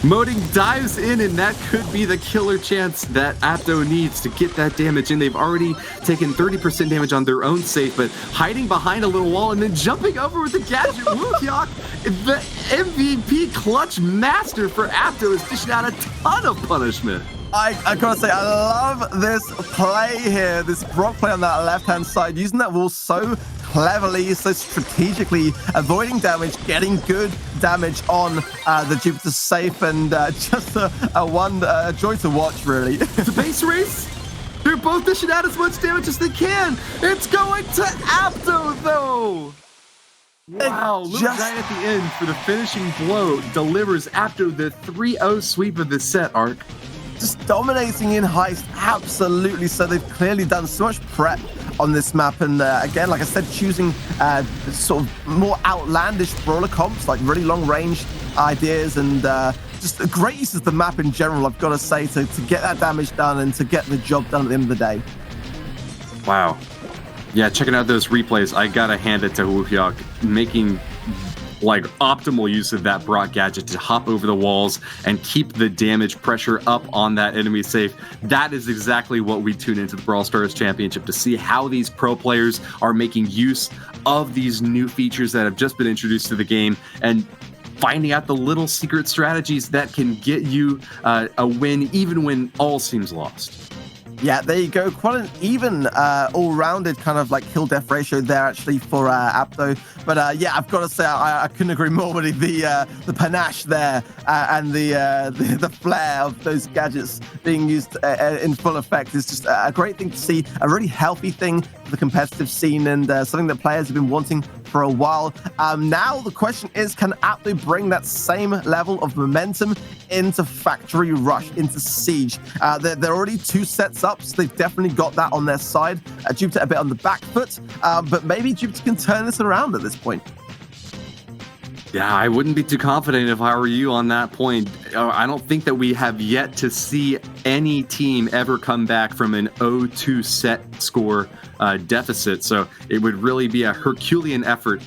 Moding dives in, and that could be the killer chance that APDO needs to get that damage in. They've already taken 30% damage on their own safe, but hiding behind a little wall and then jumping over with the gadget. Woohyuk, the MVP clutch master for APDO, is dishing out a ton of punishment. I gotta say, I love this play here, this Brock play on that left-hand side, using that wall so cleverly, so strategically avoiding damage, getting good damage on the Jupiter safe, and just a joy to watch, really. The base race? They're both dishing out as much damage as they can. It's going to APDO, though. Wow, Luke just right at the end for the finishing blow delivers APDO the 3-0 sweep of the set, Ark. Just dominating in heist, absolutely. So they've clearly done so much prep on this map, and again, like I said, choosing sort of more outlandish brawler comps, like really long range ideas, and just a great use of the map in general, I've got to say, to get that damage done and to get the job done at the end of the day. Wow. Yeah, checking out those replays, I gotta hand it to Woohyuk, making like optimal use of that Brock gadget to hop over the walls and keep the damage pressure up on that enemy safe. That is exactly what we tune into the Brawl Stars Championship to see, how these pro players are making use of these new features that have just been introduced to the game and finding out the little secret strategies that can get you a win even when all seems lost. Yeah, there you go. Quite an even, all-rounded kind of like kill-death ratio there, actually, for APDO. But yeah, I've got to say, I couldn't agree more with the panache there and the flair of those gadgets being used in full effect is just a great thing to see. A really healthy thing for the competitive scene, and something that players have been wanting for a while. Now the question is, can APDO bring that same level of momentum into Factory Rush, into Siege? They're already 2 sets up, so they've definitely got that on their side. Jupiter a bit on the back foot, but maybe Jupiter can turn this around at this point. Yeah, I wouldn't be too confident if I were you on that point. I don't think that we have yet to see any team ever come back from an 0-2 set score deficit. So it would really be a Herculean effort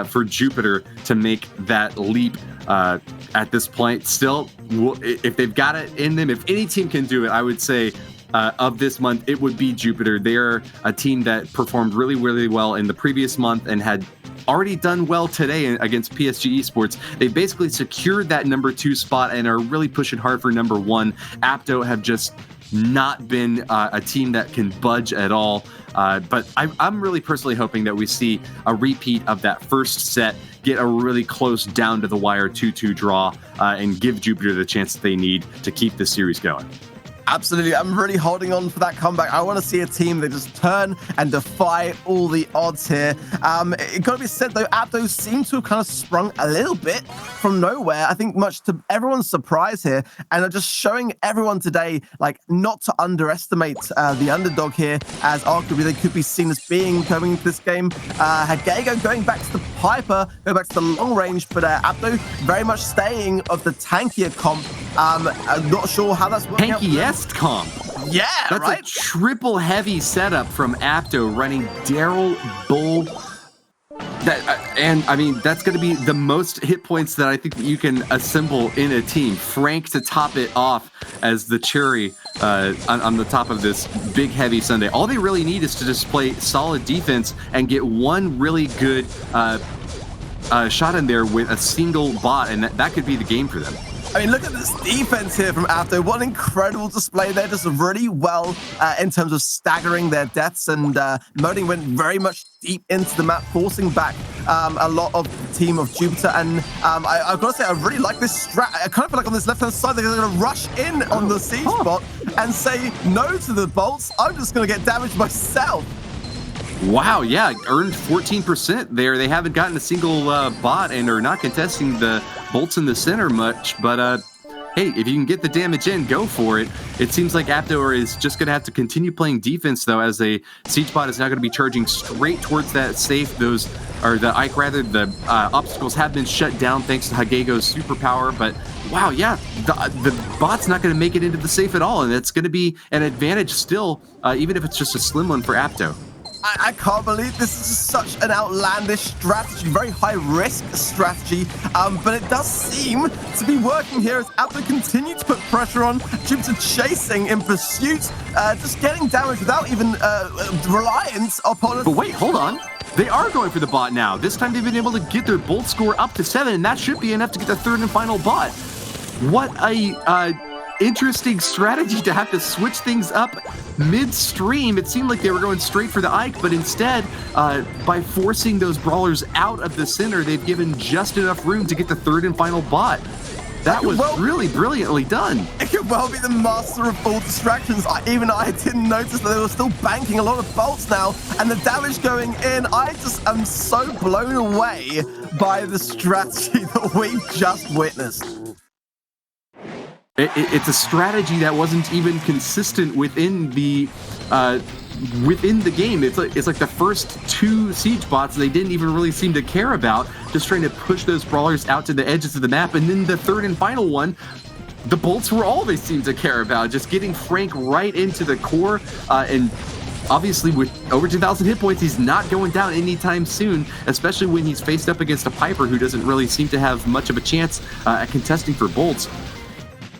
for Jupiter to make that leap at this point. Still, if they've got it in them, if any team can do it, I would say of this month, it would be Jupiter. They're a team that performed really, really well in the previous month and had already done well today against PSG Esports. They basically secured that number 2 spot and are really pushing hard for number 1. APDO have just not been a team that can budge at all. But I'm really personally hoping that we see a repeat of that first set, get a really close down to the wire 2-2 draw, and give Jupiter the chance that they need to keep this series going. Absolutely. I'm really holding on for that comeback. I want to see a team that just turn and defy all the odds here. It got to be said, though, APDO seem to have kind of sprung a little bit from nowhere. I think much to everyone's surprise here, and are just showing everyone today, like, not to underestimate the underdog here, as arguably they could be seen as being going into this game. Hagego going back to the Piper, going back to the long range, but APDO very much staying of the tankier comp. I'm not sure how that's working out. Tankiest comp. Yeah, that's right? a triple heavy setup from APDO running Daryl, Bull. And I mean, that's going to be the most hit points that I think that you can assemble in a team. Frank to top it off as the cherry on the top of this big heavy Sunday. All they really need is to just play solid defense and get one really good shot in there with a single bot, and that could be the game for them. I mean, look at this defense here from APDO. What an incredible display there. Just really well in terms of staggering their deaths, and Moding went very much deep into the map, forcing back a lot of the team of Jupiter. And I've got to say, I really like this strat. I kind of feel like on this left-hand side, they're going to rush in on the siege spot and say no to the bolts. I'm just going to get damaged myself. Wow, yeah, earned 14% there. They haven't gotten a single bot and are not contesting the bolts in the center much, but hey, if you can get the damage in, go for it. It seems like APDO is just going to have to continue playing defense, though, as a siege bot is now going to be charging straight towards that safe. The obstacles have been shut down thanks to Hagego's superpower, but wow, yeah, the bot's not going to make it into the safe at all, and it's going to be an advantage still, even if it's just a slim one for APDO. I can't believe this is just such an outlandish strategy, very high-risk strategy, but it does seem to be working here as APDO continue to put pressure on. Jupiter chasing in pursuit, just getting damage without even reliance upon it. But wait, hold on. They are going for the bot now. This time they've been able to get their bolt score up to 7, and that should be enough to get the third and final bot. What a interesting strategy to have to switch things up midstream, it seemed like they were going straight for the Ike, but instead, by forcing those brawlers out of the center, they've given just enough room to get the third and final bot. That was really brilliantly done. It could well be the master of all distractions. Even I didn't notice that they were still banking a lot of bolts now, and the damage going in. I just am so blown away by the strategy that we've just witnessed. It's a strategy that wasn't even consistent within the game. It's like the first two siege bots they didn't even really seem to care about, just trying to push those brawlers out to the edges of the map, and then the third and final one, the bolts were all they seemed to care about, just getting Frank right into the core, and obviously with over 2,000 hit points, he's not going down anytime soon, especially when he's faced up against a Piper who doesn't really seem to have much of a chance at contesting for bolts.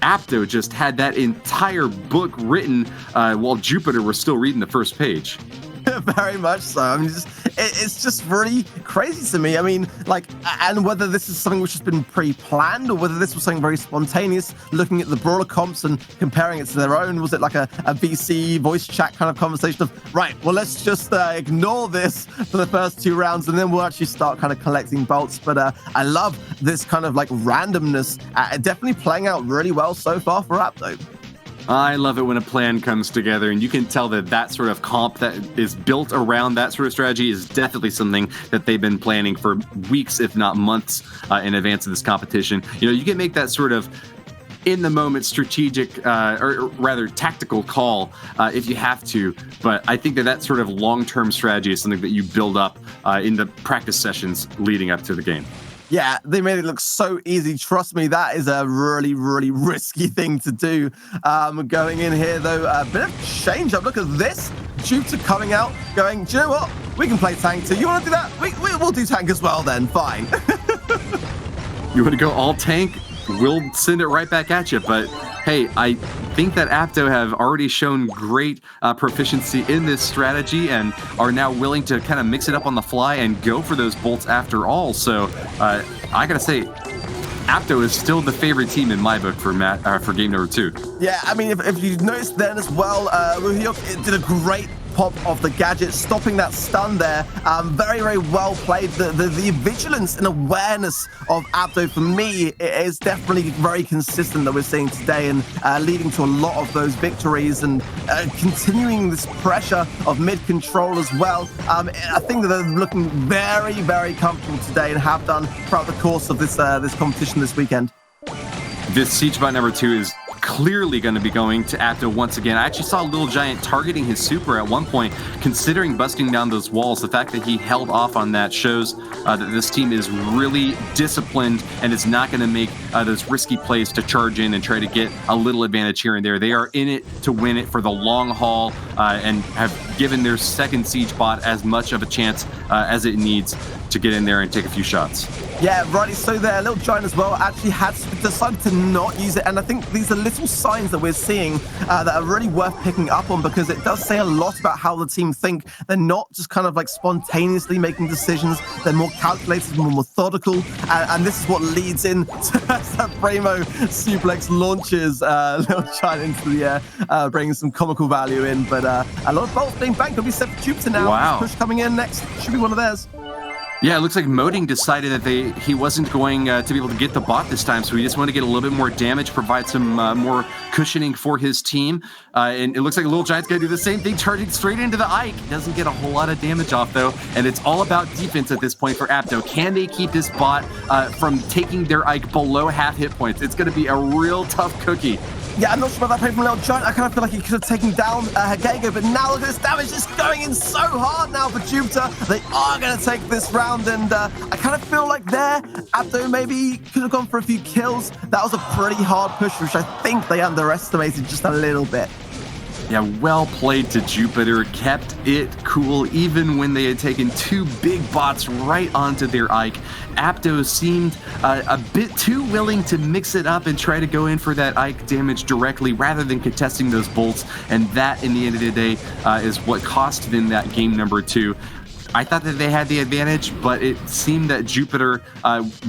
APDO just had that entire book written while Jupiter was still reading the first page. Very much so. I mean, it's just really crazy to me. I mean, like, and whether this is something which has been pre-planned or whether this was something very spontaneous, looking at the brawler comps and comparing it to their own, was it like a VC voice chat kind of conversation of, right, well, let's just ignore this for the first two rounds and then we'll actually start kind of collecting bolts. But I love this kind of like randomness, definitely playing out really well so far for APDO. I love it when a plan comes together, and you can tell that that sort of comp that is built around that sort of strategy is definitely something that they've been planning for weeks, if not months, in advance of this competition. You know, you can make that sort of in-the-moment strategic, or rather tactical call if you have to, but I think that sort of long-term strategy is something that you build up in the practice sessions leading up to the game. Yeah, they made it look so easy. Trust me, that is a really, really risky thing to do. Going in here, though, a bit of change up. Look at this. Jupiter coming out, going, do you know what? We can play tank too. You want to do that? We'll do tank as well then. Fine. You want to go all tank? We'll send it right back at you. But hey, I think that APDO have already shown great proficiency in this strategy and are now willing to kind of mix it up on the fly and go for those bolts after all. So I gotta say, APDO is still the favorite team in my book for game number 2. Yeah, I mean, if you noticed then as well, Ruhyuk did a great pop of the gadget, stopping that stun there. Very, very well played. The vigilance and awareness of APDO, for me, is definitely very consistent that we're seeing today, and leading to a lot of those victories and continuing this pressure of mid-control as well. I think that they're looking very, very comfortable today and have done throughout the course of this competition this weekend. This siege bot number 2 is clearly going to be going to APDO once again. I actually saw Little Giant targeting his super at one point, considering busting down those walls. The fact that he held off on that shows that this team is really disciplined and is not going to make those risky plays to charge in and try to get a little advantage here and there. They are in it to win it for the long haul and have given their second siege bot as much of a chance as it needs to get in there and take a few shots. Yeah, rightly so there. Little Giant as well actually had decided to not use it, and I think these are little signs that we're seeing that are really worth picking up on, because it does say a lot about how the team think. They're not just kind of like spontaneously making decisions. They're more calculated, more methodical, and this is what leads in to that Primo suplex launches Little Giant into the air, bringing some comical value in, but a lot of bolts being banked. Will be set for Jupiter now. Wow. Push coming in next. Should be one of theirs. Yeah, it looks like Moding decided that he wasn't going to be able to get the bot this time, so he just wanted to get a little bit more damage, provide some more cushioning for his team. And it looks like Little Giant's going to do the same thing, charging straight into the Ike. Doesn't get a whole lot of damage off, though, and it's all about defense at this point for APDO. Can they keep this bot from taking their Ike below half hit points? It's going to be a real tough cookie. Yeah, I'm not sure about that play from Little Giant. I kind of feel like he could have taken down Hagego, but now look at this damage just going in so hard now for Jupiter. They are going to take this round, and I kind of feel like there, APDO maybe could have gone for a few kills. That was a pretty hard push, which I think they underestimated just a little bit. Yeah, well played to Jupiter. Kept it cool even when they had taken two big bots right onto their Ike. APDO seemed a bit too willing to mix it up and try to go in for that Ike damage directly rather than contesting those bolts. And that, in the end of the day, is what cost them that game number 2. I thought that they had the advantage, but it seemed that Jupiter,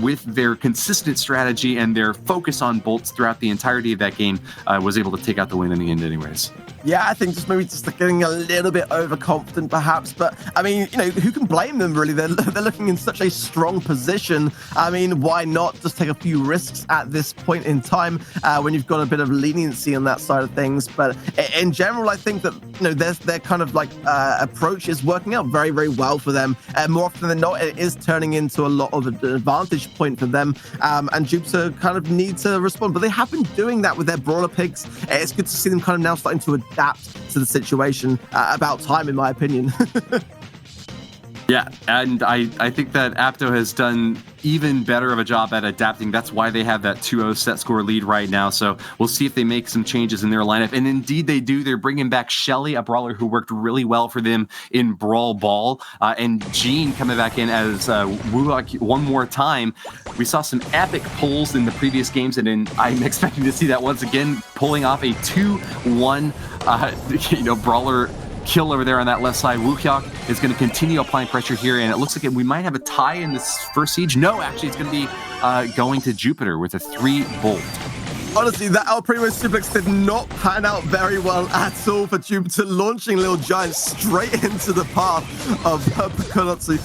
with their consistent strategy and their focus on bolts throughout the entirety of that game, was able to take out the win in the end anyways. Yeah, I think just maybe just getting a little bit overconfident, perhaps. But I mean, who can blame them? Really, they're looking in such a strong position. I mean, why not just take a few risks at this point in time when you've got a bit of leniency on that side of things? But in general, I think that their kind of like approach is working out very, very well for them. More often than not, it is turning into a lot of an advantage point for them. And Jupiter kind of need to respond, but they have been doing that with their brawler picks. It's good to see them kind of now starting to adapt to the situation. About time, in my opinion. Yeah, and I think that APDO has done even better of a job at adapting. That's why they have that 2-0 set score lead right now. So we'll see if they make some changes in their lineup. And indeed they do. They're bringing back Shelly, a brawler who worked really well for them in Brawl Ball. And Jean coming back in as Wulak one more time. We saw some epic pulls in the previous games, and then I'm expecting to see that once again, pulling off a 2-1 brawler kill over there on that left side. Wukhyok is going to continue applying pressure here, and it looks like we might have a tie in this first siege. No, actually, it's going to be going to Jupiter with a 3-bolt. Honestly, that El Primo suplex did not pan out very well at all for Jupiter, launching Little Giant straight into the path of Picolazzi.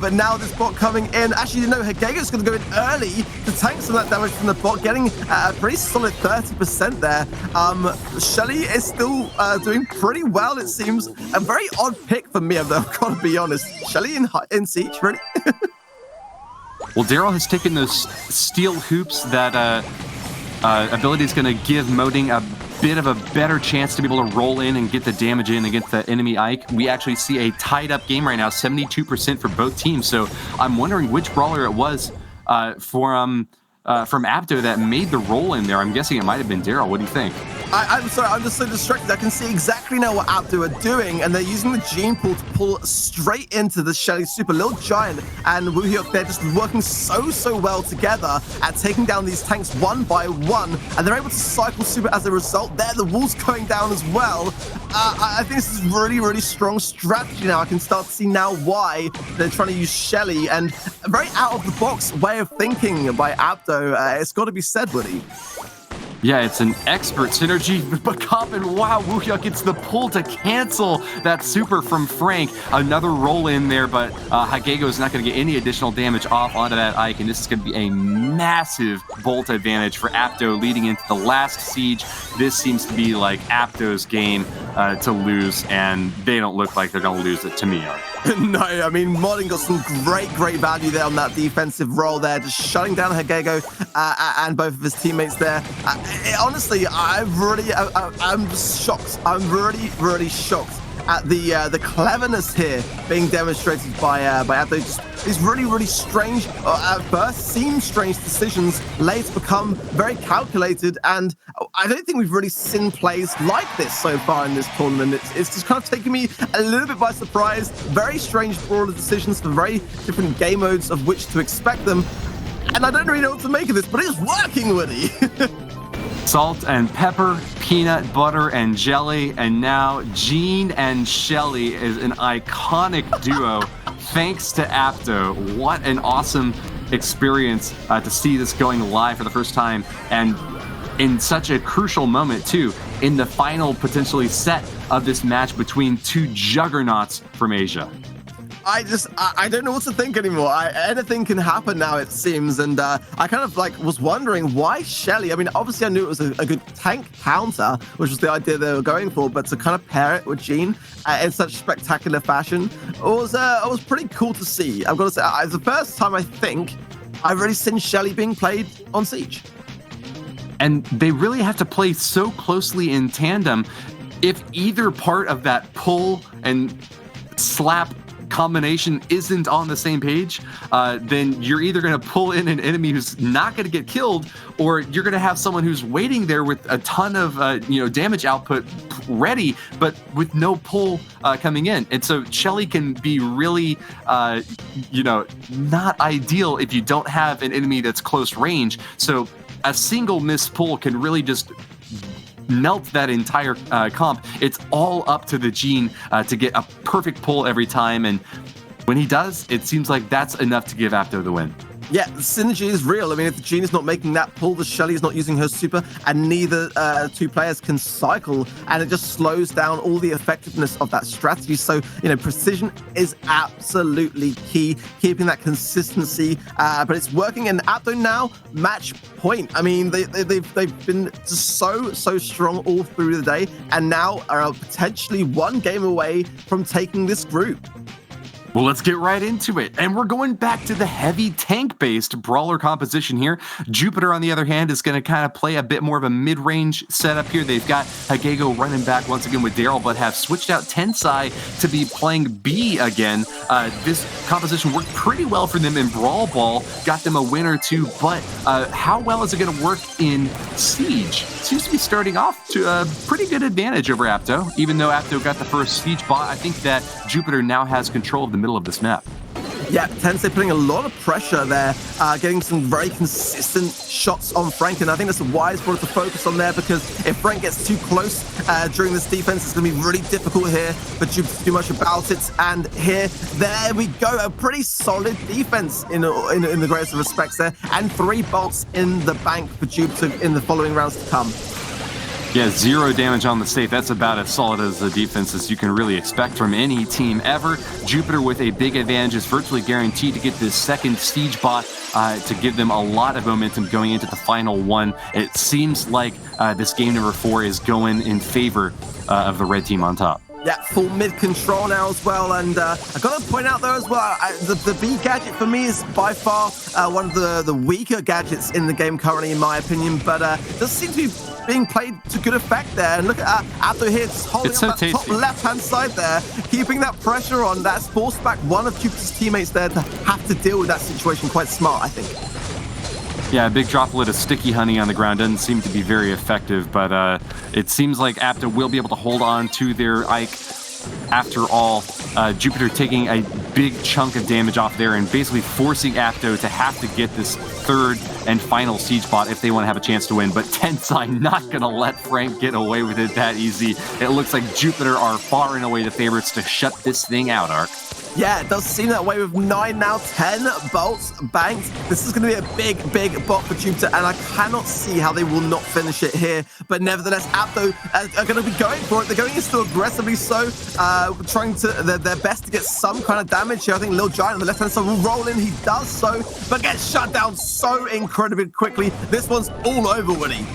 But now this bot coming in. Actually, Hagega's going to go in early to tank some of that damage from the bot, getting a pretty solid 30% there. Shelly is still doing pretty well, it seems. A very odd pick for me, I've got to be honest. Shelly in Siege, really? Well, Daryl has taken those steel hoops that ability is going to give Moding a bit of a better chance to be able to roll in and get the damage in against the enemy Ike. We actually see a tied up game right now, 72% for both teams. So I'm wondering which brawler it was from APDO that made the roll in there. I'm guessing it might have been Daryl. What do you think? I'm sorry, I'm just so distracted. I can see exactly now what APDO are doing, and they're using the Gene Pool to pull straight into the Shelly Super. Little Giant and Woohyuk, they're just working so well together at taking down these tanks one by one, and they're able to cycle Super as a result. There, the wall's going down as well. I think this is really strong strategy now. I can start to see now why they're trying to use Shelly, and a very out-of-the-box way of thinking by APDO. It's got to be said, Woody. Yeah, it's an expert synergy, but Coppin, wow, Woohyuk gets the pull to cancel that super from Frank. Another roll in there, but Hagego is not going to get any additional damage off onto that Ike, and this is going to be a massive bolt advantage for APDO leading into the last siege. This seems to be like APDO's game to lose, and they don't look like they're going to lose it to me. No, I mean, Modern got some great value there on that defensive role there, just shutting down Hagego and both of his teammates there. Honestly, I'm just shocked. I'm really shocked at the cleverness here being demonstrated by APDO. Just these really strange, at first seem strange decisions, later become very calculated, and I don't think we've really seen plays like this so far in this tournament. It's just kind of taken me a little bit by surprise. Very strange brawler decisions for very different game modes of which to expect them, and I don't really know what to make of this, but it's working, Woody. Salt and pepper, peanut butter and jelly, and now Jean and Shelly is an iconic duo thanks to APDO. What an awesome experience to see this going live for the first time, and in such a crucial moment too, in the final potentially set of this match between two juggernauts from Asia. I don't know what to think anymore. Anything can happen now, it seems, and I kind of was wondering why Shelly. I mean, obviously I knew it was a good tank counter, which was the idea they were going for, but to kind of pair it with Jean in such spectacular fashion, it was pretty cool to see. I've got to say, it's the first time I think I've really seen Shelly being played on Siege. And they really have to play so closely in tandem. If either part of that pull and slap combination isn't on the same page, then you're either going to pull in an enemy who's not going to get killed, or you're going to have someone who's waiting there with a ton of damage output ready, but with no pull coming in. And so Shelly can be really not ideal if you don't have an enemy that's close range. So a single missed pull can really just melt that entire comp. It's all up to the Gene to get a perfect pull every time, and when he does, it seems like that's enough to give APDO the win. Yeah, the synergy is real. I mean, if the Jean is not making that pull, the Shelly is not using her super, and neither two players can cycle, and it just slows down all the effectiveness of that strategy. So, precision is absolutely key, keeping that consistency, but it's working. And APDO now, match point. I mean, they've been just so strong all through the day, and now are potentially one game away from taking this group. Well, let's get right into it. And we're going back to the heavy tank-based brawler composition here. Jupiter, on the other hand, is going to kind of play a bit more of a mid-range setup here. They've got Hagego running back once again with Daryl, but have switched out Tensai to be playing B again. This composition worked pretty well for them in Brawl Ball, got them a win or two, but how well is it going to work in Siege? Seems to be starting off to a pretty good advantage over APDO. Even though APDO got the first Siege bot, I think that Jupiter now has control of the middle of this map. Yeah, Tensei putting a lot of pressure there, getting some very consistent shots on Frank, and I think that's a wise one to focus on there, because if Frank gets too close during this defense, it's going to be really difficult here for Jupiter to do much about it. And there we go, a pretty solid defense in the greatest of respects there, and 3 bolts in the bank for Jupiter in the following rounds to come. Yeah, 0 damage on the safe. That's about as solid as a defense as you can really expect from any team ever. Jupiter with a big advantage is virtually guaranteed to get this second Siege bot to give them a lot of momentum going into the final one. It seems like this game number 4 is going in favor of the red team on top. Yeah, full mid control now as well, and I got to point out though as well, the B gadget for me is by far one of the weaker gadgets in the game currently, in my opinion, but does seem to be being played to good effect there. And look at APDO here, just holding up that top left-hand side there, keeping that pressure on. That's forced back one of Jupiter's teammates there to have to deal with that situation. Quite smart, I think. Yeah, a big droplet of sticky honey on the ground doesn't seem to be very effective, but it seems like APDO will be able to hold on to their Ike. After all, Jupiter taking a big chunk of damage off there and basically forcing APDO to have to get this third and final Siege bot if they want to have a chance to win. But Tensai not going to let Frank get away with it that easy. It looks like Jupiter are far and away the favorites to shut this thing out, Ark. Yeah, it does seem that way with 9 now, 10 bolts banked. This is going to be a big bot for Jupiter, and I cannot see how they will not finish it here. But nevertheless, APDO are going to be going for it. They're going in still aggressively so, trying their best to get some kind of damage here. I think Lil Giant on the left-hand side will roll in. He does so, but gets shut down so incredibly quickly. This one's all over, Winnie.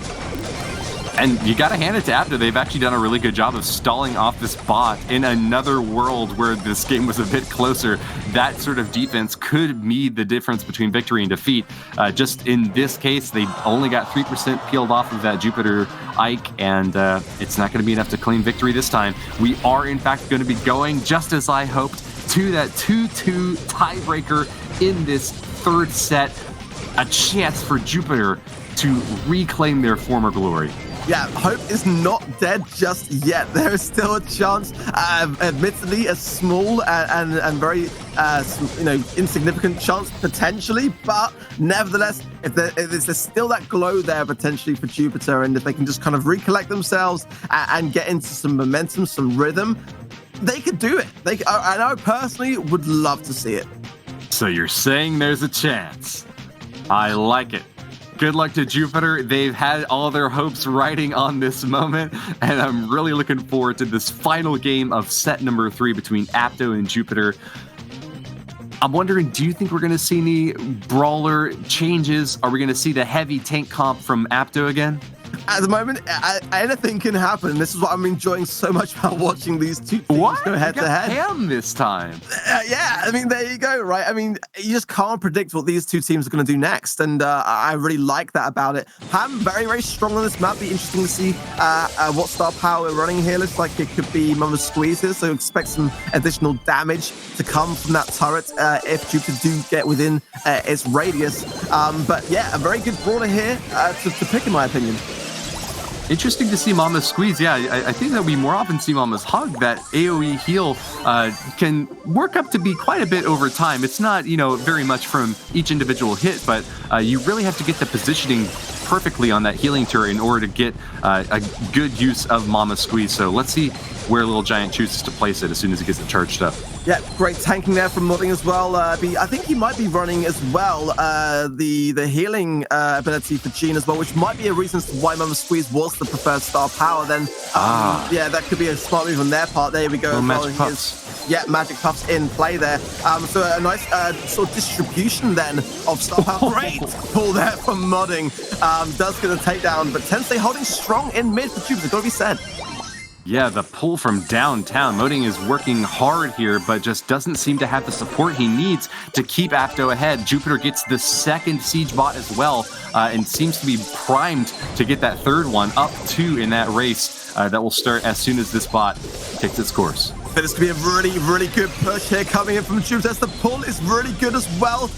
And you got to hand it to APDO. They've actually done a really good job of stalling off this bot. In another world where this game was a bit closer, that sort of defense could mean the difference between victory and defeat. Just in this case, they only got 3% peeled off of that Jupiter Ike, and it's not going to be enough to claim victory this time. We are, in fact, going to be going, just as I hoped, to that 2-2 tiebreaker in this third set. A chance for Jupiter to reclaim their former glory. Yeah, hope is not dead just yet. There is still a chance, admittedly a small and very insignificant chance potentially, but nevertheless, if there's still that glow there potentially for Jupiter, and if they can just kind of recollect themselves and get into some momentum, some rhythm, they could do it. And I personally would love to see it. So you're saying there's a chance? I like it. Good luck to Jupiter. They've had all their hopes riding on this moment, and I'm really looking forward to this final game of set number 3 between APDO and Jupiter. I'm wondering, do you think we're going to see any brawler changes? Are we going to see the heavy tank comp from APDO again? At the moment, anything can happen. This is what I'm enjoying so much about watching these two teams go head to head. Ham this time. Yeah, I mean, there you go, right? I mean, you just can't predict what these two teams are going to do next, and I really like that about it. Ham, very, very strong on this map. Be interesting to see what star power we're running here. Looks like it could be Mama Squeeze here, so expect some additional damage to come from that turret if Jupiter do get within its radius. But yeah, a very good brawler here to pick, in my opinion. Interesting to see Mama's Squeeze. Yeah, I think that we more often see Mama's Hug. That AoE heal can work up to be quite a bit over time. It's not, very much from each individual hit, but you really have to get the positioning perfectly on that healing turret in order to get a good use of Mama's Squeeze. So let's see where Little Giant chooses to place it as soon as he gets it charged up. Yeah, great tanking there from Modding as well. I think he might be running as well the healing ability for Gene as well, which might be a reason as to why Mama Squeeze was the preferred star power. Then, yeah, that could be a smart move on their part. There we go. Well, magic puffs. Yeah, magic puffs in play there. So a nice sort of distribution then of star power. Great pull there from Modding. Does get a takedown, but Tensei holding strong in mid for Jupiter. Got to be said. Yeah, the pull from downtown. Modding is working hard here, but just doesn't seem to have the support he needs to keep APDO ahead. Jupiter gets the second siege bot as well, and seems to be primed to get that third one, up 2 in that race that will start as soon as this bot takes its course. But this could be a really, really good push here coming in from Jupiter. The pull is really good as well.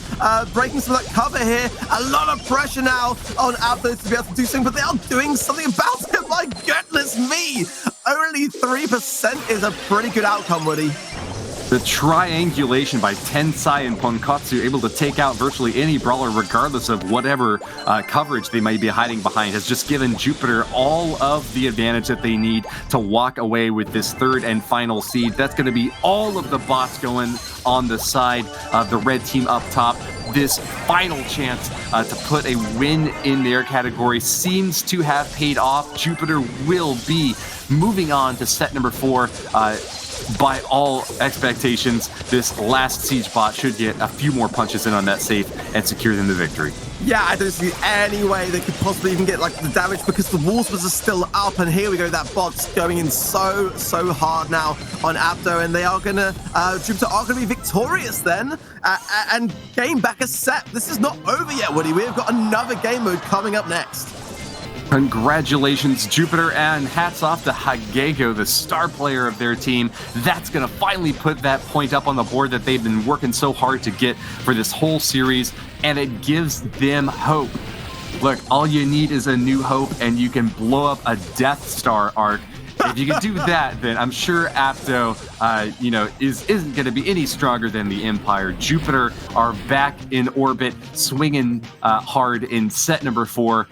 Breaking some of that cover here. A lot of pressure now on APDO to be able to do something, but they are doing something about it. My goodness me. Only 3% is a pretty good outcome, Woody. The triangulation by Tensai and Ponkatsu, able to take out virtually any brawler regardless of whatever coverage they might be hiding behind, has just given Jupiter all of the advantage that they need to walk away with this third and final seed. That's going to be all of the bots going on the side of the red team up top. This final chance to put a win in their category seems to have paid off. Jupiter will be moving on to set number 4. By all expectations, this last siege bot should get a few more punches in on that safe and secure them the victory. Yeah, I don't see any way they could possibly even get like the damage because the walls was still up, and here we go, that bot's going in so hard now on APDO, and they are gonna Jupiter are gonna be victorious then and gain back a set. This is not over yet, Woody. We've got another game mode coming up next. Congratulations, Jupiter, and hats off to Hagego, the star player of their team. That's going to finally put that point up on the board that they've been working so hard to get for this whole series, and it gives them hope. Look, all you need is a new hope, and you can blow up a Death Star arc. If you can do that, then I'm sure APDO, isn't going to be any stronger than the Empire. Jupiter are back in orbit, swinging hard in set number 4.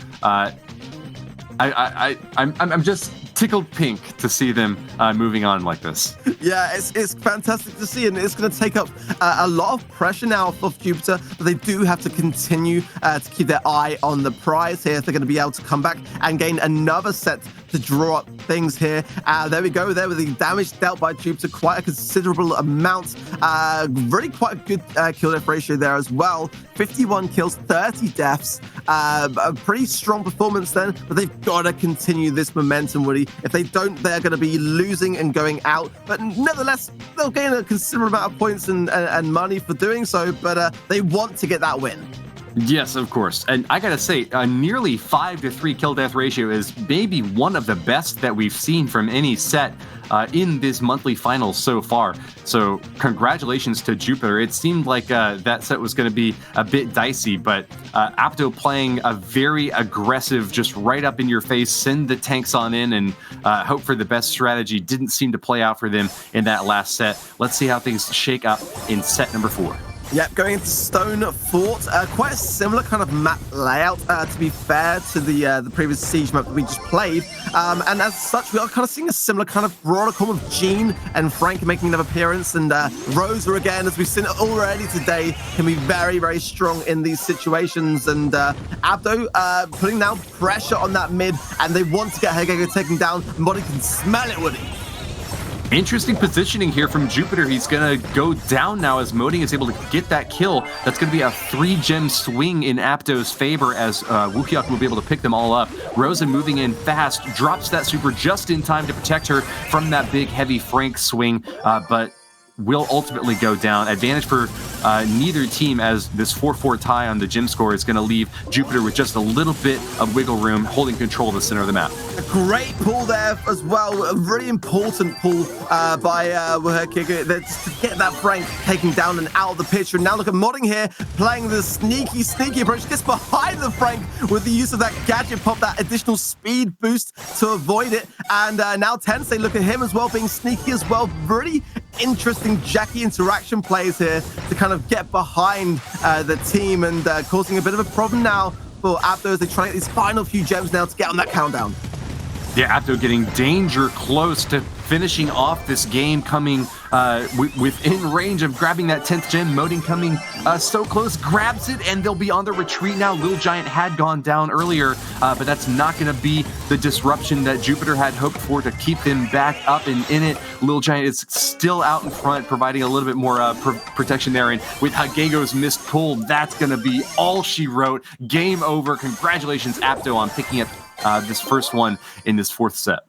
I'm just tickled pink to see them moving on like this. Yeah, it's fantastic to see, and it's going to take up a lot of pressure now off Jupiter, but they do have to continue to keep their eye on the prize here if they're going to be able to come back and gain another set to draw up things here. There we go there with the damage dealt by Jupiter, quite a considerable amount. Really quite a good kill death ratio there as well. 51 kills, 30 deaths. A pretty strong performance then, but they've got to continue this momentum, Woody. If they don't, they're going to be losing and going out. But nevertheless, they'll gain a considerable amount of points and money for doing so, but they want to get that win. Yes, of course. And I gotta say, a nearly 5-to-3 kill death ratio is maybe one of the best that we've seen from any set in this monthly finals so far. So congratulations to Jupiter. It seemed like that set was going to be a bit dicey, but APDO playing a very aggressive, just right up in your face, send the tanks on in and hope for the best strategy didn't seem to play out for them in that last set. Let's see how things shake up in set number 4. Yep, going into Stone Fort, quite a similar kind of map layout, to be fair to the previous Siege map that we just played. And as such, we are kind of seeing a similar kind of broader com of Gene and Frank making another appearance, and Rosa again, as we've seen already today, can be very, very strong in these situations. And APDO putting now pressure on that mid, and they want to get Hagego taken down. Modding can smell it, Woody. Interesting positioning here from Jupiter. He's going to go down now as Modding is able to get that kill. That's going to be a 3-gem swing in APDO's favor as Woohyuk will be able to pick them all up. Rosa moving in fast, drops that super just in time to protect her from that big heavy Frank swing, but will ultimately go down. Advantage for neither team as this 4-4 tie on the gem score is going to leave Jupiter with just a little bit of wiggle room, holding control of the center of the map. A great pull there as well. A really important pull by Woohyuk to get that Frank taken down and out of the picture. And now look at Modding here, playing the sneaky approach. Gets behind the Frank with the use of that gadget pop, that additional speed boost to avoid it. And now Tensei, look at him as well, being sneaky as well. Really interesting Jackie interaction plays here to kind of get behind the team and causing a bit of a problem now for APDO as they try to get these final few gems now to get on that countdown. Yeah, APDO getting danger close to finishing off this game, coming within range of grabbing that 10th gem. Moding coming so close, grabs it, and they'll be on the retreat now. Lil Giant had gone down earlier, but that's not going to be the disruption that Jupiter had hoped for to keep them back up and in it. Lil Giant is still out in front, providing a little bit more protection there, and with Hagego's missed pull, that's going to be all she wrote. Game over. Congratulations, APDO, on picking up this first one in this 4th set.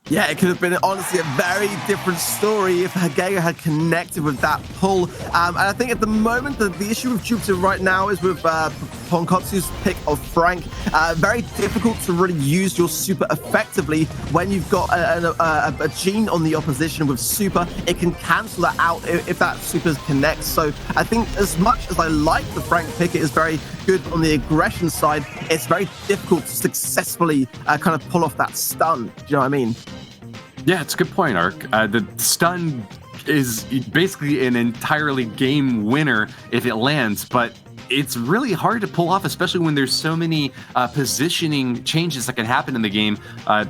Yeah, it could have been honestly a very different story if Hagego had connected with that pull. And I think at the moment, the issue with Jupiter right now is with Ponkotsu's pick of Frank. Very difficult to really use your super effectively when you've got a Gene on the opposition with super. It can cancel that out if that super connects. So I think as much as I like the Frank pick, it is very good on the aggression side. It's very difficult to successfully kind of pull off that stun. Do you know what I mean? Yeah, it's a good point, Ark. The stun is basically an entirely game winner if it lands, but it's really hard to pull off, especially when there's so many positioning changes that can happen in the game,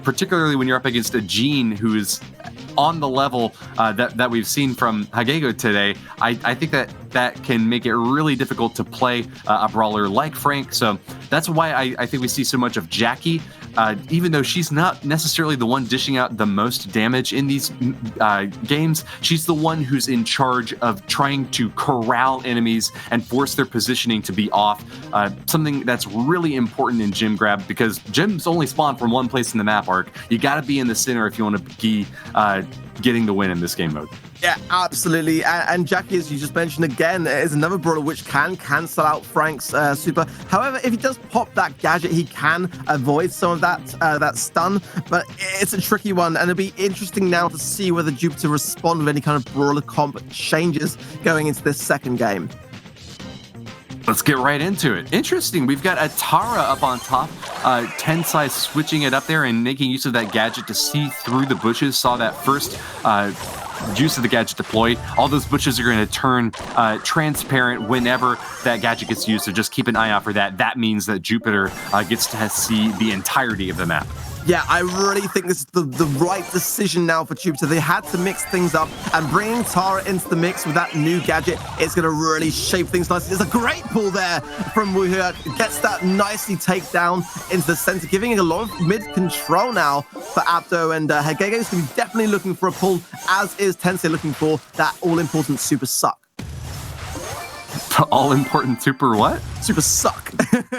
particularly when you're up against a Gene who is on the level that we've seen from Hagego today. I think that can make it really difficult to play a brawler like Frank. So that's why I think we see so much of Jackie. Even though she's not necessarily the one dishing out the most damage in these games, she's the one who's in charge of trying to corral enemies and force their positioning to be off. Something that's really important in gem grab, because gems only spawn from one place in the map, Ark. You got to be in the center if you want to be getting the win in this game mode. Yeah, absolutely. And Jackie, as you just mentioned again, is another brawler which can cancel out Frank's super. However, if he does pop that gadget, he can avoid some of that stun. But it's a tricky one, and it'll be interesting now to see whether Jupiter respond with any kind of brawler comp changes going into this second game. Let's get right into it. Interesting. We've got a Tara up on top. 10 size switching it up there and making use of that gadget to see through the bushes. Saw that first use of the gadget deployed. All those bushes are going to turn transparent whenever that gadget gets used. So just keep an eye out for that. That means that Jupiter gets to see the entirety of the map. Yeah, I really think this is the right decision now for Jupiter. They had to mix things up, and bringing Tara into the mix with that new gadget, it's going to really shape things nicely. There's a great pull there from Wuhyuk. Gets that nicely take down into the center, giving it a lot of mid control now for APDO, and Hagego is going to be definitely looking for a pull, as is Tensei looking for that all-important super suck. All-important super what? Super suck.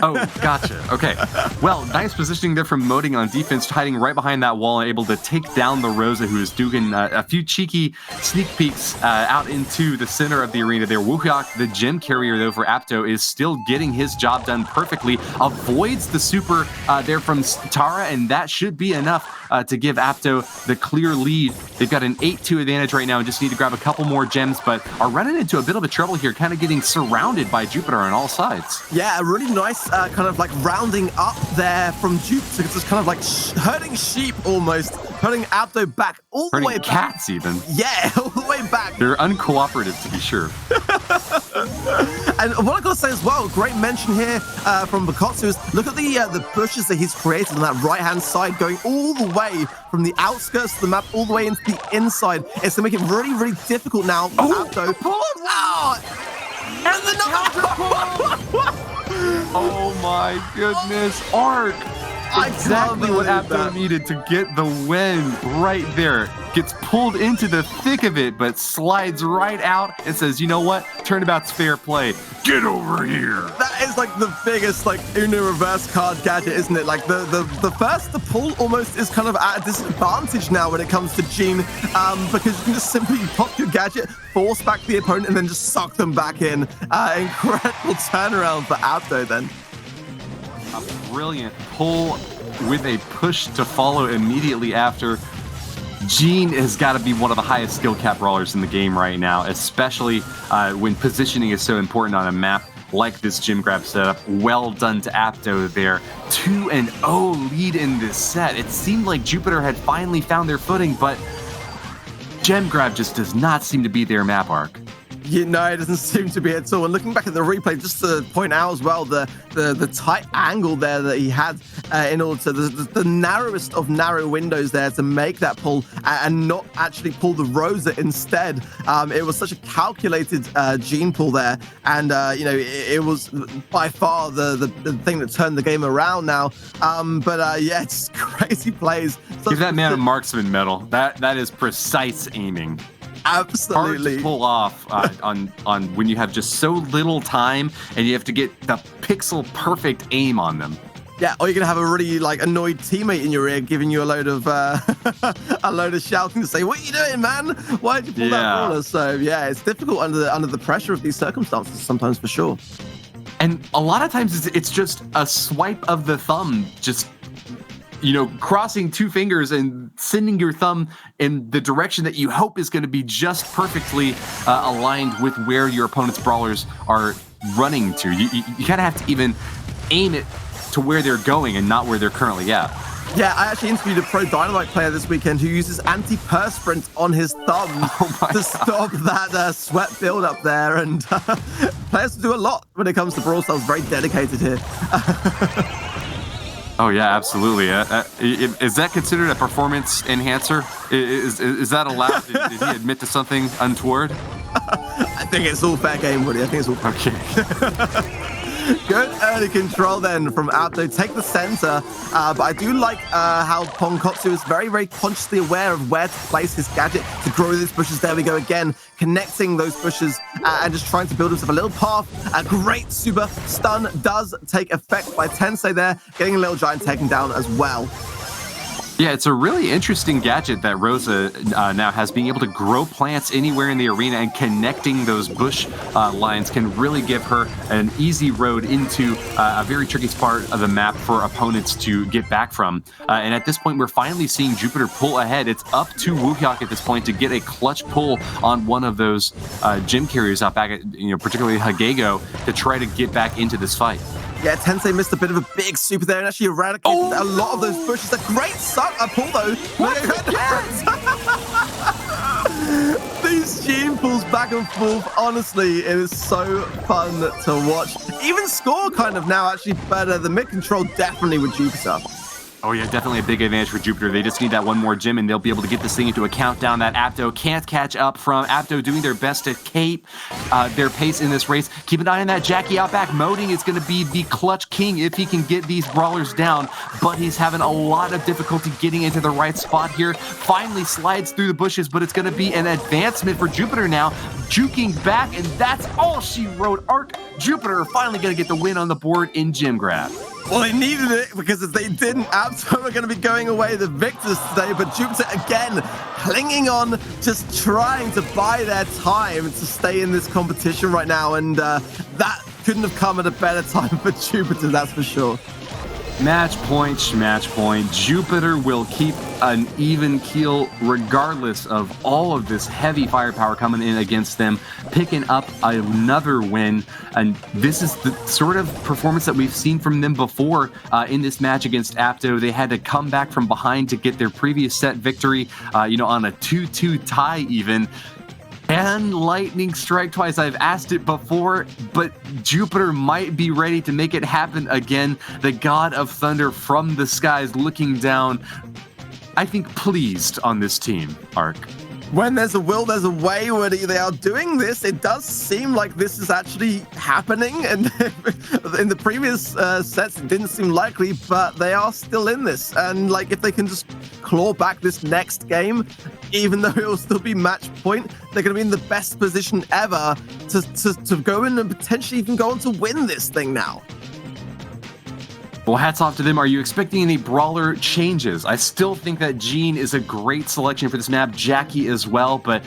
Oh, gotcha. Okay. Well, nice positioning there from Moding on defense, hiding right behind that wall, able to take down the Rosa, who is doing a few cheeky sneak peeks out into the center of the arena there. Wuhyuk, the gem carrier, though, for APDO, is still getting his job done perfectly. Avoids the super there from Tara, and that should be enough to give APDO the clear lead. They've got an 8-2 advantage right now and just need to grab a couple more gems, but are running into a bit of a trouble here, kind of getting surrounded by Jupiter on all sides. Yeah, a really nice kind of like rounding up there from Jupiter. It's just kind of like herding sheep almost, herding APDO back all the way back. Cats even. Yeah, all the way back. They're uncooperative, to be sure. And what I gotta say as well, great mention here from Bakotsu is look at the bushes that he's created on that right-hand side, going all the way from the outskirts of the map all the way into the inside. It's gonna make it really, really difficult now for APDO. And the Oh my goodness, Ark! Exactly what APDO needed to get the win right there. Gets pulled into the thick of it, but slides right out and says, you know what? Turnabout's fair play. Get over here. That is like the biggest like Uno reverse card gadget, isn't it? Like the first, the pull almost is kind of at a disadvantage now when it comes to Gene, because you can just simply pop your gadget, force back the opponent, and then just suck them back in. Incredible turnaround for APDO then. A brilliant pull with a push to follow immediately after. Gene has got to be one of the highest skill cap brawlers in the game right now, especially when positioning is so important on a map like this gem grab setup. Well done to APDO there. 2-0 lead in this set. It seemed like Jupiter had finally found their footing, but gem grab just does not seem to be their map, Ark. No, it doesn't seem to be at all. And looking back at the replay, just to point out as well, the tight angle there that he had in order to the narrowest of narrow windows there to make that pull and not actually pull the Rosa instead. It was such a calculated gene pull there, and it was by far the thing that turned the game around now. Yeah, it's crazy plays. Give that man a marksman medal. That is precise aiming. Absolutely. Hard to pull off on when you have just so little time and you have to get the pixel perfect aim on them. Yeah, or you're gonna have a really annoyed teammate in your ear giving you a load of shouting to say, "What are you doing, man? Why'd you pull that baller?" So yeah, it's difficult under the pressure of these circumstances sometimes, for sure. And a lot of times it's just a swipe of the thumb, just crossing two fingers and sending your thumb in the direction that you hope is going to be just perfectly aligned with where your opponent's brawlers are running to. You kind of have to even aim it to where they're going and not where they're currently at. Yeah, I actually interviewed a pro Dynamite player this weekend who uses anti-perspirant on his thumb to stop that sweat build-up there. And players do a lot when it comes to Brawl Stars. Very dedicated here. Oh yeah, absolutely. Is that considered a performance enhancer? Is that allowed? Did he admit to something untoward? I think it's all fair game, buddy. I think it's all okay. Good early control then from APDO. Take the center, but I do like how Ponkotsu is very, very consciously aware of where to place his gadget to grow these bushes. There we go again, connecting those bushes and just trying to build himself a little path. A great super stun does take effect by Tensei there, getting a little giant taken down as well. Yeah, it's a really interesting gadget that Rosa now has, being able to grow plants anywhere in the arena, and connecting those bush lines can really give her an easy road into a very tricky part of the map for opponents to get back from. And at this point, we're finally seeing Jupiter pull ahead. It's up to Woohyuk at this point to get a clutch pull on one of those gym carriers out back at, particularly Hagego, to try to get back into this fight. Yeah, Tensei missed a bit of a big super there and actually eradicated a lot of those bushes. A great pull though. These gene pulls back and forth, honestly, it is so fun to watch. Even score kind of now actually better. The mid control definitely with Jupiter. Oh yeah, definitely a big advantage for Jupiter. They just need that one more gym and they'll be able to get this thing into a countdown that APDO can't catch up from. APDO doing their best to keep their pace in this race. Keep an eye on that Jackie out back. Moding is going to be the clutch king if he can get these brawlers down, but he's having a lot of difficulty getting into the right spot here. Finally slides through the bushes, but it's going to be an advancement for Jupiter now. Juking back, and that's all she wrote. Ark Jupiter finally going to get the win on the board in gym grab. Well, they needed it, because if they didn't, APDO are going to be going away the victors today. But Jupiter, again, clinging on, just trying to buy their time to stay in this competition right now. And that couldn't have come at a better time for Jupiter, that's for sure. Match point, schmatch point. Jupiter will keep an even keel regardless of all of this heavy firepower coming in against them, picking up another win. And this is the sort of performance that we've seen from them before in this match against APDO. They had to come back from behind to get their previous set victory, on a 2-2 tie even. And lightning strike twice. I've asked it before, but Jupiter might be ready to make it happen again. The god of thunder from the skies looking down, I think, pleased on this team, Ark. When there's a will, there's a way. When they are doing this, it does seem like this is actually happening. And in the previous sets, it didn't seem likely, but they are still in this. And if they can just claw back this next game, even though it will still be match point, they're going to be in the best position ever to go in and potentially even go on to win this thing now. Well, hats off to them. Are you expecting any brawler changes? I still think that Jean is a great selection for this map, Jackie as well, but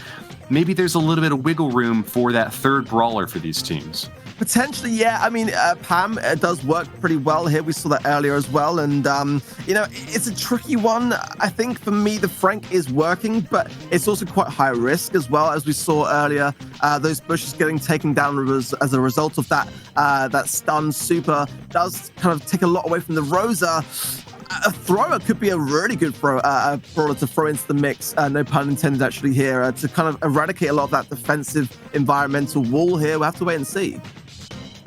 maybe there's a little bit of wiggle room for that third brawler for these teams. Potentially, yeah. I mean, Pam does work pretty well here. We saw that earlier as well. And, it's a tricky one. I think for me, the Frank is working, but it's also quite high risk as well. As we saw earlier, those bushes getting taken down as a result of that stun super does kind of take a lot away from the Rosa. a thrower could be a really good brawler to throw into the mix, no pun intended actually here, to kind of eradicate a lot of that defensive environmental wall here. We'll have to wait and see.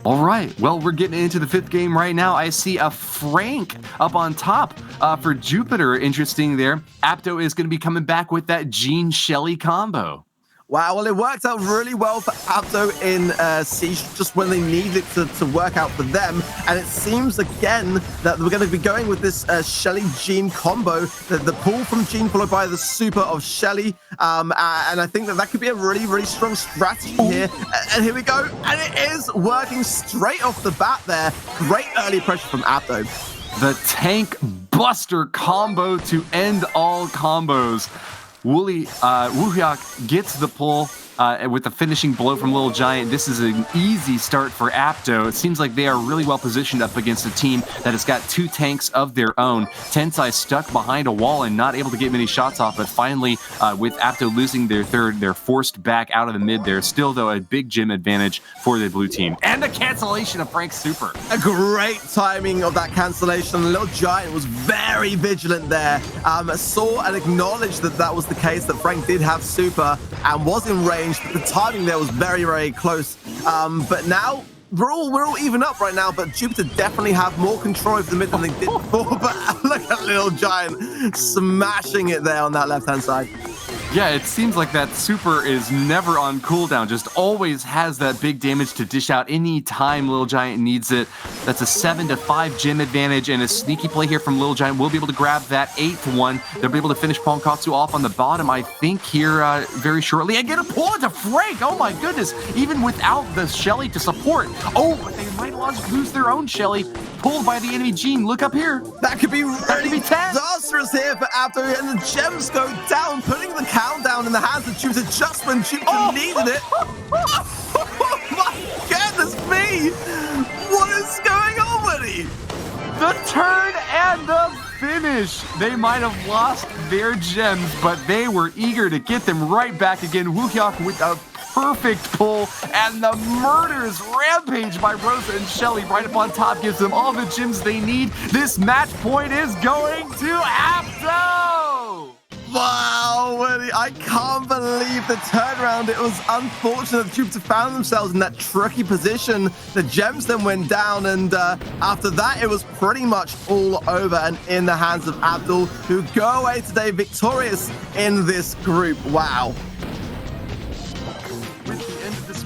All right, well, we're getting into the 5th game right now. I see a Frank up on top for Jupiter. Interesting there. APDO is going to be coming back with that Jean Shelly combo. Wow, well, it worked out really well for APDO in Siege, just when they needed it to work out for them. And it seems, again, that we're going to be going with this Shelly-Jean combo, the pull from Jean followed by the super of Shelly. And I think that could be a really, really strong strategy here. And here we go. And it is working straight off the bat there. Great early pressure from APDO. The Tank Buster combo to end all combos. Woohyuk gets the pull with the finishing blow from Little Giant. This is an easy start for APDO. It seems like they are really well positioned up against a team that has got 2 tanks of their own. Tensai stuck behind a wall and not able to get many shots off, but finally, with APDO losing their third, they're forced back out of the mid there. Still, though, a big gym advantage for the blue team. And a cancellation of Frank's super. A great timing of that cancellation. Little Giant was very vigilant there. Saw and acknowledged that was the case, that Frank did have super and was in range. The timing there was very, very close. But now we're all even up right now, but Jupiter definitely have more control over the mid than they did before. But look at Little Giant smashing it there on that left-hand side. Yeah, it seems like that super is never on cooldown, just always has that big damage to dish out any time Little Giant needs it. That's a 7-5 gym advantage, and a sneaky play here from Little Giant will be able to grab that 8th one. They'll be able to finish Ponkatsu off on the bottom, I think, here very shortly. And get a pull into Frank! Oh my goodness! Even without the Shelly to support. Oh, but they might lose their own Shelly. Pulled by the enemy Jean. Look up here. That could be really disastrous here for APDO, and the gems go down, putting the countdown in the hands of Jupiter just when Jupiter needed it. Oh my goodness me! What is going on, buddy? The turn and the finish. They might have lost their gems, but they were eager to get them right back again. Woohyuk with a perfect pull, and the murders rampage by Rosa and Shelly right up on top gives them all the gems they need. This match point is going to APDO! Wow, I can't believe the turnaround. It was unfortunate that Jupiter found themselves in that tricky position. The gems then went down, and after that, it was pretty much all over and in the hands of APDO, who go away today victorious in this group. Wow.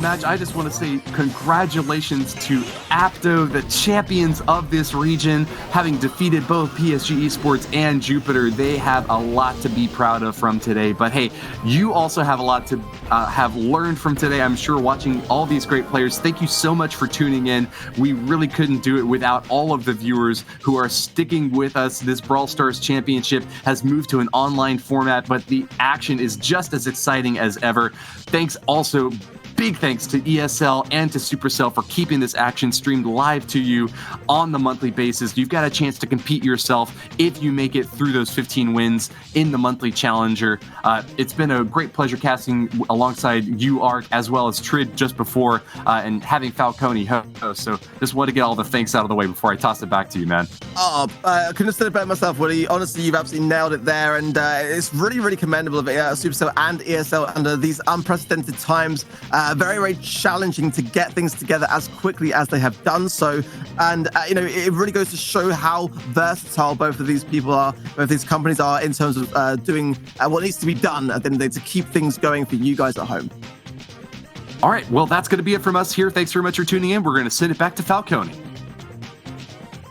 Match, I just want to say congratulations to APDO, the champions of this region, having defeated both PSG Esports and Jupiter. They have a lot to be proud of from today. But hey, you also have a lot to have learned from today, I'm sure, watching all these great players. Thank you so much for tuning in. We really couldn't do it without all of the viewers who are sticking with us. This Brawl Stars Championship has moved to an online format, but the action is just as exciting as ever. Thanks also, big thanks to ESL and to Supercell for keeping this action streamed live to you on the monthly basis. You've got a chance to compete yourself if you make it through those 15 wins in the monthly challenger. It's been a great pleasure casting alongside you, Ark, as well as Tridd just before, and having Falcone host. So just want to get all the thanks out of the way before I toss it back to you, man. Oh, I couldn't have said it better myself, Woody. Honestly, you've absolutely nailed it there, and it's really, really commendable of Supercell and ESL under these unprecedented times. Very, very challenging to get things together as quickly as they have done so. And, it really goes to show how versatile both of these people are, both these companies are, in terms of doing what needs to be done at the end of the day to keep things going for you guys at home. All right, well, that's going to be it from us here. Thanks very much for tuning in. We're going to send it back to Falcone.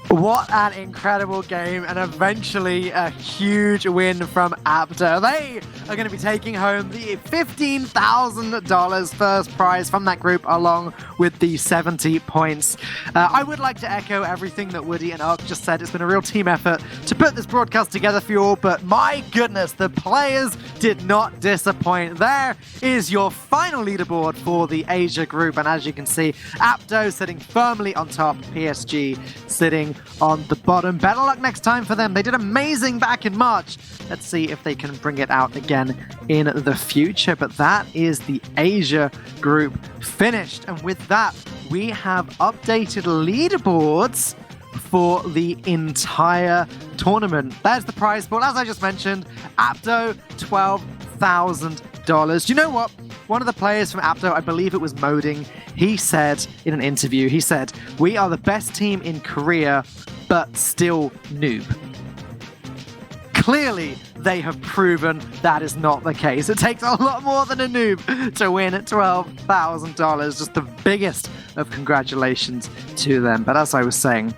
What an incredible game, and eventually a huge win from APDO. They are going to be taking home the $15,000 first prize from that group, along with the 70 points. I would like to echo everything that Woody and Ark just said. It's been a real team effort to put this broadcast together for you all, but my goodness, the players did not disappoint. There is your final leaderboard for the Asia group, and as you can see, APDO sitting firmly on top, PSG sitting on the bottom. Better luck next time for them. They did amazing back in March. Let's see if they can bring it out again in the future. But that is the Asia group finished. And with that, we have updated leaderboards for the entire tournament. There's the prize pool. As I just mentioned, APDO, $12,000. Do you know what? One of the players from APDO, I believe it was Moding, he said in an interview, he said, "We are the best team in Korea, but still noob." Clearly, they have proven that is not the case. It takes a lot more than a noob to win at $12,000. Just the biggest of congratulations to them. But as I was saying,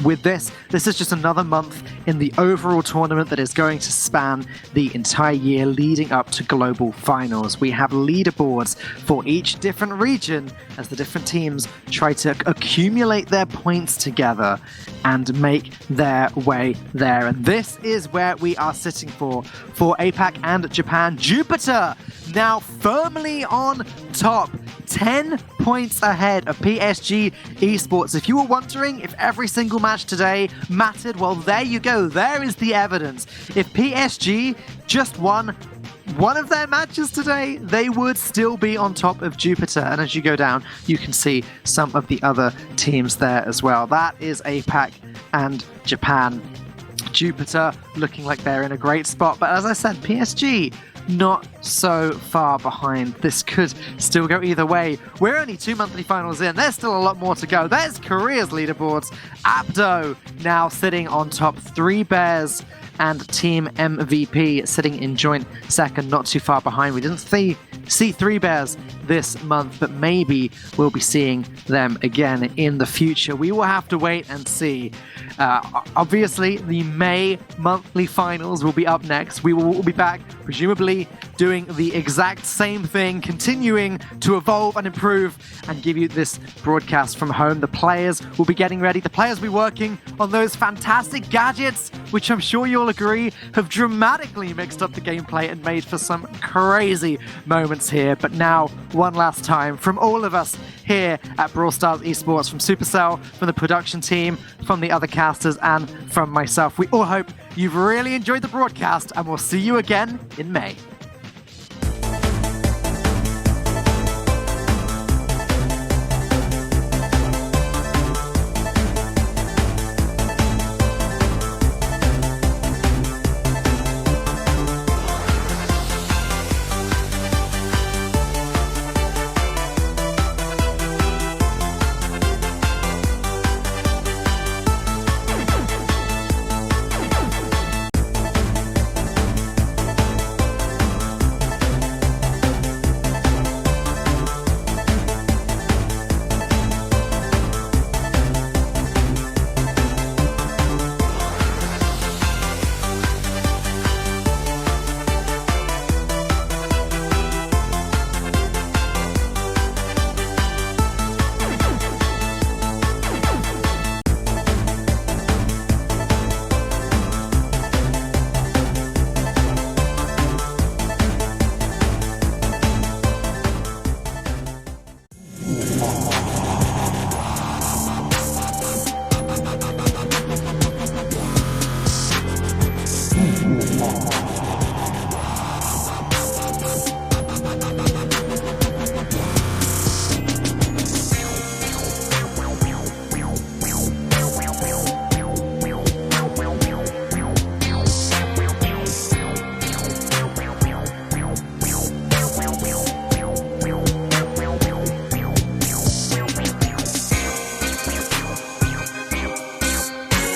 with this is just another month in the overall tournament that is going to span the entire year leading up to global finals. We have leaderboards for each different region as the different teams try to accumulate their points together and make their way there. And this is where we are sitting for APAC and Japan. Jupiter now firmly on top, 10 points ahead of PSG Esports. If you were wondering if every single match today mattered, well, there you go. There is the evidence. If PSG just won one of their matches today, they would still be on top of Jupiter. And as you go down, you can see some of the other teams there as well. That is APAC and Japan. Jupiter looking like they're in a great spot. But as I said, PSG not so far behind. This could still go either way. We're only 2 monthly finals in. There's still a lot more to go. There's Korea's leaderboards. APDO now sitting on top. 3 Bears and Team MVP sitting in joint second, not too far behind. We didn't see 3 Bears this month, but maybe we'll be seeing them again in the future. We will have to wait and see. Obviously, the May monthly finals will be up next. We will be back, presumably doing the exact same thing, continuing to evolve and improve and give you this broadcast from home. The players will be getting ready. The players will be working on those fantastic gadgets, which I'm sure you'll agree have dramatically mixed up the gameplay and made for some crazy moments here. But now, one last time, from all of us here at Brawl Stars Esports, from Supercell, from the production team, from the other casters, and from myself, we all hope you've really enjoyed the broadcast, and we'll see you again in May.